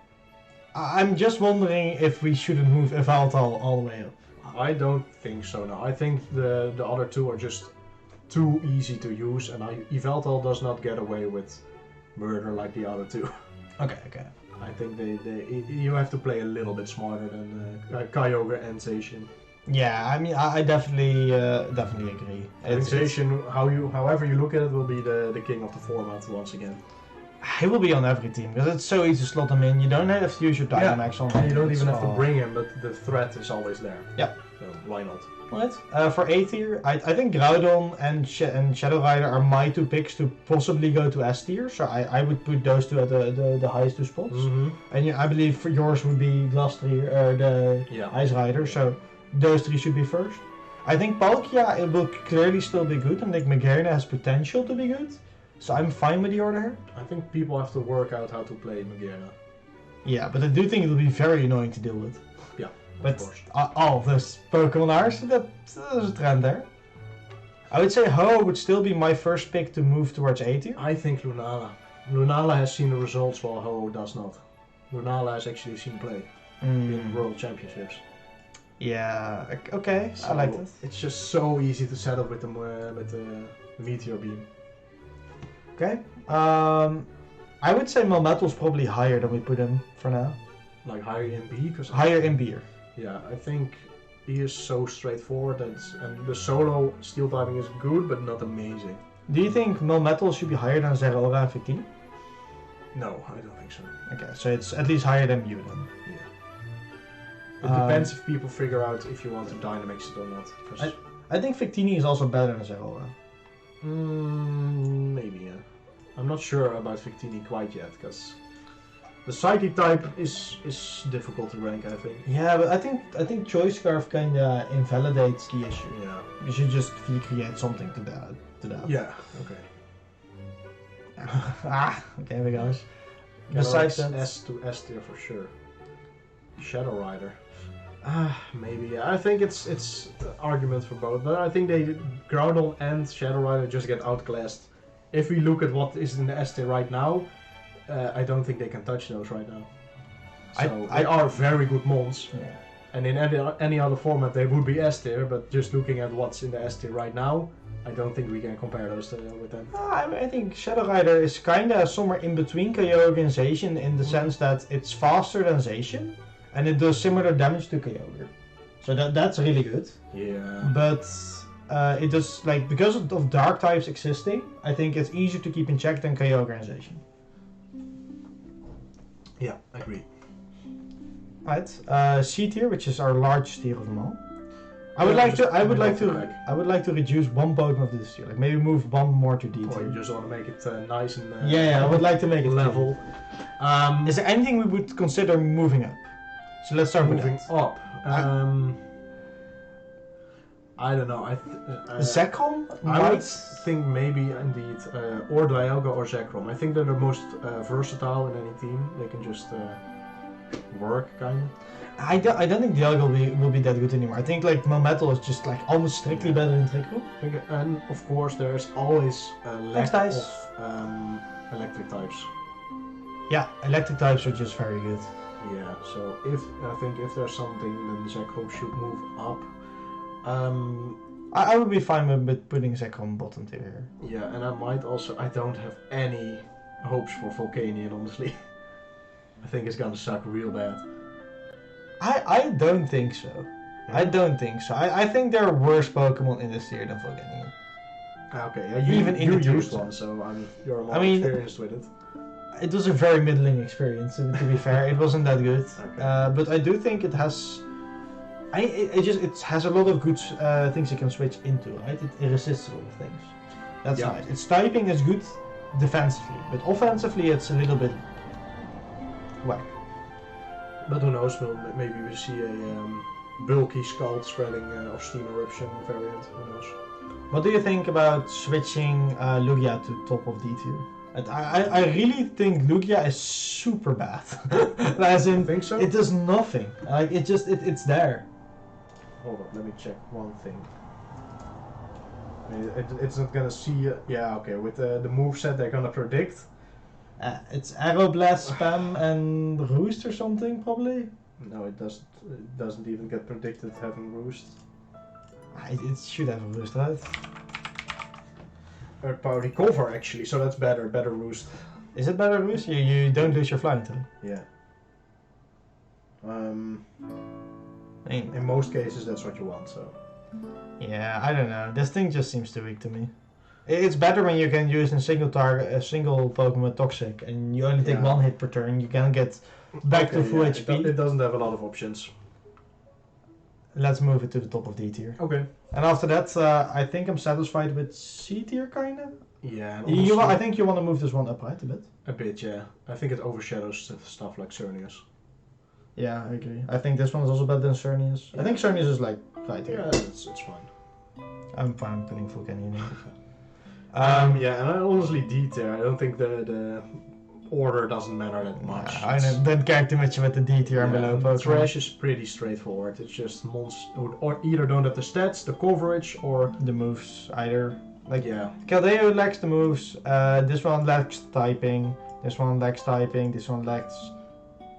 I'm just wondering if we shouldn't move Yveltal all the way up. I don't think so, no. I think the other two are just too easy to use, and Yveltal does not get away with murder like the other two. Okay. I think you have to play a little bit smarter than Kyogre and Zacian. Yeah, I mean, I definitely agree. Zacian, however you look at it, will be the king of the format once again. He will be on every team because it's so easy to slot him in. You don't have to use your Dynamax on him. And you don't even have to bring him, but the threat is always there. Yeah. So why not? Right. For A tier, I think Groudon and Shadow Rider are my two picks to possibly go to S tier. So I would put those two at the highest two spots. Mm-hmm. And I believe for yours would be Glastrier or the Ice Rider. So those three should be first. I think Palkia, it will clearly still be good, and I think Magearna has potential to be good. So I'm fine with the order here. I think people have to work out how to play Magearna. Yeah, but I do think it will be very annoying to deal with. Yeah, but all those Pokemon are, so there's a trend there. I would say Ho would still be my first pick to move towards A tier. I think Lunala. Lunala has seen the results while Ho does not. Lunala has actually seen play in World Championships. Yeah, okay, so I like this. It's just so easy to set up with the Meteor Beam. Okay. I would say Melmetal's probably higher than we put him for now. Like higher in B? Higher in beer. Yeah, I think he is so straightforward, and the solo steel typing is good, but not amazing. Do you think Melmetal should be higher than Zeraora and Victini? No, I don't think so. Okay, so it's at least higher than Mew then. Yeah. It depends if people figure out if you want to Dynamax it or not. I think Victini is also better than Zeraora. Maybe, yeah. I'm not sure about Victini quite yet, because The psychic type is difficult to rank, I think. Yeah, but I think Choice Scarf kinda invalidates the issue. Yeah. You should just create something to that. Yeah. Okay. Okay, we go. Besides that, S to S tier for sure. Shadow Rider. Maybe. Yeah. I think it's argument for both, but I think Groudon and Shadow Rider just get outclassed. If we look at what is in the S tier right now, I don't think they can touch those right now. So they are very good mons, and in any other format they would be S tier. But just looking at what's in the S tier right now, I don't think we can compare those with them. I think Shadow Rider is kinda somewhere in between Kyogre and Zacian in the sense that it's faster than Zacian, and it does similar damage to Kyogre. So that's really good. Yeah. But it does, like, because of dark types existing, I think it's easier to keep in check than Kyogre and Zacian. Yeah, I agree. Right, C tier, which is our largest tier of them all. I would like to reduce one Pokemon of this tier, like maybe move one more to D Or tier. you just want to make it nice and Yeah, I would like to make it level. Is there anything we would consider moving up? So let's start Moving with that. up. I don't know. Zekrom? I would think maybe indeed, or Dialga or Zekrom. I think they're the most versatile in any team. They can just work, kind of. I don't think Dialga will be that good anymore. I think like Melmetal is just like almost strictly better than Zekrom. And of course, there's always a lack of electric types. Yeah, electric types are just very good. Yeah. So if there's something, then Zekrom should move up. I would be fine with putting Zekrom bottom tier here. Yeah, and I might also. I don't have any hopes for Volcanion, honestly. I think it's gonna suck real bad. I don't think so. Yeah. I don't think so. I think there are worse Pokemon in this tier than Volcanion. Okay, yeah, you used one, so you're more experienced with it. It was a very middling experience, to be fair. It wasn't that good. Okay. But I do think it has... It has a lot of good things you can switch into, right? It resists a lot of things. That's nice. Its typing is good defensively, but offensively it's a little bit whack. But who knows, maybe we see a bulky Scald spreading or Steam Eruption variant, who knows. What do you think about switching Lugia to top of D tier? I really think Lugia is super bad. As in, think so? it does nothing. Like it's there. Hold on, let me check one thing. It's not gonna see. Yeah, okay. With the moveset, they're gonna predict. It's Aeroblast, Spam, and Roost or something, probably? No, it doesn't. It doesn't even get predicted having Roost. It should have a Roost, right? Earth Power Recover, actually, so that's better. Better Roost. Is it better Roost? You don't lose your flying type. Yeah. I mean, in most cases, that's what you want, so. Yeah, I don't know. This thing just seems too weak to me. It's better when you can use a single Pokemon Toxic, and you only take one hit per turn. You can get back to full HP. It doesn't have a lot of options. Let's move it to the top of D tier. Okay. And after that, I think I'm satisfied with C tier, kinda. Yeah. I think you want to move this one up, right, a bit? A bit, yeah. I think it overshadows stuff like Xerneas. Yeah, I agree. I think this one is also better than Xerneas. Yeah. I think Xerneas is like right here. Yeah, it's fine. I'm fine putting Volcanion in. Yeah, and honestly, D tier. I don't think the order doesn't matter that much. Yeah, I don't care too much about the D tier and below Pokemon. Trash is pretty straightforward. It's just mons or either don't have the stats, the coverage, or the moves. Either like yeah. Keldeo lacks the moves. This one lacks typing. This one lacks typing. This one lacks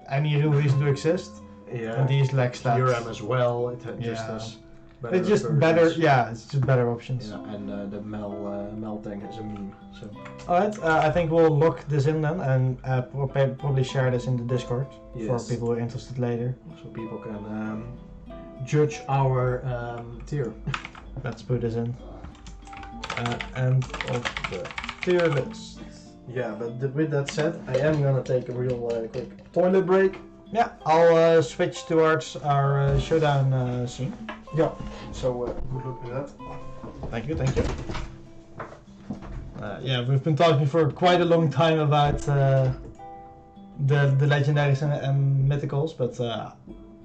any real reason to exist. Yeah. And these lack stats. Theorem as well. It just has. It's just versions. Better, yeah. It's just better options. Yeah, and the melting is a meme. So. Alright, I think we'll lock this in then, and probably share this in the Discord for people who are interested later, so people can judge our tier. Let's put this in. End of the tier list. Yeah, but with that said, I am gonna take a real quick toilet break. Yeah, I'll switch towards our showdown scene. Yeah, so good luck with that. Thank you, thank you. Yeah, we've been talking for quite a long time about the legendaries and mythicals, but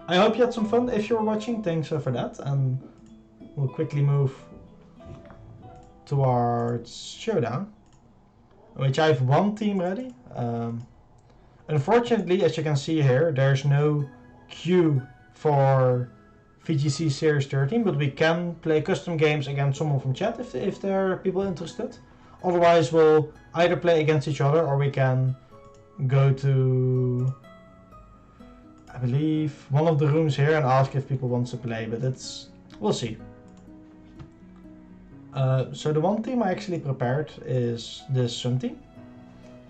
I hope you had some fun. If you're watching, thanks for that, and we'll quickly move towards Showdown, which I have one team ready. Unfortunately, as you can see here, there's no queue for VGC Series 13, but we can play custom games against someone from chat if there are people interested. Otherwise, we'll either play against each other or we can go to, I believe, one of the rooms here and ask if people want to play, but we'll see. So the one team I actually prepared is this Sun team,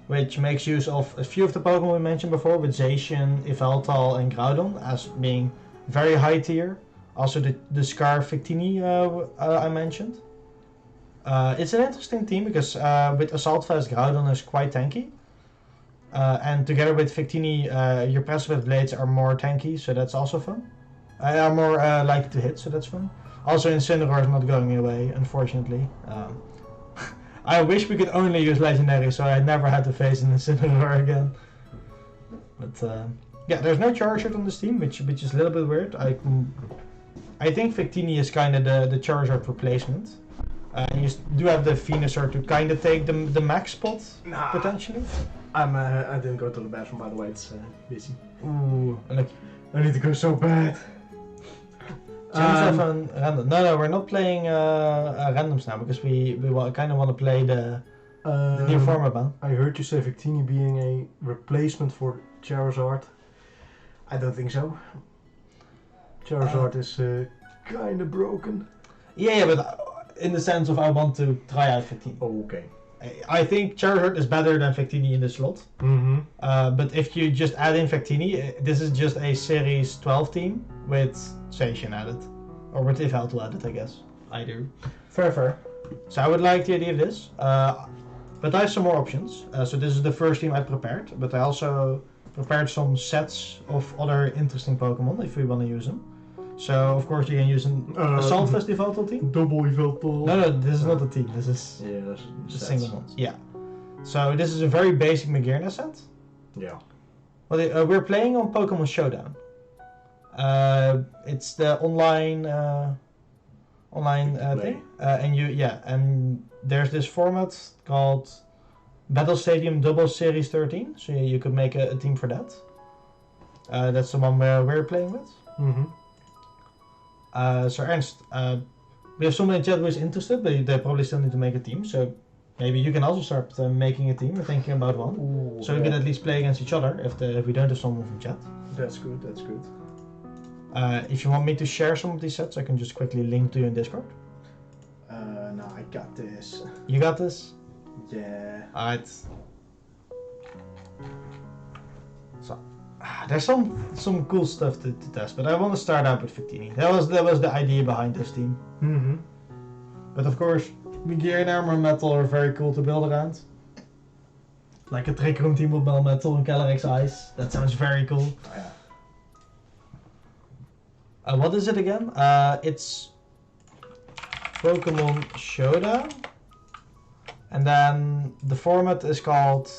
which makes use of a few of the Pokemon we mentioned before, with Zacian, Yveltal and Groudon as being very high tier. Also the Scar Victini I mentioned. It's an interesting team because with Assault Vest, Groudon is quite tanky. And together with Victini, your Precipice Blades are more tanky, so that's also fun. Are more likely to hit, so that's fun. Also, Incineroar is not going away, unfortunately. I wish we could only use Legendary, so I never had to face an Incineroar again. But yeah, there's no Charizard on this team, which is a little bit weird. I think Victini is kind of the Charizard replacement. And you do have the Venusaur to kind of take the max spot, potentially. I didn't go to the bathroom, by the way, it's busy. Ooh, unlucky. I need to go so bad. Random. No, we're not playing randoms now because we kind of want to play the new format ban. I heard you say Victini being a replacement for Charizard. I don't think so. Charizard is kind of broken. Yeah, but in the sense of I want to try out Victini. Oh, okay. I think Charizard is better than Victini in the slot. Mm-hmm. But if you just add in Victini, this is just a Series 12 team with Zacian added. Or with Yveltal added, I guess. I do. Fair. So I would like the idea of this. But I have some more options. So this is the first team I prepared. But I also prepared some sets of other interesting Pokemon if we want to use them. So of course you can use an Assault Vest Yveltal team. Double Yveltal. No, this is not a team. This is that's a single ones. Yeah. So this is a very basic Magearna set. Yeah. Well, we're playing on Pokemon Showdown. It's the online thing, and there's this format called Battle Stadium Double Series 13. So you could make a team for that. That's the one where we're playing with. Mm-hmm. So Ernst, we have someone in chat who is interested, but they probably still need to make a team. So maybe you can also start making a team or thinking about one. Ooh, so we can at least play against each other if we don't have someone from chat. That's good. If you want me to share some of these sets, I can just quickly link to you in Discord. No, I got this. You got this? Yeah. Alright. So, there's some cool stuff to test, but I want to start out with Victini. That was the idea behind this team. Mm-hmm. But of course, Gear and Armor Metal are very cool to build around. Like a Trick Room team with Metal and Calyrex Ice. That sounds very cool. Oh, yeah. What is it again? It's Pokemon Showdown. And then the format is called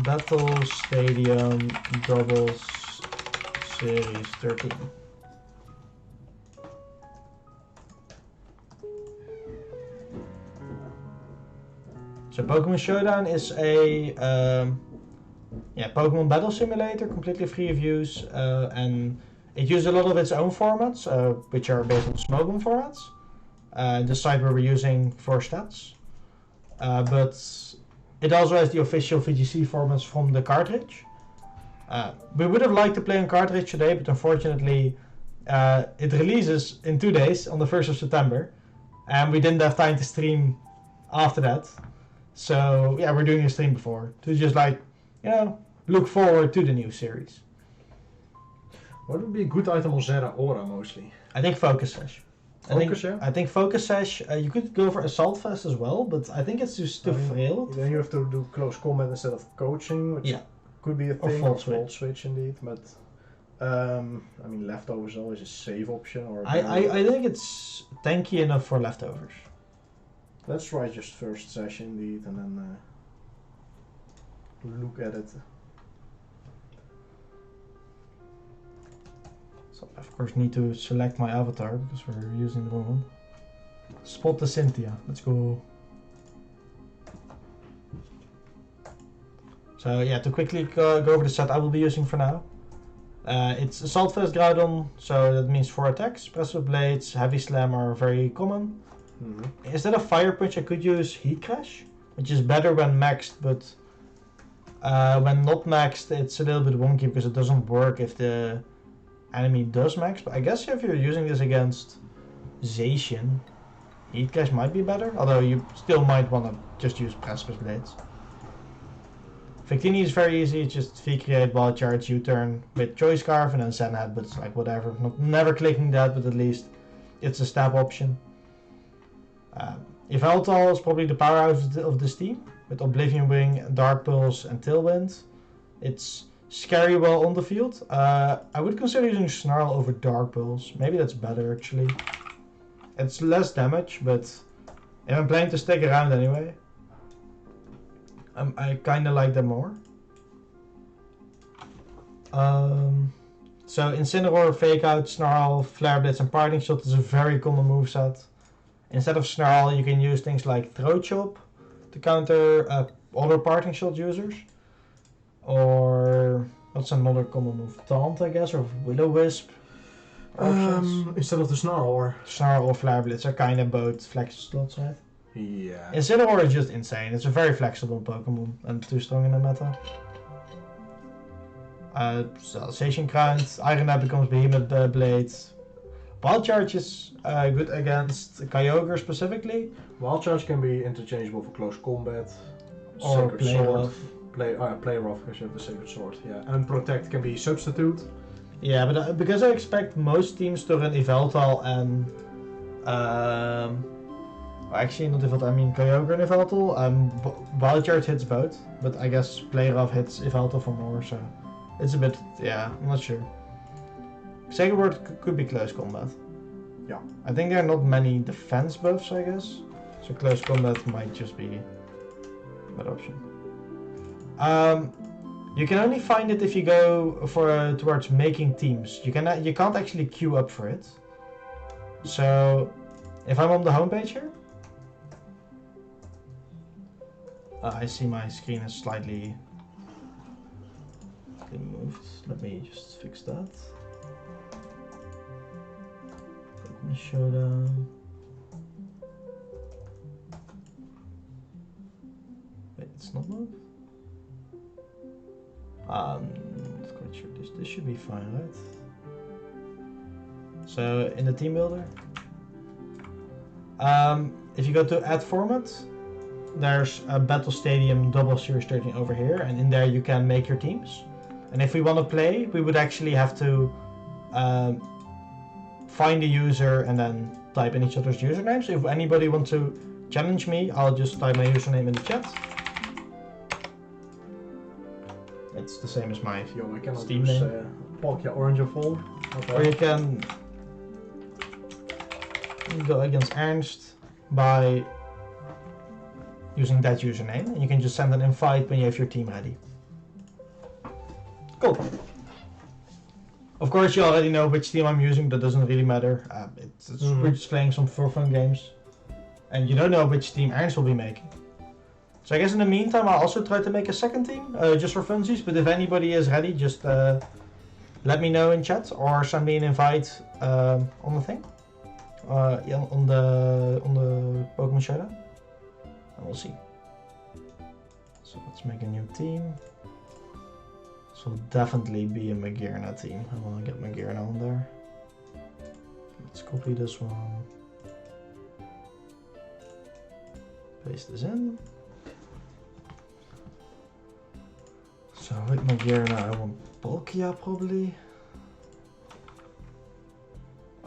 Battle Stadium Doubles Series 13. So Pokemon Showdown is a Pokemon Battle Simulator, completely free of use, and it uses a lot of its own formats, which are based on Smogum formats. The site where we're using for stats, but it also has the official VGC formats from the cartridge. We would have liked to play on cartridge today, but unfortunately it releases in 2 days on the 1st of September, and we didn't have time to stream after that. So yeah, we're doing a stream before to just look forward to the new series. What would be a good item on Zera Aura mostly? I think Focus Sash. Yeah? I think Focus Sash, you could go for Assault Vest as well, but I think it's just too frail. Then you have to do close combat instead of coaching, which could be a thing. Or Volt Switch indeed, but Leftovers is always a save option. Or I think it's tanky enough for Leftovers. Let's try just first Sash indeed, and then... look at it. So I of course need to select my avatar because we're using the wrong one. Spot the Cynthia. Let's go. So yeah, to quickly go over the set I will be using for now. It's Assault Vest Groudon, so that means 4 attacks. Pressure Blades, Heavy Slam are very common. Instead of Fire Punch I could use Heat Crash, which is better when maxed, but when not maxed it's a little bit wonky because it doesn't work if the enemy does max. But I guess if you're using this against Zacian, Heat Crash might be better, although you still might want to just use Precipice Blades. Victini is very easy, it's just V-Create, Wild Charge, U-Turn with Choice Scarf and then Zen Head, but it's like whatever. Never clicking that, but at least it's a stab option. Yveltal is probably the powerhouse of this team, with Oblivion Wing, Dark Pulse and Tailwind. It's scary well on the field. I would consider using Snarl over Dark Pulse, maybe that's better actually. It's less damage, but if I'm planning to stick around anyway, I kinda like them more. So Incineroar, Fake Out, Snarl, Flare Blitz and Parting Shot is a very common moveset. Instead of Snarl you can use things like Throat Chop to counter other Parting Shot users. Or what's another common move? Taunt I guess, or Will-O-Wisp. Instead of the Snarl or? Snarl or Flare Blitz are kind of both flex slots, right? Yeah. Incineroar is just insane. It's a very flexible Pokemon and too strong in the meta. Station Crowned, Iron Knight becomes Behemoth Blade. Wild Charge is good against Kyogre specifically. Wild Charge can be interchangeable for close combat. Or Sacred Play Sword. Rough. Play Rough because you have the Sacred Sword. Yeah. And Protect can be substitute. Yeah, but because I expect most teams to run Yveltal and actually not Yveltal, I mean Kyogre and Yveltal. Wild Charge hits both, but I guess Play Rough hits Yveltal for more, so it's a bit, yeah, I'm not sure. Sacred Word could be close combat. Yeah. I think there are not many defense buffs, I guess, so close combat might just be a better option. You can only find it if you go towards making teams. You can't actually queue up for it. So if I'm on the homepage here, I see my screen is slightly moved. Let me just fix that. Pokemon Showdown. Wait, it's not moved? Not quite sure. This should be fine, right? So in the team builder, if you go to add format, there's a Battle Stadium double series 13 over here, and in there you can make your teams. And if we want to play, we would actually have to find a user and then type in each other's usernames. So if anybody wants to challenge me, I'll just type my username in the chat. It's the same as my Steam name. Palkia Orange of Fall. Okay. Or you can go against Ernst by using that username, and you can just send an invite when you have your team ready. Cool. Of course, you already know which team I'm using. That doesn't really matter. We're just playing some for fun games, and you don't know which team Ernst will be making. So I guess in the meantime, I'll also try to make a second team, just for funsies. But if anybody is ready, just let me know in chat or send me an invite on the thing, yeah, on the Pokemon Showdown, and we'll see. So let's make a new team. This will definitely be a Magearna team. I want to get Magearna on there. Let's copy this one. Paste this in. So with Magearna I want Palkia probably.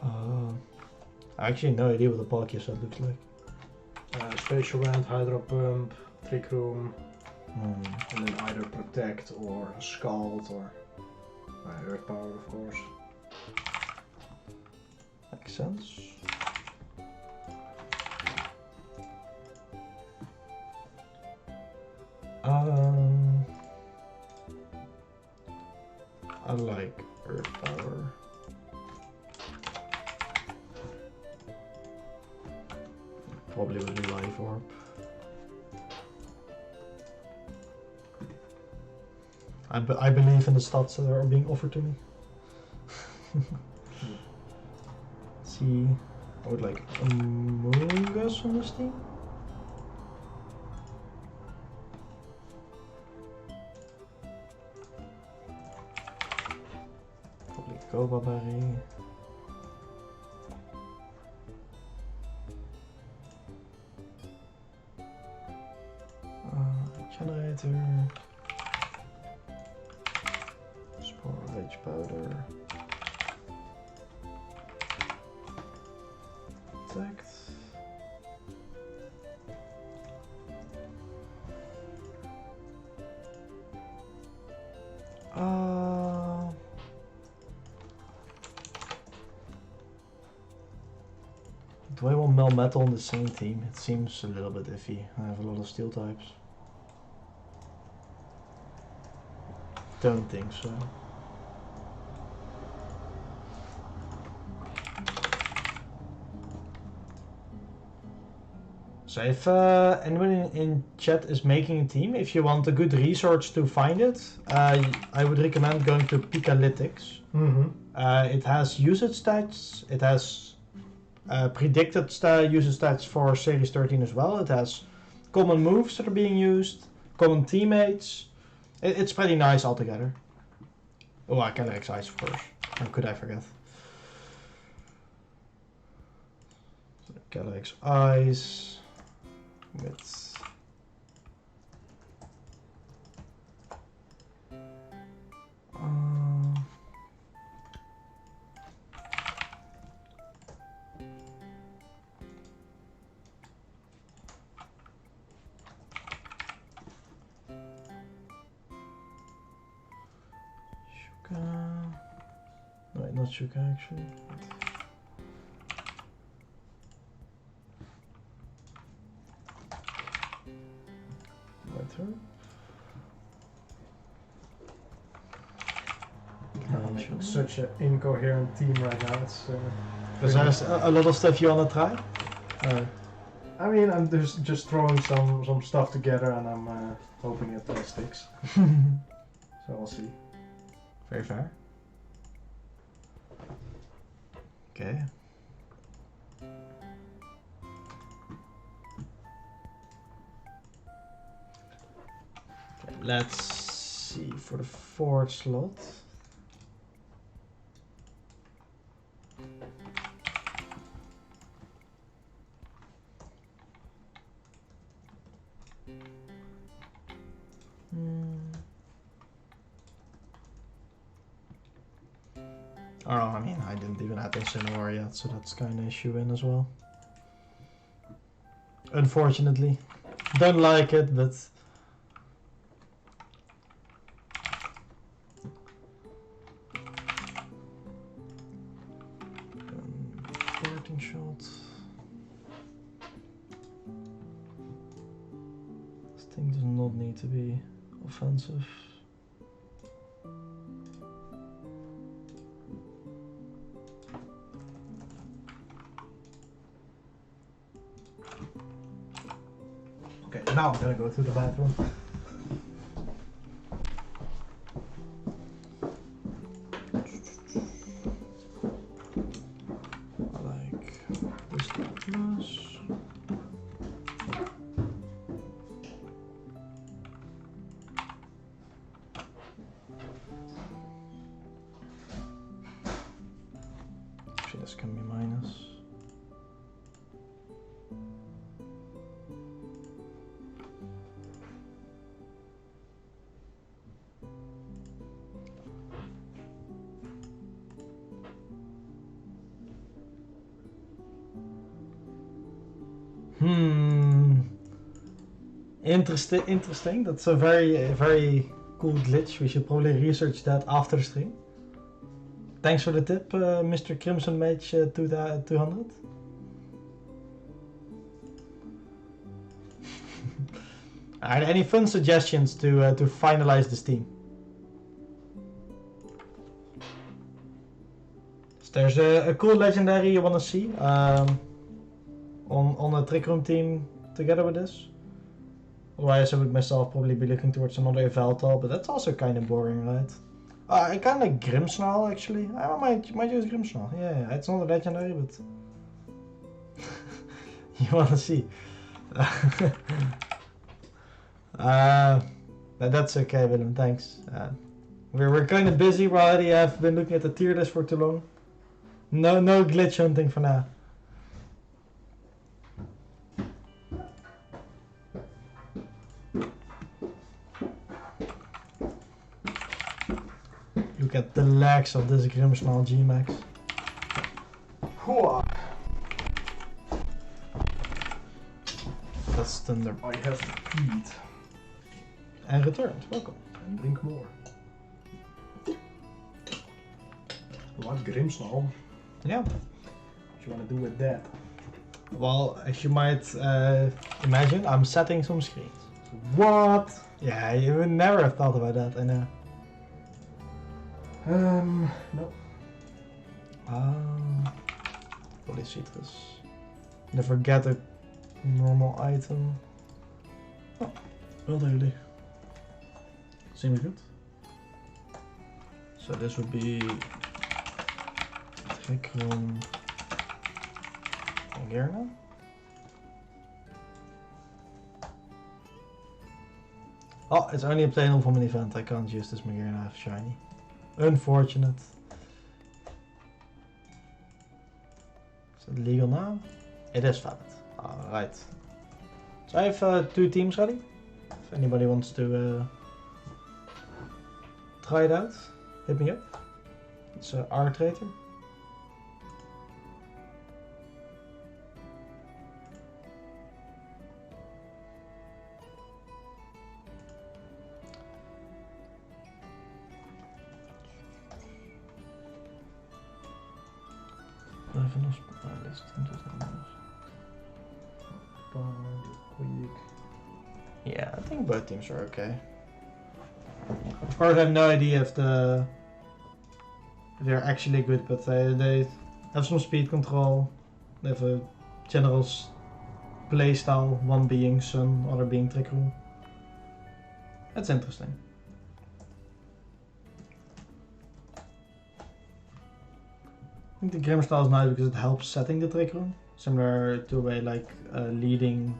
I actually have no idea what the Palkia set looks like. Spatial Band, Hydro Pump, Trick Room, and then either Protect or Scald or Earth Power, of course. Makes sense. I like Earth Power. Probably would be Life Orb. I believe in the stats that are being offered to me. See, I would like Among Us on this team. Probably Koba Berry. Generator. Spore Rage Powder. Protect. Do I want Melmetal on the same team? It seems a little bit iffy. I have a lot of steel types. Don't think so. So if anyone in chat is making a team, if you want a good resource to find it, I would recommend going to Pikalytics. It has usage stats, it has predicted usage stats for Series 13 as well. It has common moves that are being used, common teammates. It's pretty nice altogether. Oh, I can Ice, of course. How could I forget? Galax Ice with no, not Shuka actually. My turn. I'm making such an incoherent team right now. It's. There's a lot of stuff you wanna try. I mean, I'm just throwing some stuff together, and I'm hoping it sticks. So we'll see. Very fair. Okay. Let's see for the fourth slot. Oh, I mean, I didn't even have Incineroar yet, so that's kind of issue in as well. Unfortunately. Don't like it, but... Parting shot. This thing does not need to be offensive. Okay, now I'm gonna go to the bathroom. I like Wisdom Plus. Actually, this can be minus. Interesting. That's a very cool glitch. We should probably research that after the stream. Thanks for the tip, Mr. Crimson Mage 200. Are there any fun suggestions to finalize this team? there's a cool legendary you want to see on a Trick Room team together with this. Otherwise, I would myself probably be looking towards another Eveltal, but that's also kind of boring, right? I kind of like Grimmsnarl actually. I might use Grimmsnarl. Yeah, it's not a legendary, but you want to see. That's okay, Willem. Thanks. We're kind of busy. We already have been looking at the tier list for too long. No glitch hunting for now. Look at the legs of this Grimmsnarl G-Max. That's thunder. I have peed. And returned. Welcome. And drink more. What Grimmsnarl? Yeah. What you want to do with that? Well, as you might imagine, I'm setting some screens. What? Yeah, you would never have thought about that, I know. No. Holy citrus. Never get a normal item. Oh, well really. Seems good. So this would be Trick Room Gerna. Oh, it's only a plain from an event. I can't use this Magearna shiny. Unfortunate. Is it legal now? It is valid. Alright. So I have 2 teams ready. If anybody wants to try it out, hit me up. It's R Trader. Yeah, I think both teams are okay. Of course, I have no idea if they're actually good, but they have some speed control. They have a general playstyle, one being Sun, other being Trick Room. That's interesting. I think the Grimmsnarl is nice because it helps setting the Trick Room, similar to a way like leading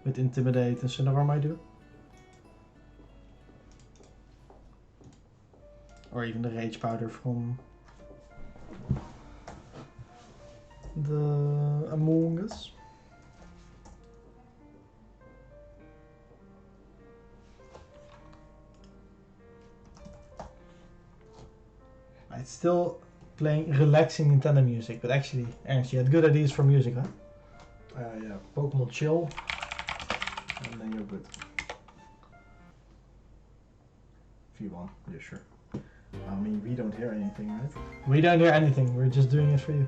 with Intimidate and Cinnabar might do. Or even the Rage Powder from the Among Us. It's still playing relaxing Nintendo music, but actually, Ernst, you had good ideas for music, huh? Yeah, Pokemon Chill, and then you're good. If you want, yeah, sure. I mean, we don't hear anything, right? We don't hear anything, we're just doing it for you.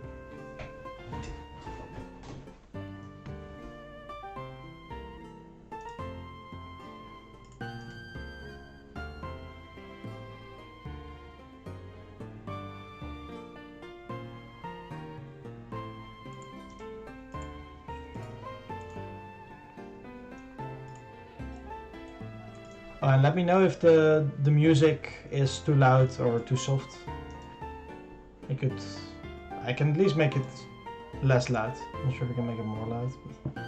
And let me know if the music is too loud or too soft. I can at least make it less loud. I'm not sure if I can make it more loud. But...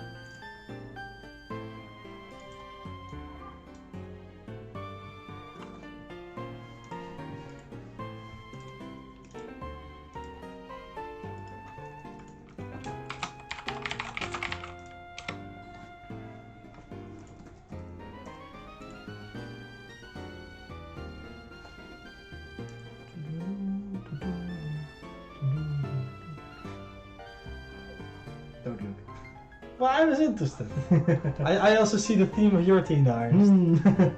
Don't look. Well, I was interested. I also see the theme of your team now, Ernst. I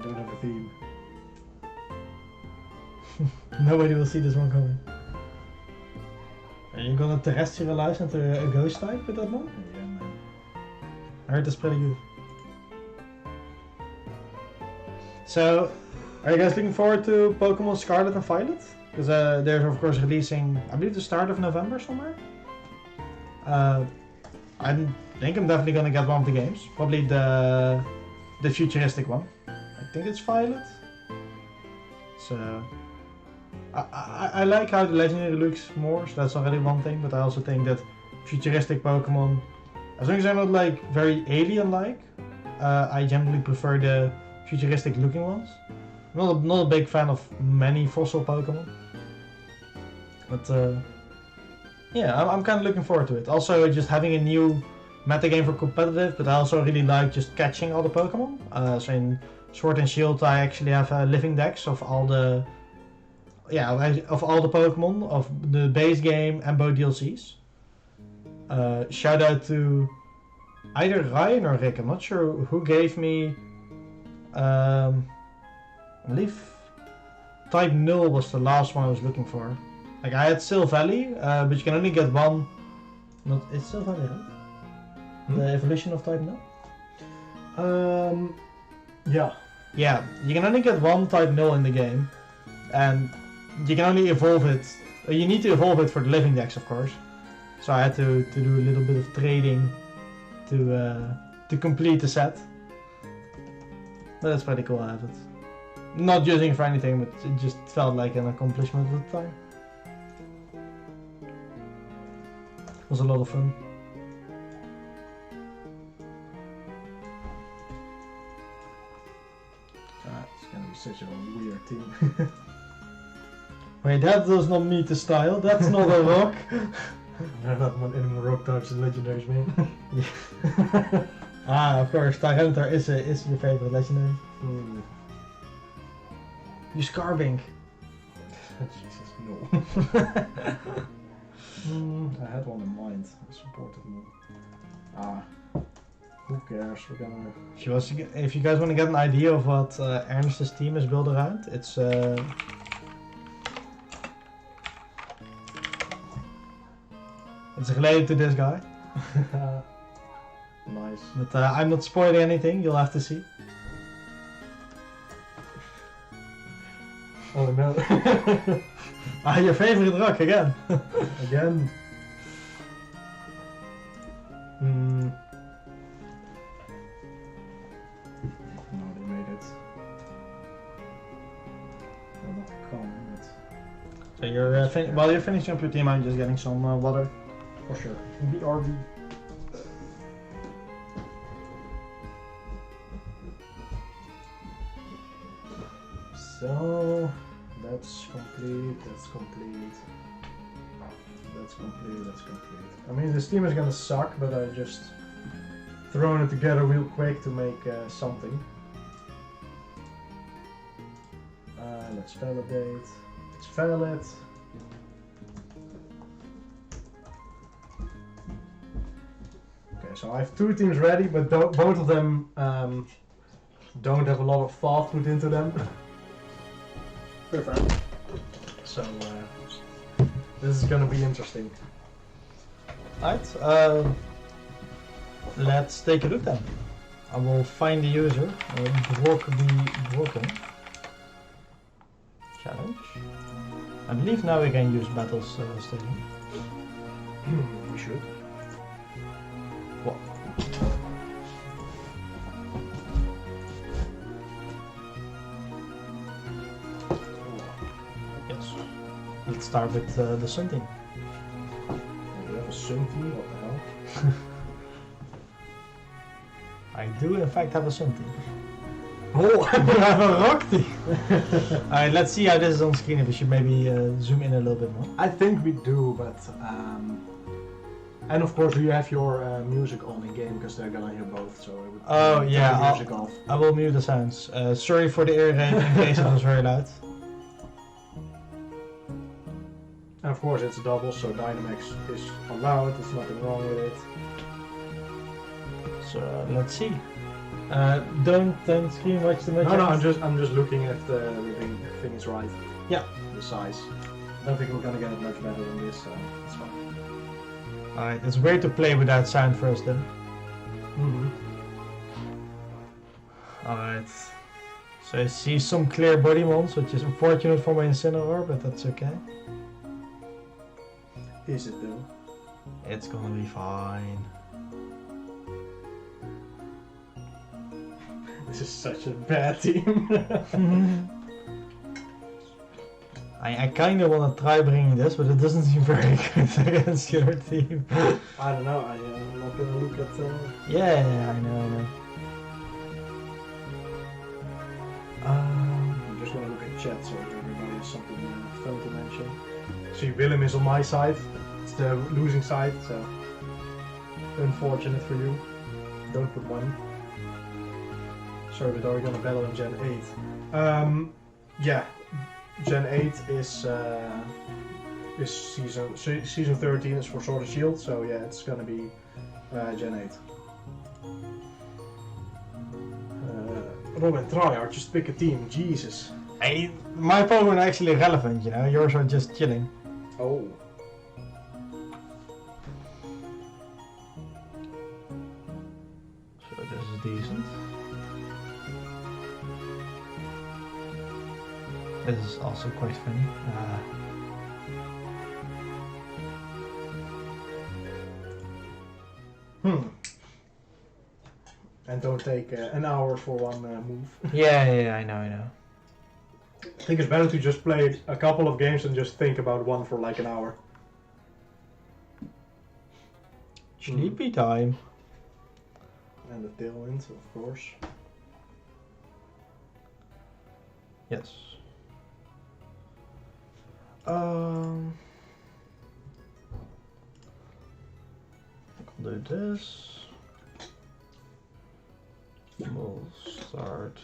don't have a theme. Nobody will see this one coming. Are you gonna terrestrialize into a ghost type with that one? Yeah, man. I heard that's pretty good. So, are you guys looking forward to Pokemon Scarlet and Violet? because they're of course releasing, I believe, the start of November somewhere. I think I'm definitely gonna get one of the games, probably the futuristic one. I think it's Violet. So I like how the legendary looks more, so that's already one thing. But I also think that futuristic Pokemon, as long as they're not like very alien-like, I generally prefer the futuristic looking ones. I'm not a big fan of many fossil Pokemon. But yeah, I'm kind of looking forward to it. Also, just having a new metagame for competitive, but I also really like just catching all the Pokemon. So in Sword and Shield, I actually have a living dex of all the Pokemon of the base game and both DLCs. Shout out to either Ryan or Rick. I'm not sure who gave me. I believe Type 0 was the last one I was looking for. Like I had Sil Valley, but you can only get one. It's Sil Valley, right? The evolution of Type 0? Yeah. Yeah, you can only get one Type 0 in the game, and you can only evolve it. You need to evolve it for the living dex, of course. So I had to do a little bit of trading to complete the set. But that's pretty cool. I have it. Not using it for anything, but it just felt like an accomplishment at the time. It was a lot of fun. It's gonna be such a weird team. Wait, that does not meet the style. That's not a rock. I'm not any more rock types and legendaries, man. Of course, Tyranitar is your favorite legendary. You Scarbink. Jesus, no. I had one in mind. I supported more. Who cares? We're gonna. If you guys want to get an idea of what Ernst's team is built around, it's related to this guy. Nice. But I'm not spoiling anything. You'll have to see. Oh no. Your favorite rock again. Again. No, they made it. Well, not common, but. So you're while you're finishing up your team, I'm just getting some water. For sure. BRB. So that's complete, that's complete. That's complete, that's complete. I mean, this team is gonna suck, but I just thrown it together real quick to make something. Let's validate. It's valid. Okay, so I have two teams ready, but both of them don't have a lot of thought put into them. Perfect. So this is gonna be interesting. Alright, let's take a look then. I will find the user, block the broken challenge. I believe now we can use battles stadium. We should. What? Yes. Let's start with the Sun team. We have a Sun team, what the hell? I do in fact have a Sun team. Oh, You have a Rock team! Alright, let's see how this is on screen, if we should maybe zoom in a little bit more. I think we do, but and of course you have your music on in game because they're gonna hear both. So I would yeah, turn the music off. I will mute the sounds. Sorry for the ear raid in case it was very loud. And of course it's a double, so Dynamax is allowed. There's nothing wrong with it. So let's see. Don't screen watch too much. No, I'm just looking if the thing is right. Yeah. The size. I don't think we're gonna get it much better than this, so it's fine. Alright, it's weird to play without sound first then. Mm-hmm. Alright. So I see some clear body mons, which is unfortunate for my Incineroar, but that's okay. Is it though? It's gonna be fine. This is such a bad team. I kinda wanna try bringing this, but it doesn't seem very good against your team. I don't know, I'm not gonna look at... Yeah, I know. I'm just gonna look at chat so everybody has something fun to mention. See, Willem is on my side. It's the losing side, so... Unfortunate for you. Don't put one. Sorry, but are we gonna battle in Gen 8? Yeah. Gen 8 is season 13 is for Sword and Shield, so yeah, it's gonna be Gen 8. Robin, tryhard, just pick a team, Jesus. Hey, my Pokemon are actually relevant, you know, yours are just chilling. Oh. So this is decent. This is also quite funny. And don't take an hour for one move. Yeah, I know. I think it's better to just play a couple of games and just think about one for like an hour. Sleepy time. And the tailwind, of course. Yes. I'll do this. We'll start.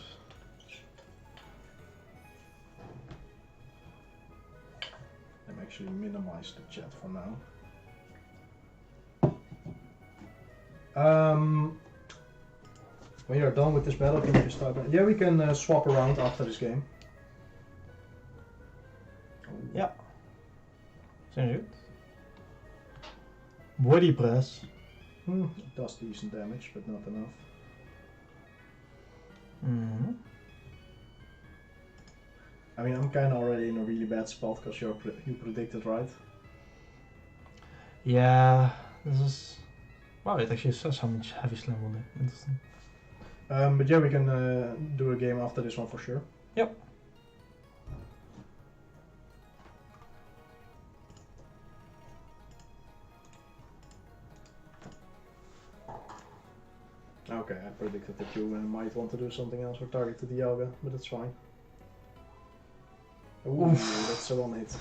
Let me actually minimize the chat for now. When you're done with this battle, can you just start? Yeah, we can swap around after this game. Yeah. Sounds good. Body press. It does decent damage, but not enough. Mm-hmm. I mean, I'm kind of already in a really bad spot because you predicted right. Yeah, this is... Wow, it actually says how much heavy slam on it. Interesting. But yeah, we can do a game after this one for sure. Yep. Okay, I predicted that you might want to do something else or target to the Dialga, but that's fine. Ooh, that's a one hit.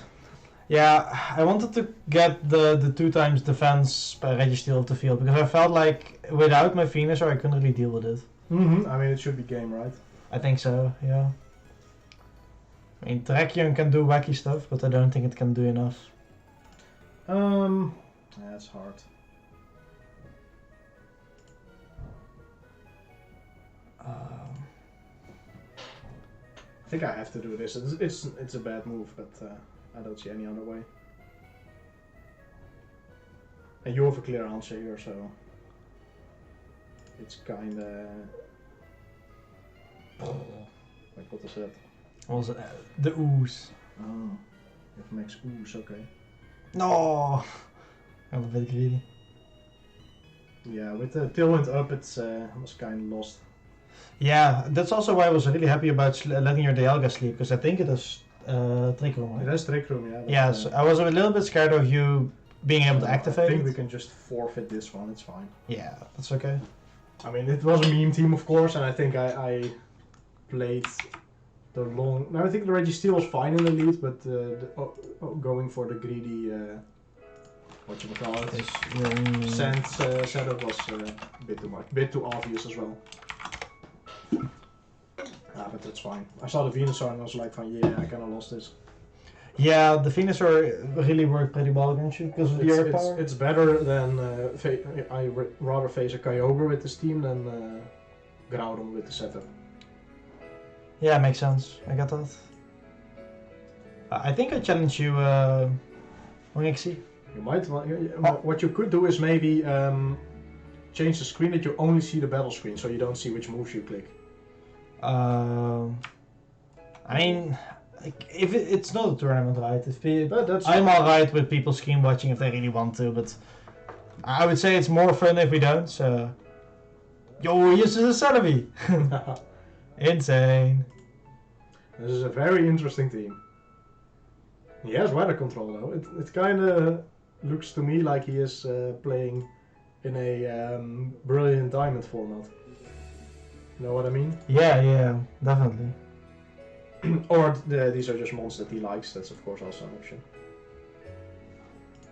Yeah, I wanted to get the 2x defense by Registeel of the field because I felt like without my Venusaur I couldn't really deal with it. I mean, it should be game, right? I think so, yeah. I mean, Terrakion can do wacky stuff, but I don't think it can do enough. Yeah, it's hard. I think I have to do this. It's a bad move, but I don't see any other way. And you have a clear answer here, so it's kinda like what was that? What was it? The ooze. Oh, you have max ooze, okay. No, I'm a bit greedy. Yeah, with the tailwind up, it's I was kind of lost. Yeah, that's also why I was really happy about letting your Dialga sleep, because I think it is Trick Room, right? It has Trick Room, yeah. Yeah, so I was a little bit scared of you being able to activate I think it. we can just forfeit this one, it's fine. Yeah, that's okay. I mean, it was a meme team, of course, and I think I played the long... No, I think the Registeel was fine in the lead, but going for the greedy... whatchamacallit? Sand setup was a bit too much. A bit too obvious as well. But that's fine. I saw the Venusaur and I was like, yeah, I kinda lost this. Yeah, the Venusaur really worked pretty well against you because of the air power. It's better than... I rather face a Kyogre with this team than Groudon with the setup. Yeah, makes sense. I got that. I think I challenge you, Wingxie. You might... What you could do is maybe change the screen that you only see the battle screen, so you don't see which moves you click. I mean, like, if it's not a tournament, right? But that's I'm alright with people stream watching if they really want to, but I would say it's more fun if we don't. So, yo, this is a Celebi. Insane. This is a very interesting team. He has weather control though. It kind of looks to me like he is playing in a Brilliant Diamond format. You know what I mean? Yeah, definitely. Or these are just mons that he likes. That's of course also an option.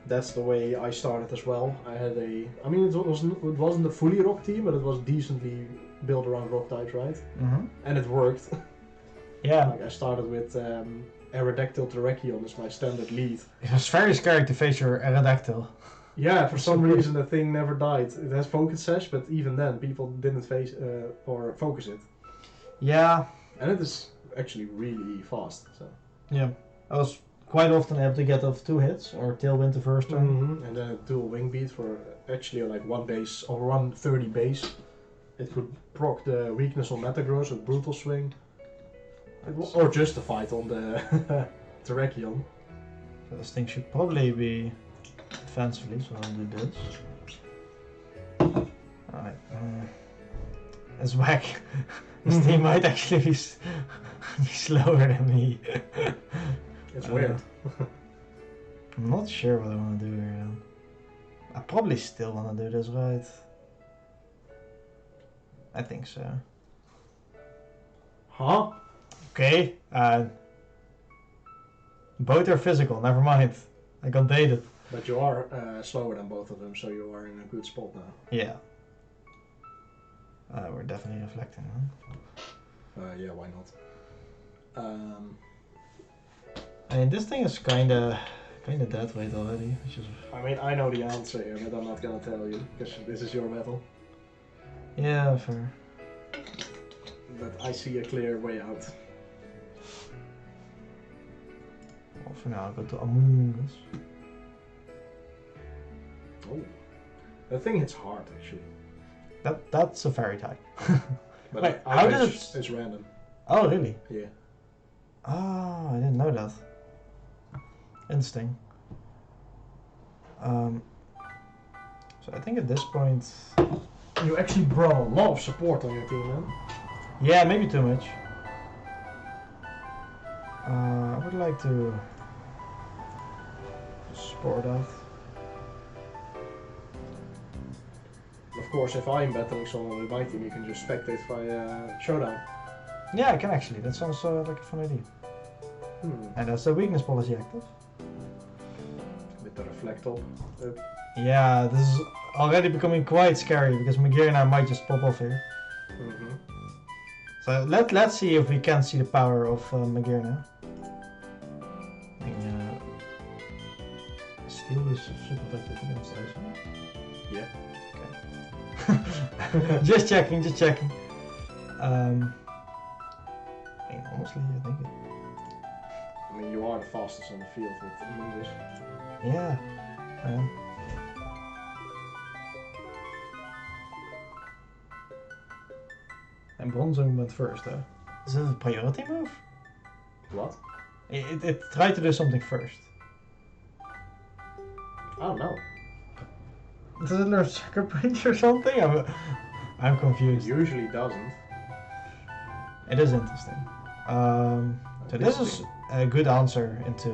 That's the way I started as well. I had I mean, it wasn't a fully rock team, but it was decently built around rock types, right? Mm-hmm. And it worked. Yeah. Like I started with Aerodactyl Terrakion as my standard lead. It was very scary to face your Aerodactyl. Yeah, for some reason the thing never died. It has focus sash, but even then people didn't face or focus it. Yeah. And it is actually really fast. So. Yeah. I was quite often able to get off 2 hits or Tailwind the first turn. Mm-hmm. And then a dual wing beat for actually like 1 base or 130 base. It could proc the weakness on Metagross with Brutal Swing. Or just a fight on the Terrakion. So this thing should probably be defensively, so I'll do this. Alright. It's whack. This team might actually be slower than me. It's weird. I'm not sure what I want to do here then. I probably still want to do this, right? I think so. Huh? Okay, both are physical, never mind. I got dated. But you are slower than both of them, so you are in a good spot now. Yeah. We're definitely reflecting, huh? Yeah, why not? I mean, this thing is kinda dead weight already, which is... I mean, I know the answer here, but I'm not gonna tell you, because this is your battle. Yeah, fair. But I see a clear way out. Well, for now, I'll go to Among Us. Oh. That thing hits hard, actually. That's a fairy type. But wait, how does it... It's random. Oh, really? Yeah. Oh, I didn't know that. Interesting. So I think at this point... You actually brought a lot of support on your team, man. Yeah, maybe too much. I would like to support that. Of course, if I'm battling someone with my team, you can just spectate via Showdown. Yeah, I can actually. That sounds like a fun idea. And that's the weakness policy active. With the reflect up. Yeah, this is already becoming quite scary because Magirna might just pop off here. Mm-hmm. So let's see if we can see the power of Magirna. Steel is super effective against ice. Yeah. Okay. just checking. I mean, honestly, I think it. I mean, you are the fastest on the field with English. Yeah. And Bronzong went first, though. Is that a priority move? What? It tried to do something first. I don't know. Does it learn Sucker Punch or something? I'm confused. It usually doesn't. It is interesting. So this is a good answer into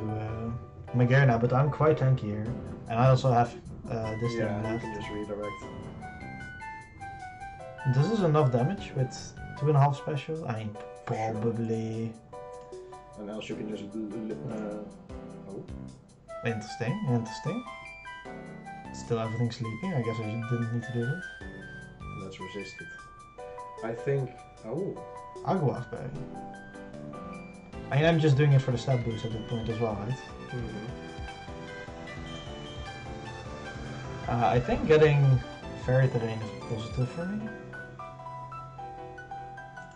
Magirna, but I'm quite tanky here. And I also have this thing Yeah, you left. can just redirect. This is enough damage with 2.5 special? I mean, probably. And else you can just... oh. Interesting. Still everything's sleeping. I guess I didn't need to do this. Let's resist it. I think... Oh. Agua's berry. I mean, I'm just doing it for the stat boost at that point as well, right? Mm-hmm. I think getting Fairy Terrain is positive for me.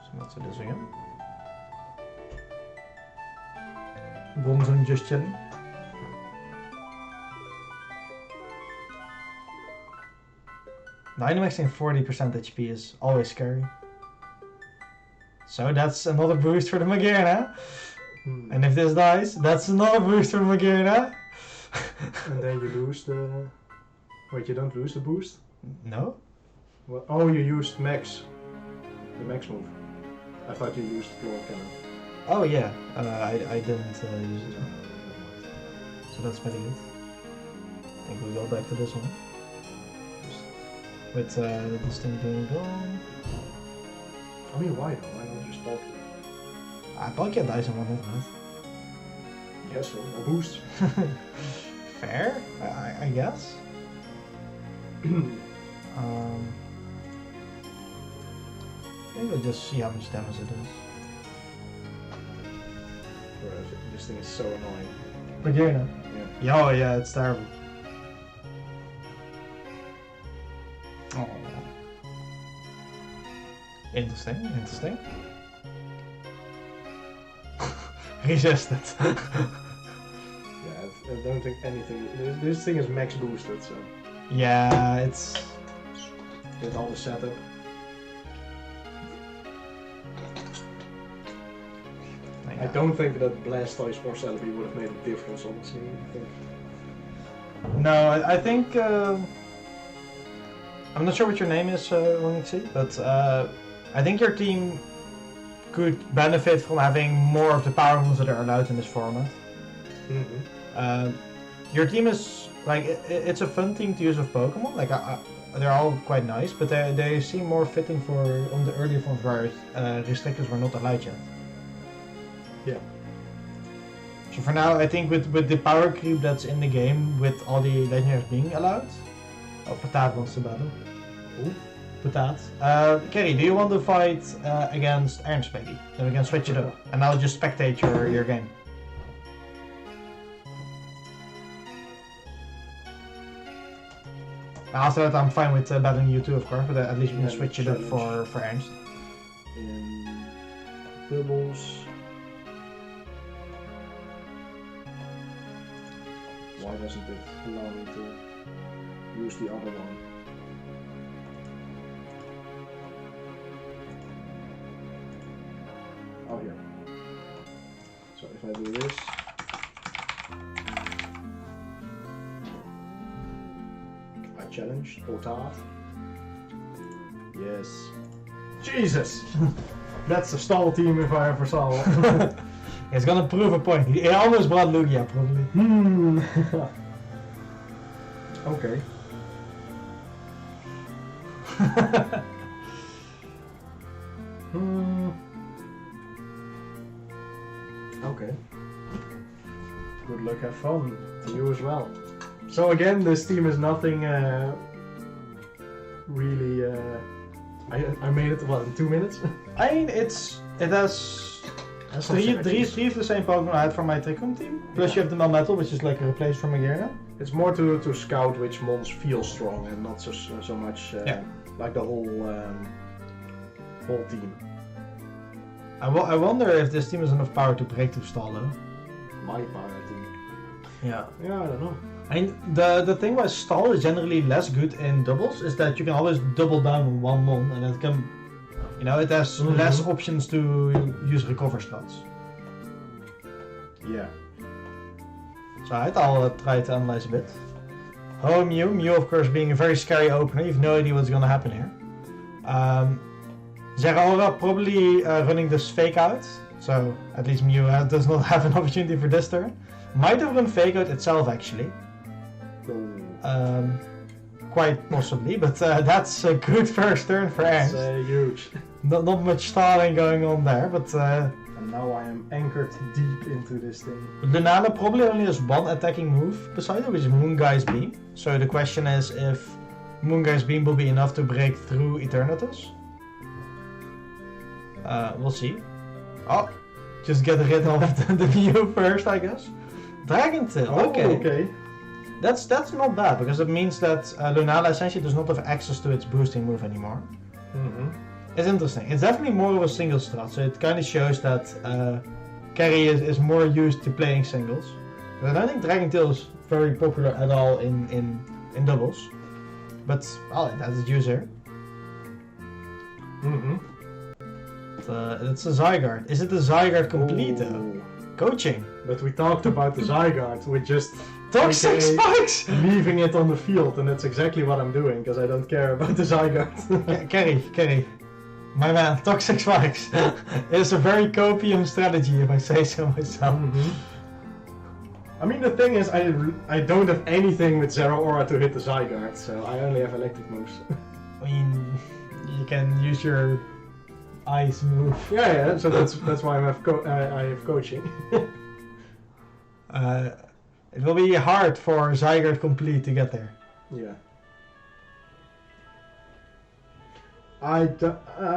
So let's do this again. Bronzong just chilling. Dynamaxing 40% HP is always scary. So that's another boost for the Magearna. Hmm. And if this dies, that's another boost for the Magearna. And then you lose the... Wait, you don't lose the boost? No? What? Oh, you used Max. The Max move. I thought you used Floor Cannon. Oh yeah, I didn't use it. So that's pretty good. I think we'll go back to this one. With this thing being gone. I mean, why though? Why not just bulk? Palkia dies in one hit, right? Yes, or boost. Fair, I guess. Maybe we'll just see how much damage it is. This thing is so annoying. Magearna? Yeah. Oh yeah, it's terrible. Oh. Interesting, interesting. Resisted. Yeah, I don't think anything... This thing is max boosted, so... Yeah, it's... With all the setup. I don't think that Blastoise or Celebi would have made a difference, honestly. No, I think... I'm not sure what your name is, Ronixie, but I think your team could benefit from having more of the power moves that are allowed in this format. Mm-hmm. Your team is, like, it's a fun team to use with Pokemon, like, they're all quite nice, but they seem more fitting for on the earlier forms where restrictors were not allowed yet. Yeah. So for now, I think with the power creep that's in the game, with all the legendaries being allowed... Oh, Patat wants to battle. Ooh. Patat. Kerry, do you want to fight against Iron Spaggy? Then we can switch it up, and I'll just spectate your game. After that, I'm fine with battling you too, of course, but at least we can switch it up for Ernst. In doubles. Why doesn't it allow me to use the other one? Oh, here. So if I do this. I challenge Otard. Yes. Jesus! That's a stall team if I ever saw one. It's gonna prove a point. He almost brought Lugia, probably. Okay. Okay. Good luck, have fun. To you as well. So again, this team is nothing really... I made it, what, in 2 minutes? I mean, it has three of the same Pokemon I had from my Trickroom team. Plus you have the Melmetal, which is like a replace from Magearna. It's more to scout which mons feel strong and not so much like the whole team. I wonder if this team has enough power to break through stall though. My power, I think. Yeah. Yeah, I don't know. I mean, the thing why stall is generally less good in doubles is that you can always double down on one mon and it can, you know, it has less options to use recover strats. Yeah. So I'll try to analyze a bit. Hello Mew. Mew of course being a very scary opener, you have no idea what's gonna happen here. Zeraora probably running this fake out, so at least Mew does not have an opportunity for this turn. Might have run fake out itself actually. Quite possibly, but that's a good first turn for Ernst. That's huge. Not much stalling going on there, but... and now I am anchored deep into this thing. Lunala probably only has one attacking move beside it, which is Moonguy's Beam. So the question is if Moonguy's Beam will be enough to break through Eternatus. We'll see. Oh, just get rid of the Mew first, I guess. Dragon Tail, okay. That's not bad, because it means that Lunala essentially does not have access to its boosting move anymore. It's interesting. It's definitely more of a single strat, so it kind of shows that Carry is more used to playing singles. But I don't think Dragon Tail is very popular at all in doubles. But, well, that's its use here. it's a Zygarde. Is it the Zygarde complete though? Ooh. Coaching. But we talked about the Zygarde, with just Toxic AKA Spikes! leaving it on the field, and that's exactly what I'm doing, because I don't care about the Zygarde. Kerry. My man, Toxic Spikes. It's a very copium strategy, if I say so myself. I mean, the thing is, I don't have anything with Zero Aura to hit the Zygarde, so I only have electric moves. I mean, you can use your ice move. Yeah, so that's why I have coaching. It will be hard for Zygarde complete to get there. Yeah. I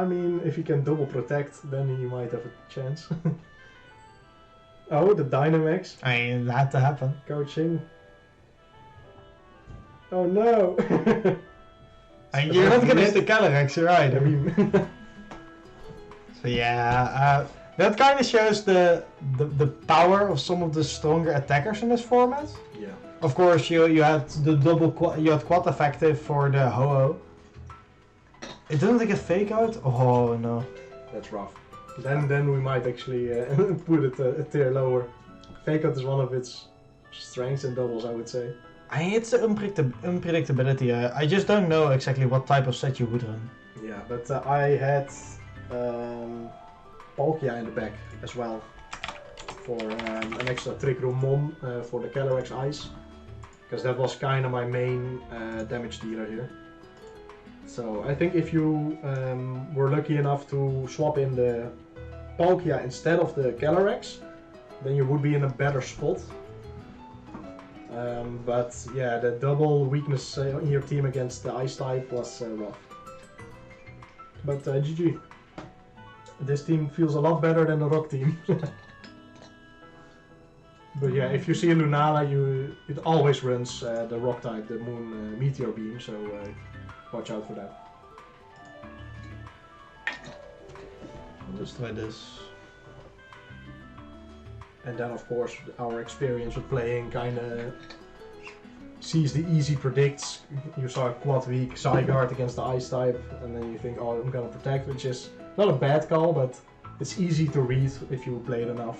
mean, if you can double protect, then you might have a chance. Oh, the Dynamax. I mean, it had to happen. Coaching. Oh no! And you're not gonna hit the Calyrex, you're right. I mean, So yeah, that kind of shows the power of some of the stronger attackers in this format. yeah. Of course, you had the you had quad effective for the Ho-Oh. It didn't take a fake out. Oh no. That's rough. Then we might actually put it a tier lower. Fake out is one of its strengths in doubles, I would say. It's the unpredictability. I just don't know exactly what type of set you would run. Yeah, but I had Palkia in the back as well for an extra Trick Room Mon for the Calyrex Ice, because that was kind of my main damage dealer here. So I think if you were lucky enough to swap in the Palkia instead of the Calyrex, then you would be in a better spot. But yeah, the double weakness in your team against the Ice type was rough. But GG. This team feels a lot better than the Rock team. But yeah, if you see a Lunala, it always runs the Rock type, the Moon Meteor Beam, so watch out for that. Just like this. And then of course our experience with playing kinda sees the easy predicts. You saw a quad weak Zygarde against the Ice type, and then you think, oh, I'm gonna protect, which is not a bad call, but it's easy to read if you play it enough.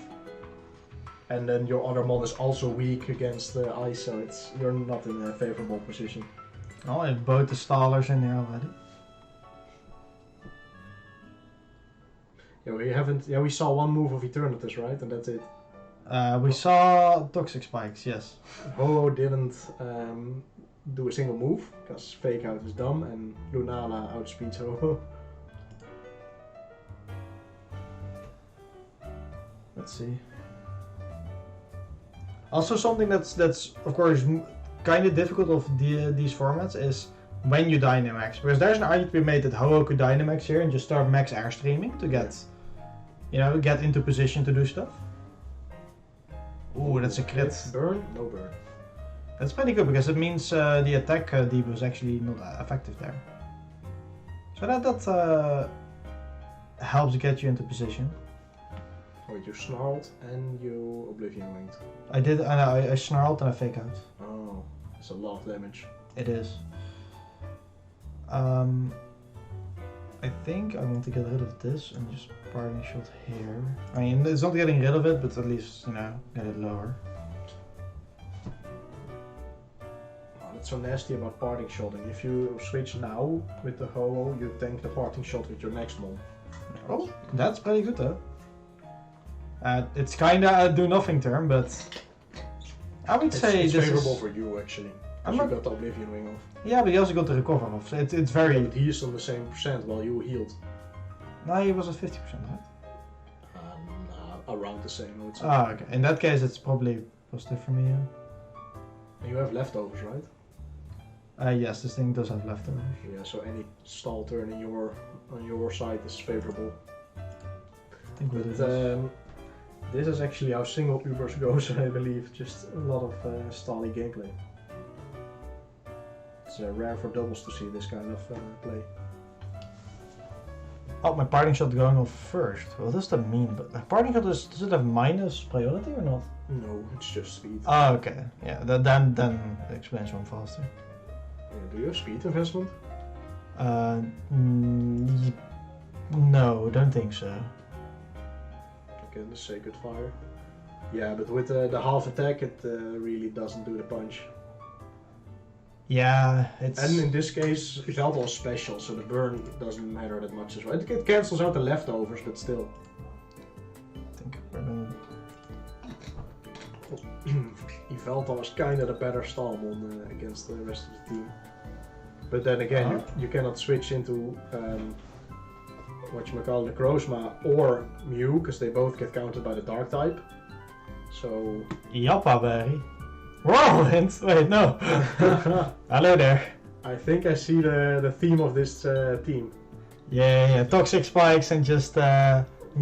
And then your other mon is also weak against the Ice, so you're not in a favorable position. Oh, I have both the Stallers in there already. Yeah, we saw one move of Eternatus, right? And that's it. We saw Toxic Spikes, yes. Ho-Oh didn't do a single move, because Fake Out is dumb, and Lunala outspeeds Ho-Oh. Let's see. Also, something that's of course kind of difficult of these formats is when you Dynamax, because there's an argument to be made that Ho-Oh could Dynamax here and just start max airstreaming to get into position to do stuff. Ooh, that's a crit. Burn? No burn. That's pretty good because it means the attack deep was actually not effective there. So that helps get you into position. Wait, you snarled and you Oblivion Winged. I did. I snarled and I fake out. Oh, that's a lot of damage. It is. I think I want to get rid of this and just parting shot here. I mean, it's not getting rid of it, but at least, get it lower. Oh, that's so nasty about parting shotting. If you switch now with the Ho-Oh, you tank the parting shot with your next mon. Oh, that's pretty good though. It's kinda a do nothing turn, but I would say it's this favorable is for you actually. I'm You not- got the Oblivion Wing off. Yeah, but he also got the recover off. So it's very. Yeah, but he is on the same percent while you healed. No, he was at 50%, right? Around the same, I would say. Ah, okay. In that case, it's probably positive for me. And you have leftovers, right? Yes, this thing does have leftovers. Yeah, so any stall turn on your side is favorable. I think what it But is. this is actually how single Ubers goes, I believe. Just a lot of stally gameplay. It's rare for doubles to see this kind of play. Oh, my parting shot going off first. What does that mean? But my parting shot does it have minus priority or not? No, it's just speed. Oh, okay. Yeah, then it explains one faster. Yeah, do you have speed investment? No, don't think so. Again, the Sacred Fire. Yeah, but with the half attack, it really doesn't do the punch. Yeah, it's... And in this case, Veldal is special, so the burn doesn't matter that much as well. It cancels out the leftovers, but still. I think we're gonna... Veldal was kinda the better Stalmon against the rest of the team. But then again, you cannot switch into whatchamacallit, Necrozma or Mew, because they both get countered by the Dark type. So... Yappa berry. Whirlwind? Wait, no. Hello there. I think I see the theme of this team. Yeah, toxic spikes and just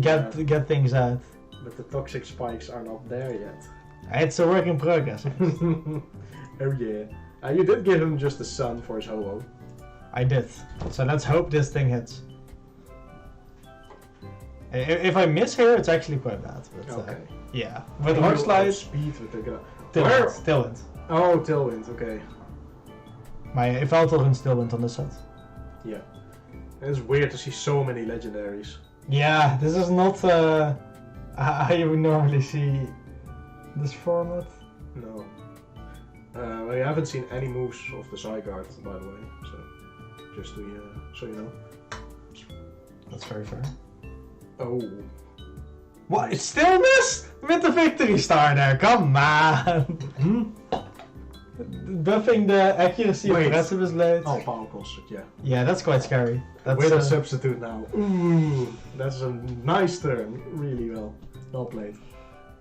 get things out. But the toxic spikes are not there yet. It's a work in progress. Oh yeah. You did give him just the sun for his ho-oh. I did. So let's hope this thing hits. If I miss here, it's actually quite bad. But, Okay. Yeah. With Rock Slide... Speed with the gun. Tailwind. Oh, Tailwind, okay. My Veldal runs Tailwind on this set. Yeah. It's weird to see so many legendaries. Yeah, this is not how you would normally see this format. No. I haven't seen any moves of the Zygarde, by the way, so just to so you know. That's very fair. Oh. What? It still missed with the victory star there. Come on. Buffing the accuracy of Precipice Blade. Oh, Power Construct, yeah. Yeah, that's quite scary. That's, with a substitute now. Ooh, that's a nice turn. Really well played.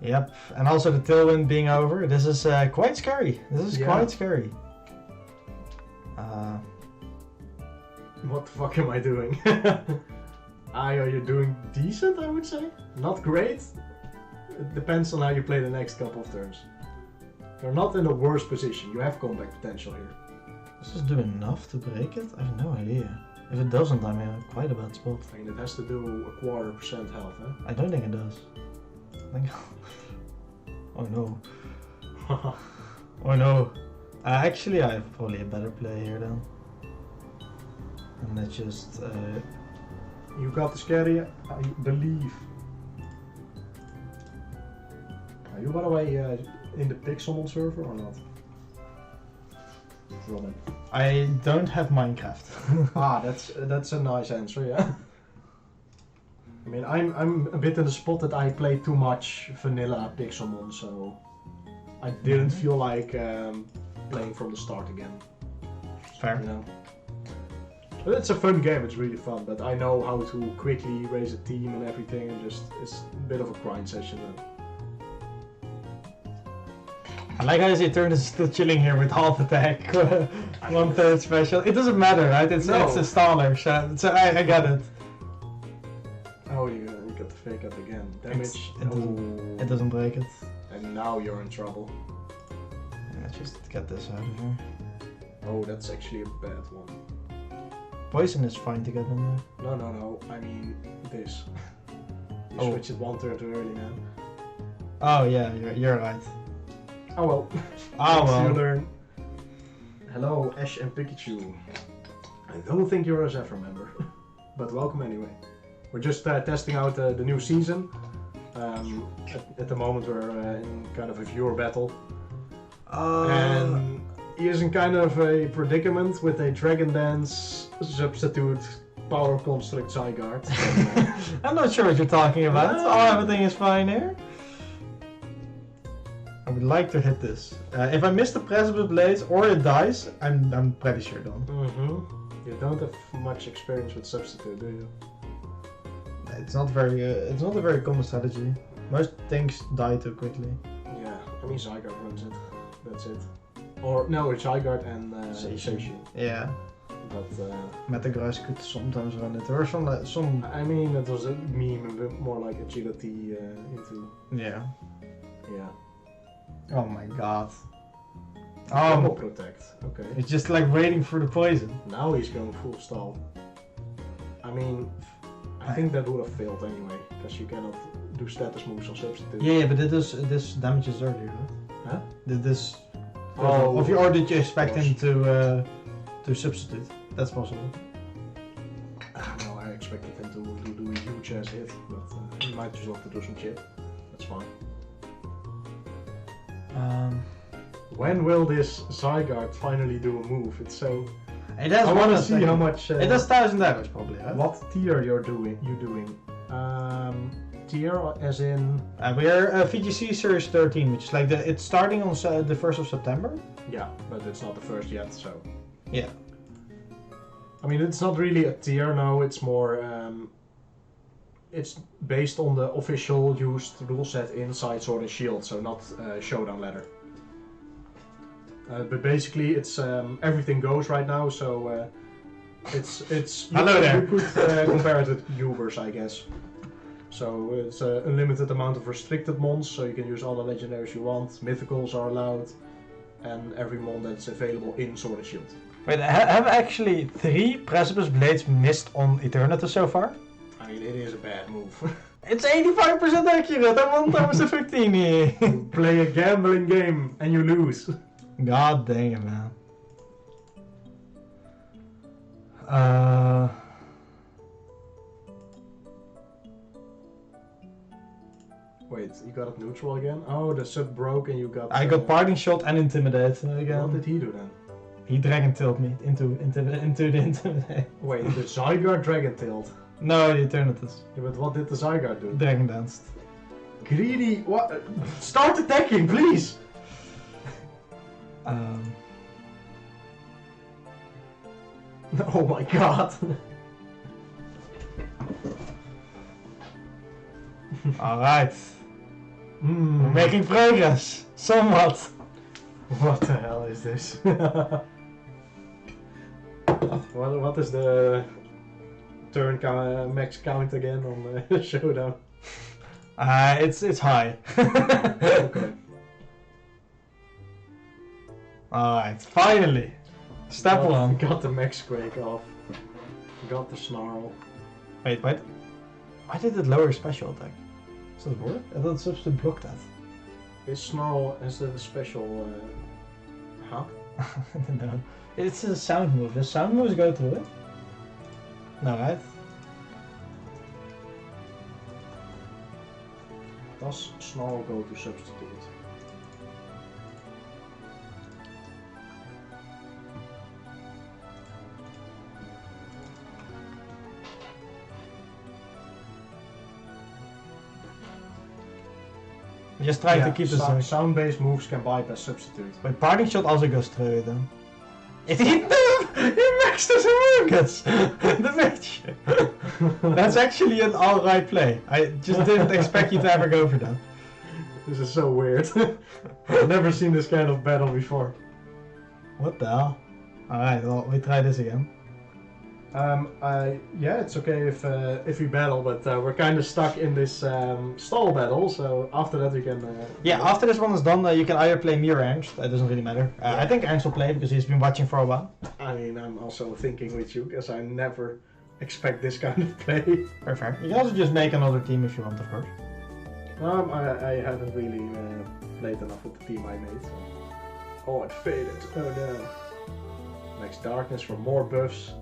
Yep, and also the Tailwind being over. This is quite scary. This is quite scary. What the fuck am I doing? You're doing decent, I would say. Not great. It depends on how you play the next couple of turns. You're not in the worst position. You have comeback potential here. Does this do enough to break it? I have no idea. If it doesn't, I'm in quite a bad spot. I mean, it has to do 1/4% health, huh? I don't think it does. I think... Oh no. Oh no. Actually, I have probably a better play here then. And let's just... You got the scary, I believe. Are you, by the way, in the Pixelmon server or not? Robin. I don't have Minecraft. That's a nice answer, yeah. I mean, I'm a bit in the spot that I play too much vanilla Pixelmon, so I didn't feel like playing from the start again. Fair. You know? But it's a fun game, it's really fun, but I know how to quickly raise a team and everything, and just it's a bit of a grind session then. I like how you say Turn is still chilling here with half attack, 1/3 special. It doesn't matter, right? It's a staller, so I get it. Oh, you got the fake up again. Damage. It doesn't break it. And now you're in trouble. Let's just get this out of here. Oh, that's actually a bad one. Poison is fine to get on there. No. I mean this. You switch it 1 turn too early, man. Oh yeah, you're right. Oh well. Oh well. You learn. Hello, Ash and Pikachu. I don't think you're a Zephyr member, but welcome anyway. We're just testing out the new season. At the moment we're in kind of a viewer battle. And he is in kind of a predicament with a Dragon Dance substitute Power Construct Zygarde. I'm not sure what you're talking about. Everything is fine here. I would like to hit this. If I miss the Precipice Blades or it dies, I'm pretty sure done. You don't have much experience with substitute, do you? It's not a very common strategy. Most things die too quickly. Yeah, I mean Zygarde runs it. That's it. Or no, it's Zygarde and Seishin. Yeah. But Metagross could sometimes run it. There were some. I mean, it was a meme, a bit more like agility into. Yeah. Yeah. Oh my god. Double protect. Okay. It's just like waiting for the poison. Now he's going full stall. I mean, I think that would have failed anyway, because you cannot do status moves on substitute. Yeah, but this damages earlier, right? Huh? Did this? Oh, or did you expect him to substitute? That's possible. No, I expected him to huge as hit, but you might just want to do some chip. That's fine. When will this Zygarde finally do a move? It's so... It has I want to see how much... it does 1000 damage probably, right? What tier you doing? Tier as in... we're VGC Series 13, which is like it's starting on the 1st of September. Yeah, but it's not the first yet, so... Yeah. I mean, it's not really a tier, no, it's more... it's based on the official used rule set inside Sword and Shield, so not Showdown ladder. But basically, it's everything goes right now, so it's Hello there. You could compare it with Ubers, I guess. So it's an unlimited amount of restricted mons, so you can use all the legendaries you want. Mythicals are allowed, and every mon that's available in Sword and Shield. Wait, have actually 3 Precipice Blades missed on Eternatus so far? I mean, it is a bad move. It's 85% accurate, I want times a 15 here. You play a gambling game and you lose. God dang it, man. Wait, you got it neutral again? Oh, the sub broke and you got... I got Parting Shot and Intimidate again. What did he do then? He Dragon Tailed me into the Intimidate. Wait, the Zygarde Dragon Tailed. No, the Eternatus. Yeah, but what did the Zygarde do? Dragon Danced. Greedy... What? Start attacking, please! Oh my god. Alright. We're making progress. Somewhat. What the hell is this? What is the turn max count again on Showdown? It's high. Okay. Alright, finally. Step 1. Got the max quake off. Got the snarl. Wait, why did it lower special attack? Does that work? I thought it's supposed to block that. Is snarl as a special huh? I don't know. It's a sound move. Does sound moves go through it? No, right? Does snarl go to substitute? Just trying to keep the sound-based moves can bypass substitute. But Parting Shot also goes through it then. He maxed his Amogus! The bitch! That's actually an alright play. I just didn't expect you to ever go for that. This is so weird. I've never seen this kind of battle before. What the hell? Alright, well, we try this again. Yeah, it's okay if we battle, but we're kind of stuck in this stall battle, so after that we can... yeah, after this one is done, you can either play me or Ernst, that doesn't really matter. I think Ernst will play because he's been watching for a while. I mean, I'm also thinking with you, because I never expect this kind of play. Very fair. You can also just make another team if you want, of course. I haven't really played enough with the team I made. So. Oh, it faded. Oh no. Makes darkness for more buffs.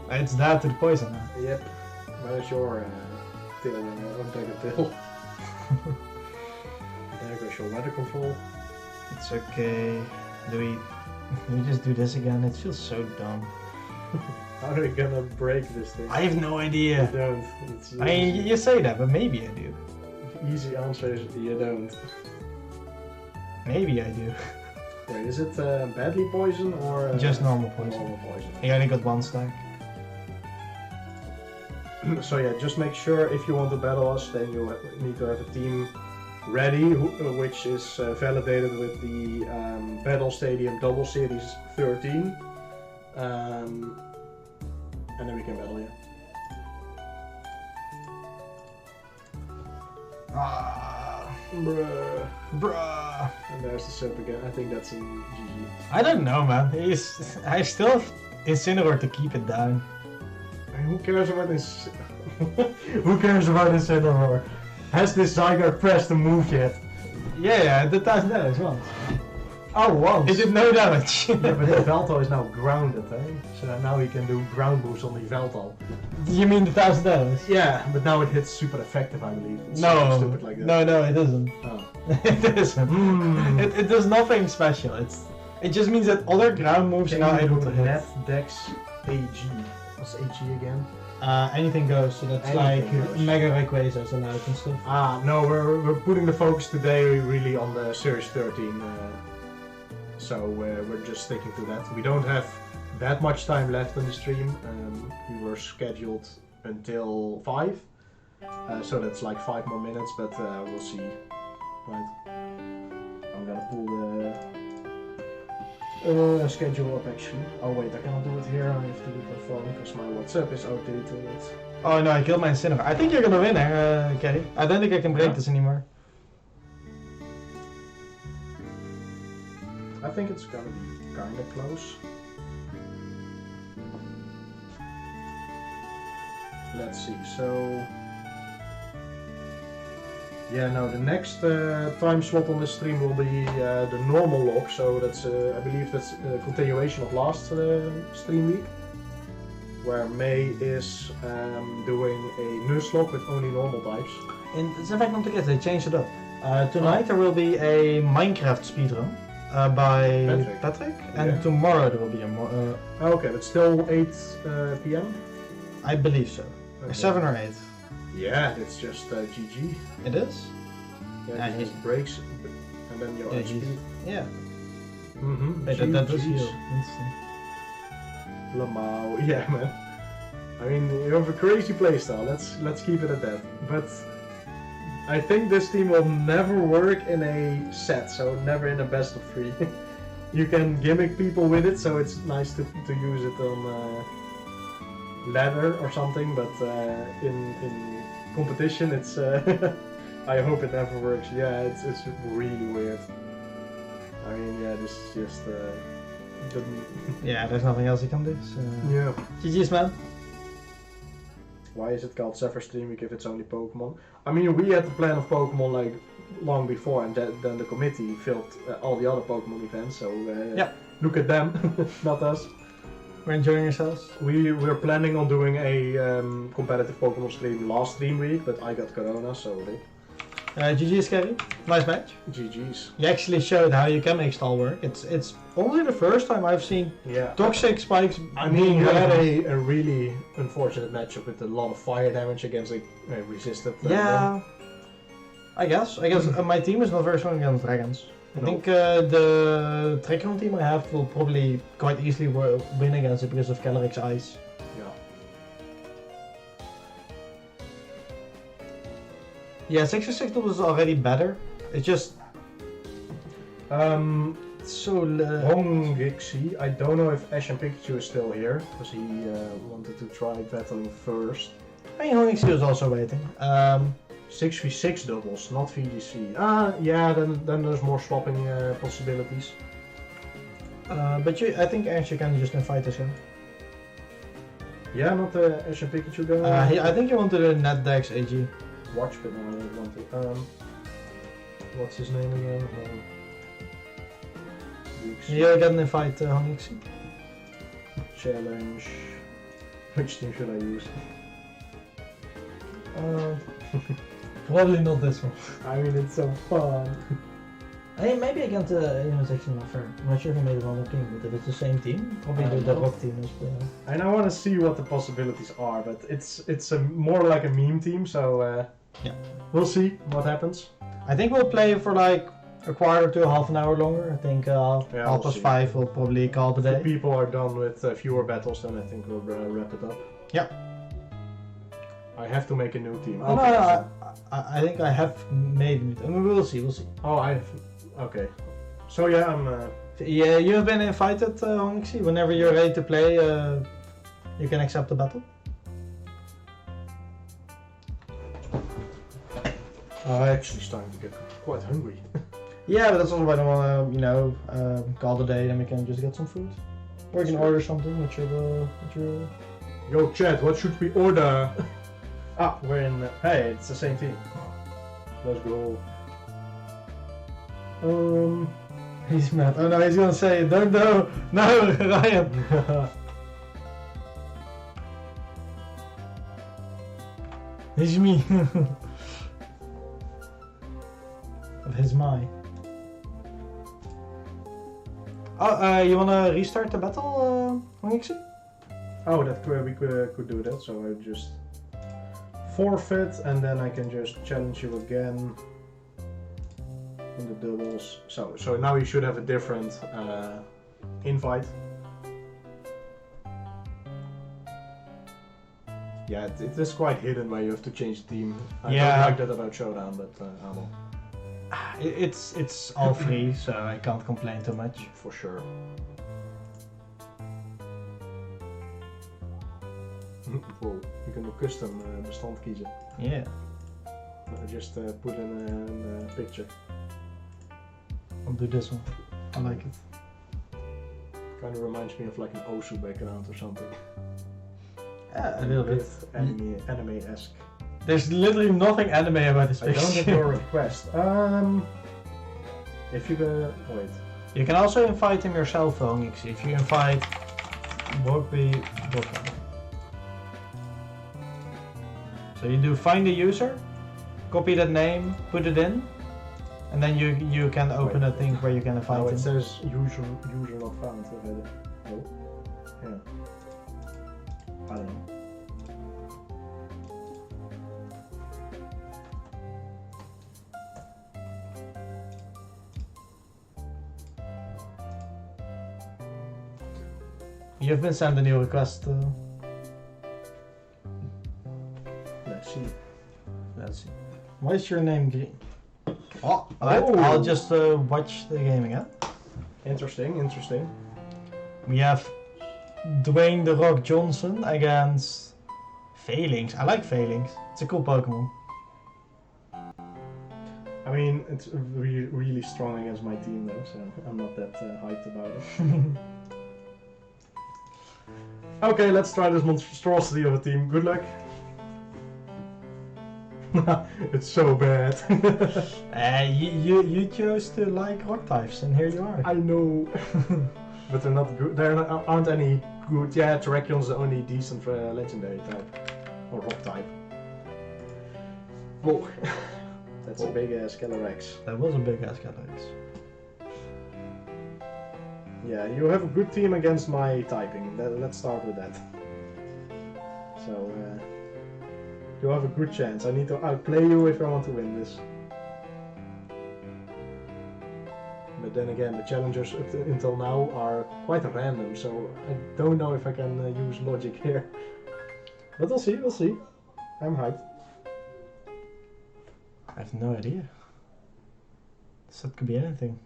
It's that to the poison. Yep. Where's your tail on Dragon Tail? There goes your weather control. It's okay. Do we just do this again? It feels so dumb. How are we gonna break this thing? I have no idea. You don't. I mean, you say that, but maybe I do. Easy answer is you don't. Maybe I do. Wait, is it badly poison or... just normal poison. Normal poison. You only got 1 stack. So yeah, just make sure if you want to battle us, then you need to have a team ready, which is validated with the Battle Stadium Double Series 13. And then we can battle you. Bruh. Bruh. And there's the sub again. I think that's in GG. I don't know, man. I still have Incineroar to keep it down. I mean, who cares about this? Who cares about Incineroar? Has this Zygarde pressed the move yet? Yeah, it does that as well. Oh, wow. It did no damage. Yeah, but the Veltal is now grounded, eh? So now he can do ground moves on the Veltal. You mean the 1000 damage? Yeah, but now it hits super effective, I believe. It's No, so stupid like that. no, it isn't. Oh. It isn't. It does nothing special. It just means that other ground moves are now able to hit. Net Dex AG. What's AG again? Anything goes, so that's Anything like goes. Mega Rayquazas and and stuff. Ah, no, we're putting the focus today really on the Series 13. So we're just sticking to that. We don't have that much time left on the stream. We were scheduled until 5. So that's like 5 more minutes, but we'll see. Right. I'm gonna pull the schedule up actually. Oh wait, I cannot do it here. I have to do it on phone because my WhatsApp is outdated. Oh no, I killed my Incineroar. I think you're gonna win here, Kerry. I don't think I can break this anymore. I think it's gonna be kinda close. Let's see, so... Yeah, no, the next time slot on the stream will be the normal log, so that's, I believe that's a continuation of last stream week. Where May is doing a Nuzlocke with only normal types. In Zephyr, don't forget, they changed it up. Tonight there will be a Minecraft speedrun by Patrick, and tomorrow there will be a more. Okay, but still 8 PM? I believe so. Okay. 7 or 8. Yeah, it's just GG. It is? Yeah, it just breaks, and then your HP. Yeah. Mm-hmm. Wait, that does heal. Interesting. Lamau, yeah, man. I mean, you have a crazy playstyle. Let's keep it at that. But I think this team will never work in a set, so never in a best of 3. You can gimmick people with it, so it's nice to use it on ladder or something. But in competition, it's. I hope it never works. Yeah, it's really weird. I mean, yeah, this is just. Yeah, there's nothing else you can do. So. Yeah. GG's, man. Why is it called Zephyr Stream Week if it's only Pokemon? I mean, we had the plan of Pokemon like long before, and then the committee filled all the other Pokemon events. So look at them, not us. We're enjoying ourselves. We're planning on doing a competitive Pokemon stream last stream week, but I got Corona, so GG's, Kerry. Nice match. GG's. You actually showed how you can make stall work. It's only the first time I've seen toxic spikes. I mean, you had a really unfortunate matchup with a lot of fire damage against a resisted. Yeah. I guess my team is not very strong against dragons. I think the Trickroom team I have will probably quite easily win against it because of Calyrex Ice. Yeah, 66 was already better. It's just so VGC. I don't know if Ash and Pikachu is still here because he wanted to try battling first. I mean, Honixie is also waiting. 6v6 doubles, not VGC. Yeah, then there's more swapping possibilities. But I think Ash you can just invite us in. Yeah, not Ash and Pikachu going. I think you want to do Net Dex AG. Watch, but no, I don't want to. What's his name again? You get an invite, Honixie. Challenge. Which team should I use? Probably not this one. I mean, it's so fun. Hey, maybe against Section Warfare. I'm not sure if I made one more team, but if it's the same team, probably the rock team is the... And I want to see what the possibilities are, but it's more like a meme team, so yeah, we'll see what happens. I think we'll play for like a quarter to half an hour longer. I think half past 5 will probably call the day. If people are done with fewer battles, then I think we'll wrap it up. Yeah. I have to make a new team. Oh, okay. No, I think I have made it. I mean, we'll see. Oh, okay. So yeah, I'm... Yeah, you have been invited, Honixie. Whenever you're ready to play, you can accept the battle. I'm actually starting to get quite hungry. Yeah, but that's also why I don't want to, call the day, then we can just get some food. Or you can order something with your... Yo, chat, what should we order? We're in... Hey, it's the same team. Let's go. He's mad. Oh no, he's gonna say, don't know. No, Ryan. He's me. Of his my. Oh, you wanna restart the battle, VGC? Oh, we could do that. So I just forfeit, and then I can just challenge you again in the doubles. So now you should have a different invite. Yeah, it is quite hidden where you have to change the team. I don't like that about Showdown, but I will. It's all free, so I can't complain too much. For sure. Wow, you can do custom bestand kiezen. Yeah. Just put in a picture. I'll do this one. I like it. Kind of reminds me of like an Osu background or something. Yeah, a little bit. Anime-esque. There's literally nothing anime about this I picture. don't have your request. If you go, wait. You can also invite him yourself, VGC. If you invite Wogby. So you do find the user, copy that name, put it in, and then you can open a thing where you can invite Oh, him. it says user not found. Oh, yeah. I don't know. You've been sent a new request. Let's see. Let's see. Why is your name green? Oh, I'll just watch the game again. Interesting, interesting. We have Dwayne The Rock Johnson against Phalanx. I like Phalanx. It's a cool Pokemon. I mean, it's really strong against my team though, so I'm not that hyped about it. Okay, let's try this monstrosity of a team. Good luck. It's so bad. You chose to like rock types, and here you are. I know, but they're not good. Aren't any good. Yeah, Terrakion is the only decent legendary type or rock type. Whoa, that's a big ass Calyrex. That was a big ass Calyrex. Yeah, you have a good team against my typing. Let's start with that. So, you have a good chance. I need to outplay you if I want to win this. But then again, the challengers until now are quite random, so I don't know if I can use logic here. But we'll see, we'll see. I'm hyped. I have no idea. So that could be anything.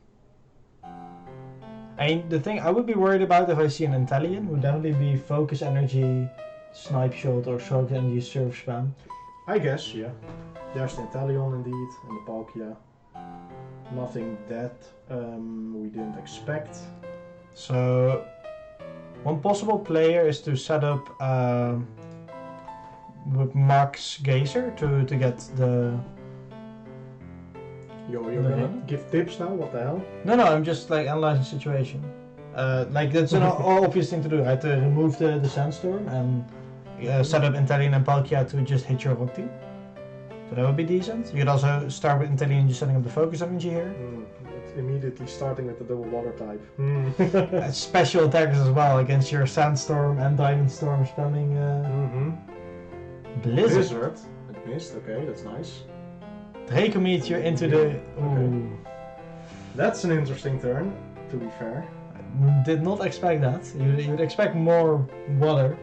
I mean, the thing I would be worried about if I see an Intellion would definitely be Focus Energy, Snipe Shot, or Focus Energy Surf Spam. I guess, yeah. There's the Intellion indeed, and the Palkia. Nothing that we didn't expect. So, one possible player is to set up with Max Geyser to get the... You're gonna give tips now? What the hell? No, I'm just like analyzing the situation. Like that's an obvious thing to do. I had to remove the Sandstorm and set up Intellion and Palkia to just hit your rock team. So that would be decent. You could also start with Intellion just setting up the focus energy here. It's immediately starting with the double water type. Special attackers as well against your Sandstorm and Diamond Storm spamming Blizzard. It missed, okay, that's nice. Draco Meteor into the... Okay. That's an interesting turn, to be fair. I did not expect that. You would expect more water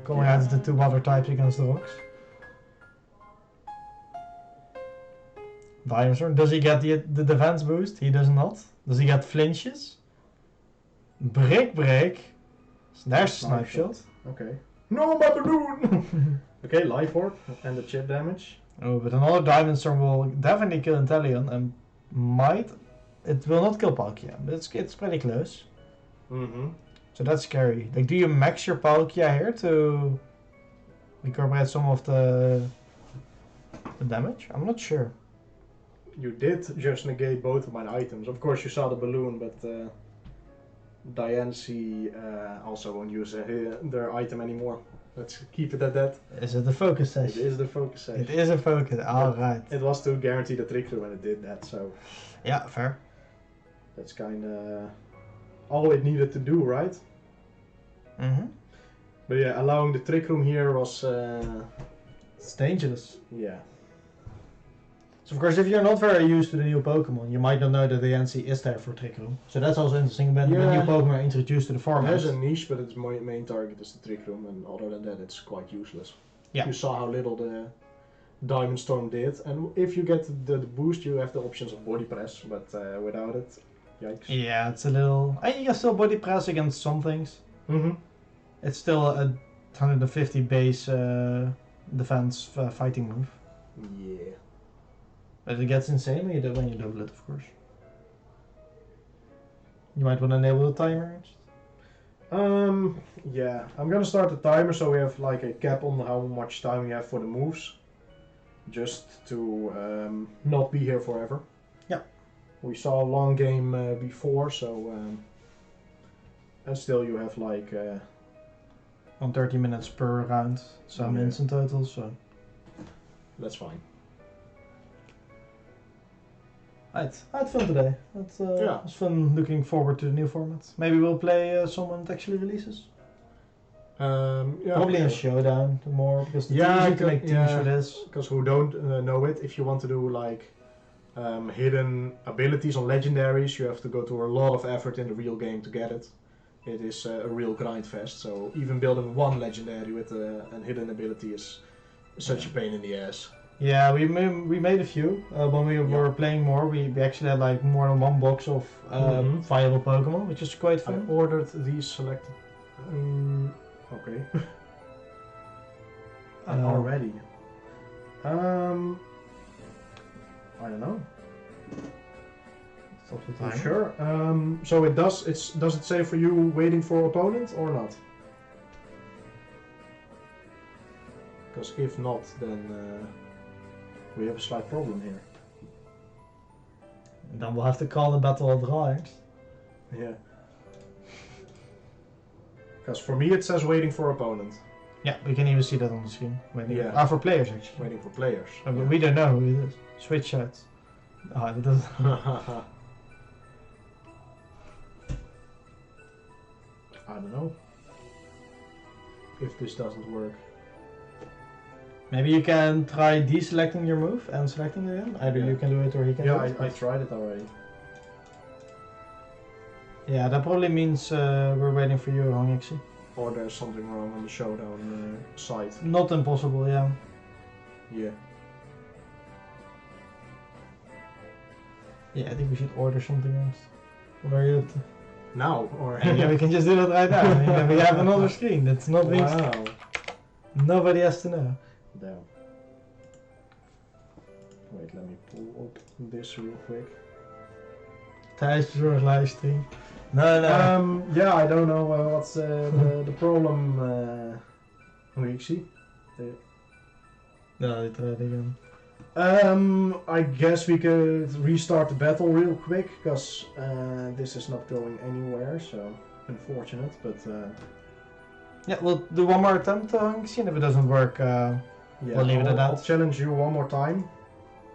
coming out of the two water types against the rocks. Diamond Storm, does he get the defense boost? He does not. Does he get flinches? Break. There's Snipe Shot. Okay. No, my balloon! Okay, Life Orb and the chip damage. Oh, but another Diamond Storm will definitely kill Intellion and might... It will not kill Palkia, but it's pretty close. So that's scary. Like, do you max your Palkia here to incorporate some of the damage? I'm not sure. you did just negate both of my items. Of course, you saw the balloon, but Diancie also won't use their item anymore. Let's keep it at that. Is it the focus It session? is the focus save. It is a focus. Alright. It was to guarantee the trick room when it did that, so Yeah, fair. that's kind of all it needed to do, right? Mm-hmm. But yeah, allowing the trick room here was, It's dangerous. yeah. So of course, if you're not very used to the new Pokemon, you might not know that the NC is there for Trick Room. So that's also interesting when Yeah. new Pokemon are introduced to the format. There's a niche, but its main target is the trick room, and other than that, it's quite useless. Yeah. You saw how little the Diamond Storm did, and if you get the boost, you have the options of body press, but without it, yikes. Yeah, it's a little... And you can still body press against some things. Mm-hmm. It's still a 150 base defense fighting move. Yeah. But it gets insane when you double it, of course. You might want to enable the timer. Yeah, I'm gonna start the timer so we have like a cap on how much time we have for the moves. Just to not be here forever. Yeah. We saw a long game before, so and still you have like On 30 minutes per round. Some Yeah. minutes in total, so... that's fine. I had fun today. Yeah. It was fun looking forward to the new format. Maybe we'll play someone that actually releases. Yeah, Probably in okay. Showdown more, because it's Yeah, easy to make teams yeah. for this. Because who don't know it, if you want to do like hidden abilities on legendaries, you have to go to a lot of effort in the real game to get it. It is a real grind fest, so even building one legendary with a hidden ability is such a pain in the ass. Yeah, we made a few. When we were playing more, we actually had like more than one box of Mhm. viable Pokemon, which is quite I fun. ordered these selected. Okay. Already. I don't know. Stop the You timer. sure? So it does. Does it say for you waiting for opponent or not? Because if not, then we have a slight problem here. Then we'll have to call the Battle of Drawings. Yeah. Because for me it says waiting for opponent. Yeah, we can even see that on the screen. Waiting. Yeah. For players actually. Waiting for players. But we don't know who it is. Switch out. Oh, that doesn't. I don't know. If this doesn't work. Maybe you can try deselecting your move and selecting it again. Either Yeah. you can do it or he can Yeah, do it. I tried it already. Yeah, that probably means we're waiting for you, Hongixi. Or there's something wrong on the showdown site. Not impossible, yeah. Yeah. Yeah, I think we should order something else. What are you up to? Now or Yeah, we can just do that right now. I mean, we have another screen. That's not being. Wow. Nobody has to know. Damn. Wait, let me pull up this real quick. Thijs Zorg livestream. No. Yeah, I don't know what's the problem. Weeksy. No, I tried again. I guess we could restart the battle real quick, because this is not going anywhere, so unfortunate, but Yeah, we'll do one more attempt, Hongixi, and if it doesn't work, yeah, we'll leave it at I'll that. challenge you one more time,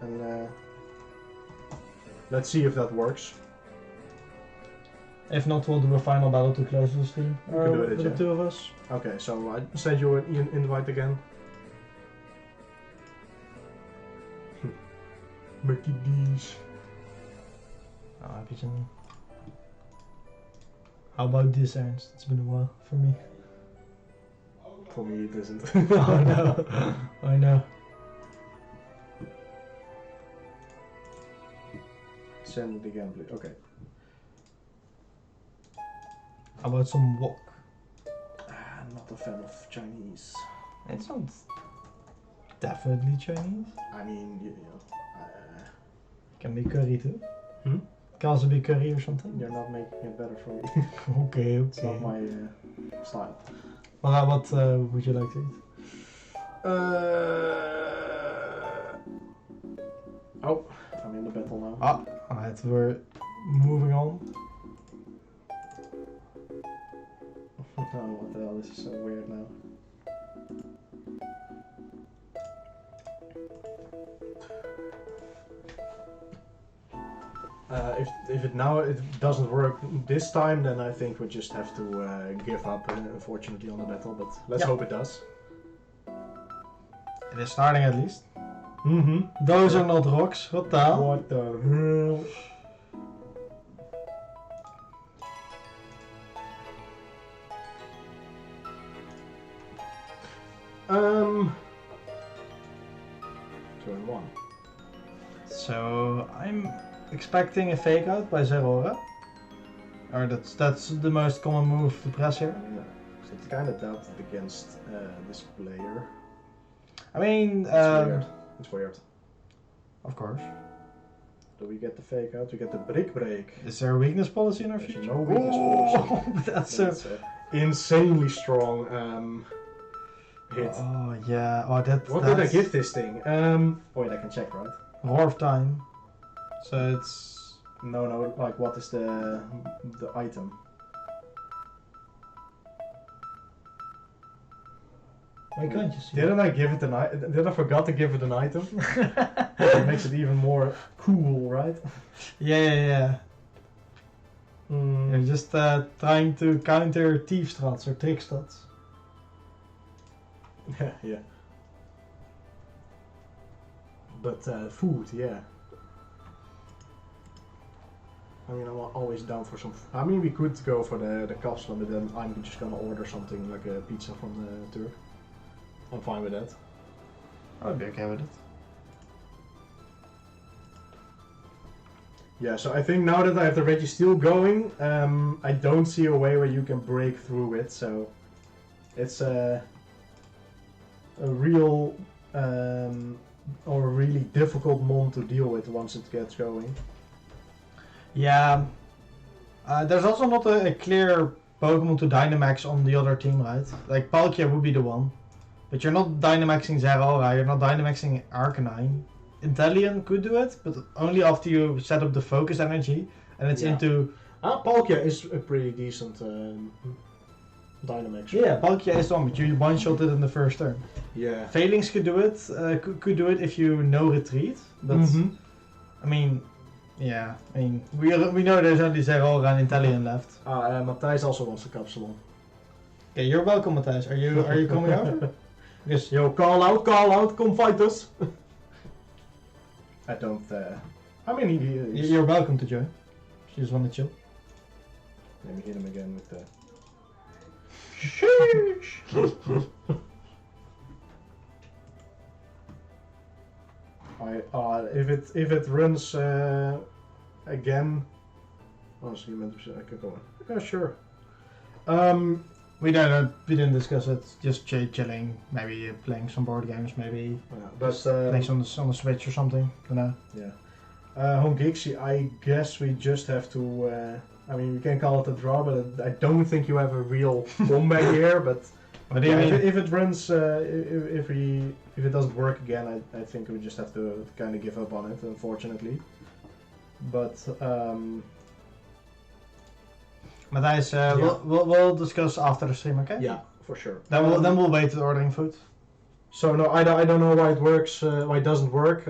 and let's see if that works. If not, we'll do a final battle to close the stream. We can do it, with yeah. the two of us. Okay, so I send you an invite again. Mickey D's. Oh, heb je zin? How about this, Ernst? It's been a while for me. For me, it isn't. Oh no, I know. Send it again, please. Okay. How about some wok? I'm not a fan of Chinese. It's not definitely Chinese. I mean, you know, Can be curry too. Hmm? Can also be curry or something. you're not making it better for me. Okay, It's not okay. my style. Well, what would you like to eat? Oh, I'm in the battle now. Ah, alright, we're moving on. Oh, what the hell? This is so weird now. If it doesn't work this time, then I think we just have to give up, unfortunately, on the battle. But let's hope it does. It is starting at least. Mm-hmm. Those are not rocks. What the hell? What the hell? Two and one. So I'm expecting a fake out by Zerora. Or that's the most common move to press here. Yeah. So it's kind of doubted against this player. I mean, It's weird. It's weird. of course. Do we get the fake out? We get the brick break. Is there a weakness policy in our There's future? no weakness policy. That's That's a insanely strong hit. Oh yeah. Oh that. What did I give this thing? Wait, I can check, right? Roar of time. So it's. No. Like, what is the item? Why can't you see? Didn't I give it an item? Did I forgot to give it an item? It makes it even more cool, right? Yeah. You're just trying to counter thief strats or trick strats. Yeah. But food, yeah. I mean, I'm always down for some. I mean, we could go for the kapsel, but then I'm just gonna order something like a pizza from the Turk. I'm fine with that. I'd be okay with it. Yeah, so I think now that I have the Registeel going, I don't see a way where you can break through it. So it's a real or a really difficult mon to deal with once it gets going. Yeah. There's also not a clear Pokemon to Dynamax on the other team, right? Like Palkia would be the one. But you're not Dynamaxing Zeraora, you're not Dynamaxing Arcanine. Inteleon could do it, but only after you set up the focus energy and it's into... Palkia is a pretty decent Dynamax. Yeah, Palkia is the one, but you one-shot it in the first turn. Yeah. Phalanx could do it, could do it if you no retreat, but I mean, yeah, I mean, we know there's only Zeraora and Inteleon left. Matthijs also wants a capsule. Yeah, you're welcome, Matthijs. Are you coming over? Yes. Yo, call out, come fight us! I don't, I mean, he's... You're welcome to join. If you just want to chill. Let me hit him again with the... Sheesh! If it runs again... Oh, so you meant to say, I can go on. Yeah, sure. We didn't discuss it. Just chilling. Maybe playing some board games. Maybe playing on the Switch or something. You know. Yeah. Home Geeksy, I guess we just have to. I mean, we can call it a draw, but I don't think you have a real comeback here. But what do you mean? if it runs, if it doesn't work again, I think we just have to kind of give up on it, unfortunately. But. Matthijs, we'll discuss after the stream, okay? Yeah, for sure. Then we'll wait to ordering food. So no, I don't know why it works, why it doesn't work.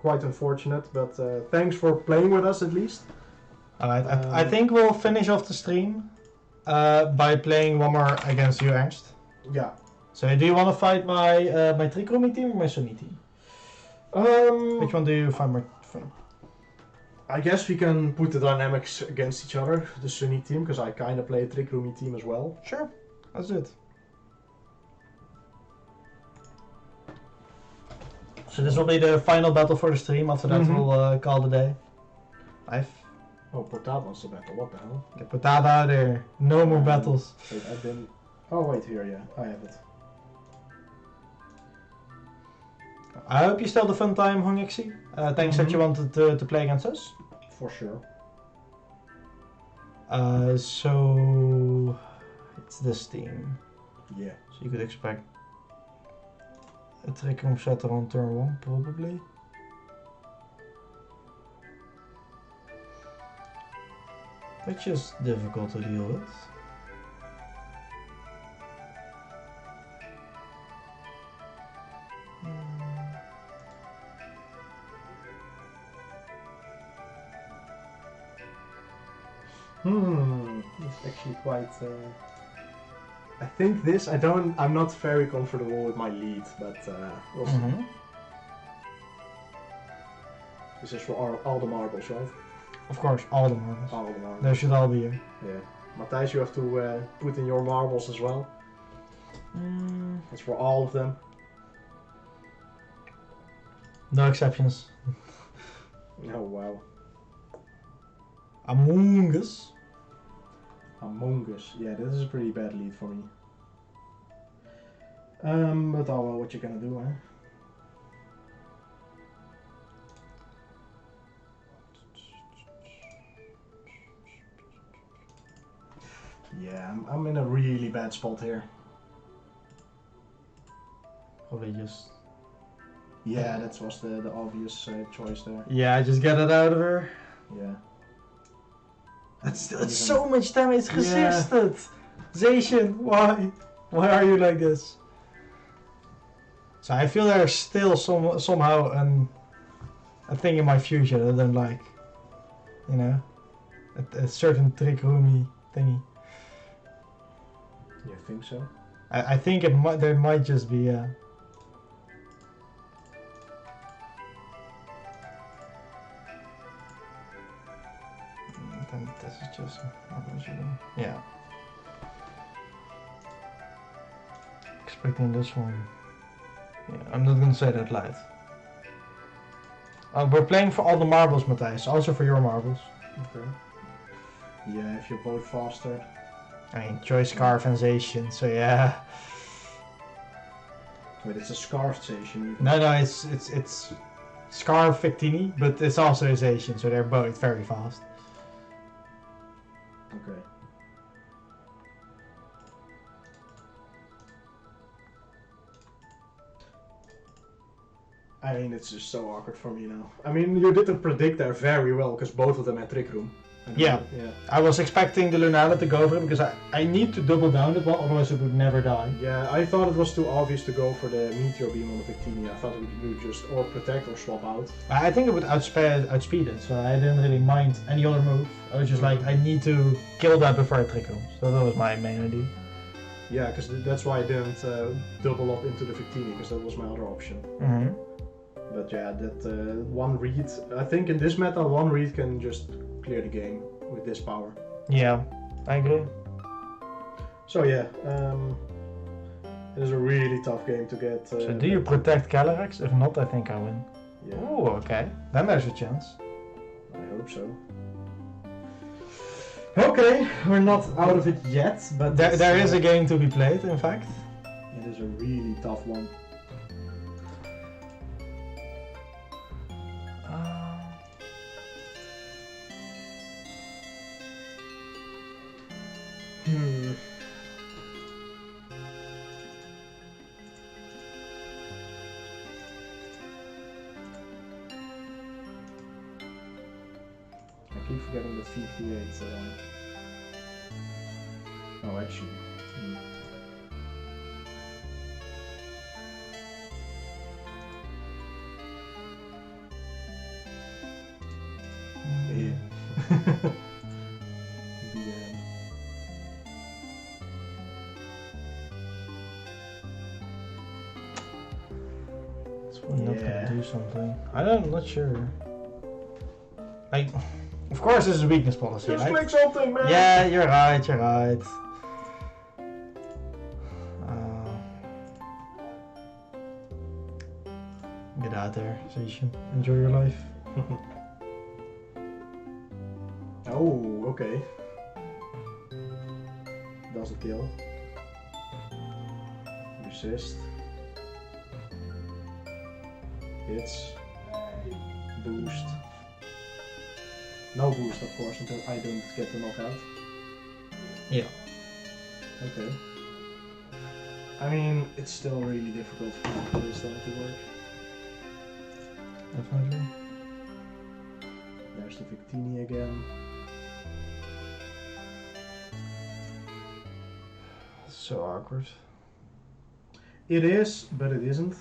Quite unfortunate, but thanks for playing with us at least. Alright, I think we'll finish off the stream by playing one more against you, Ernst. Yeah. So do you want to fight my Trick Roomie team or my Sunny team? Which one do you find more fun? I guess we can put the dynamics against each other, the Sunny team, because I kind of play a Trick Roomie team as well. Sure, let's do it. So this will be the final battle for the stream. After that we'll call the day. Oh, Portada wants the battle, what the hell? Get Portada out there. No more battles. Wait, I've been... Oh wait, here, yeah, I have it. I hope you still had a fun time, Hongixi. Thanks that you wanted to play against us. For sure. So it's this team. Yeah. So you could expect a Trick Room setter on turn 1, probably. which is difficult to deal with. It's actually quite. I think this. I'm not very comfortable with my lead, but we'll see. This is for all the marbles, right? Of course, all the marbles. All the marbles. They should all be here. Yeah. Matthijs, you have to put in your marbles as well. It's for all of them. No exceptions. Oh wow. Among Us. Among Us. Yeah, this is a pretty bad lead for me. But oh well, what you gonna do, huh? Yeah, I'm in a really bad spot here. Probably just. Yeah, that was the obvious choice there. Yeah, just get it out of her. Yeah. It's so much damage resisted. Zacian, why? Why are you like this? So I feel there's still somehow a thing in my future that I don't like. You know? A certain trick roomy thingy. You think so? I think there might just be a... Then this is just what we should do. Yeah. Expecting this one. Yeah, I'm not gonna say that loud. We're playing for all the marbles, Matthijs. Also for your marbles. Okay. Yeah, if you're both faster. I mean, Choice Scarf and Zacian, so yeah. Wait, it's a Scarf station. No, it's Scarf Victini, but it's also a Zacian, so they're both very fast. Okay. I mean, it's just so awkward for me now. I mean, you didn't predict there very well, because both of them had Trick Room. Yeah. I was expecting the Lunala to go for it, because I need to double down it, otherwise it would never die. Yeah, I thought it was too obvious to go for the Meteor Beam on the Victini. I thought it would just or protect or swap out. I think it would outspeed it, so I didn't really mind any other move. I was just like, I need to kill that before I Trick Room. So that was my main idea. Yeah, because that's why I didn't double up into the Victini, because that was my other option. But yeah, that one read, I think in this meta, one read can just clear the game with this power. Yeah, I agree. So yeah, it is a really tough game to get. So do you protect Calyrex? If not, I think I win. Yeah. Oh, okay. Then there's a chance. I hope so. Okay, we're not out of it yet, but there is a game to be played, in fact. It is a really tough one. I keep forgetting that V8. Oh, actually. Yeah. Not gonna do something. I'm not sure. Like, of course, this is a weakness policy. Just right? click something, man. Yeah, you're right. You're right. Get out there, Zacian. Enjoy your life. Oh, okay. Doesn't kill. Resist. Hits. Boost. No boost, of course, until I don't get the knockout. Yeah. Okay. I mean, it's still really difficult for this thing to work. Definitely. There's the Victini again. So awkward. It is, but it isn't.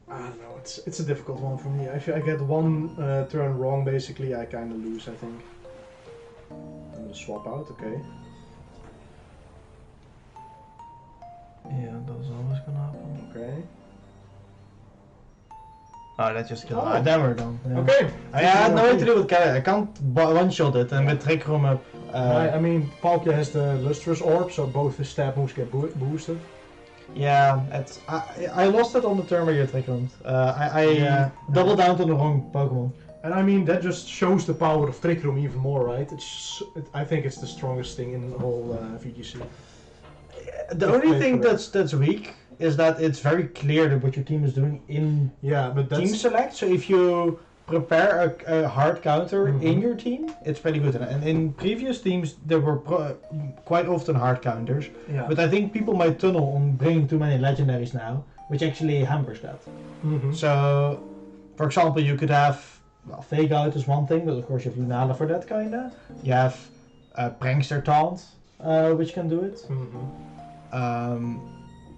I don't know, it's a difficult one for me. If I get one turn wrong, basically, I kind of lose, I think. I'm gonna swap out, okay. Yeah, that's always gonna happen. Okay. Oh, that just killed. Oh. Then we're done. Yeah. Okay. I had nothing to do with Kelly. I can't one-shot it, and with Trick Room up. I mean, Palkia has the Lustrous Orb, so both his stab moves get boosted. Yeah, it's I lost it on the turn where you Trick Roomed. I doubled down on the wrong Pokemon. And I mean, that just shows the power of Trick Room even more, right? I think it's the strongest thing in the whole VGC. The only thing that's weak is that it's very clear that what your team is doing in but that's team select. So if you prepare a hard counter in your team, it's pretty good. And in previous teams, there were quite often hard counters. Yeah. But I think people might tunnel on bringing too many legendaries now, which actually hampers that. So, for example, you could have Fake Out is one thing, but of course you have Lunala for that kinda. You have Prankster Taunt, which can do it.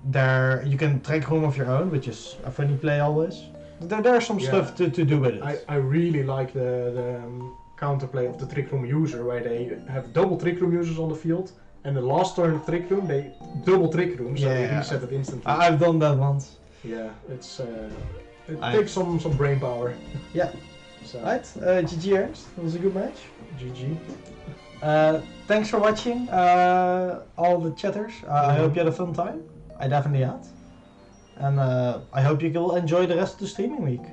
There you can Trick Room of your own, which is a funny play always. There's some stuff to do with it. I really like the counterplay of the Trick Room user, where they have double Trick Room users on the field, and the last turn of Trick Room they double Trick Room, so they reset it instantly. I've done that once. Yeah, it takes some brain power. Yeah. So. Right, GG Ernst, that was a good match. GG. Thanks for watching, all the chatters. I hope you had a fun time. I definitely had. And I hope you will enjoy the rest of the streaming week.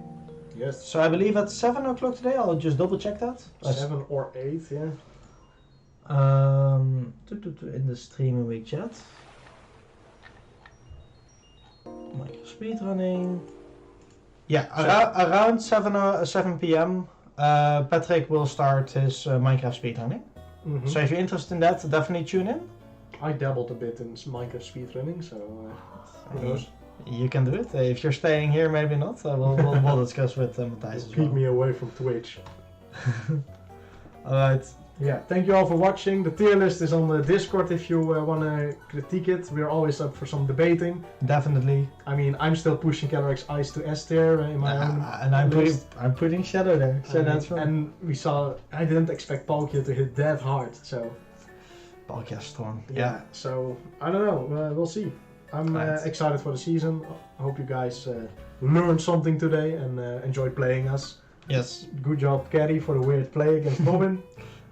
Yes. So I believe at 7 o'clock today, I'll just double check that. 7 or 8, yeah. In the streaming week chat. Micro speedrunning. Yeah, around 7 p.m. Patrick will start his Minecraft speedrunning. So if you're interested in that, definitely tune in. I dabbled a bit in Minecraft speedrunning, so who knows? You can do it. If you're staying here, maybe not. We'll discuss with Matthijs as well. Keep me away from Twitch. Alright. Yeah, thank you all for watching. The tier list is on the Discord if you want to critique it. We're always up for some debating. Definitely. I mean, I'm still pushing Calyrex Ice to S tier in my own and I'm putting Shadow there, so that's fine. And we saw, I didn't expect Palkia to hit that hard, so... Palkia strong. Yeah, so, I don't know, we'll see. I'm excited for the season. I hope you guys learned something today and enjoyed playing us. Yes. Good job, Carrie, for the weird play against Robin.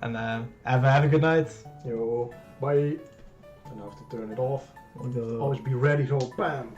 And have a good night. Yo, bye. And I have to turn it off. We'll go. Always be ready, so bam.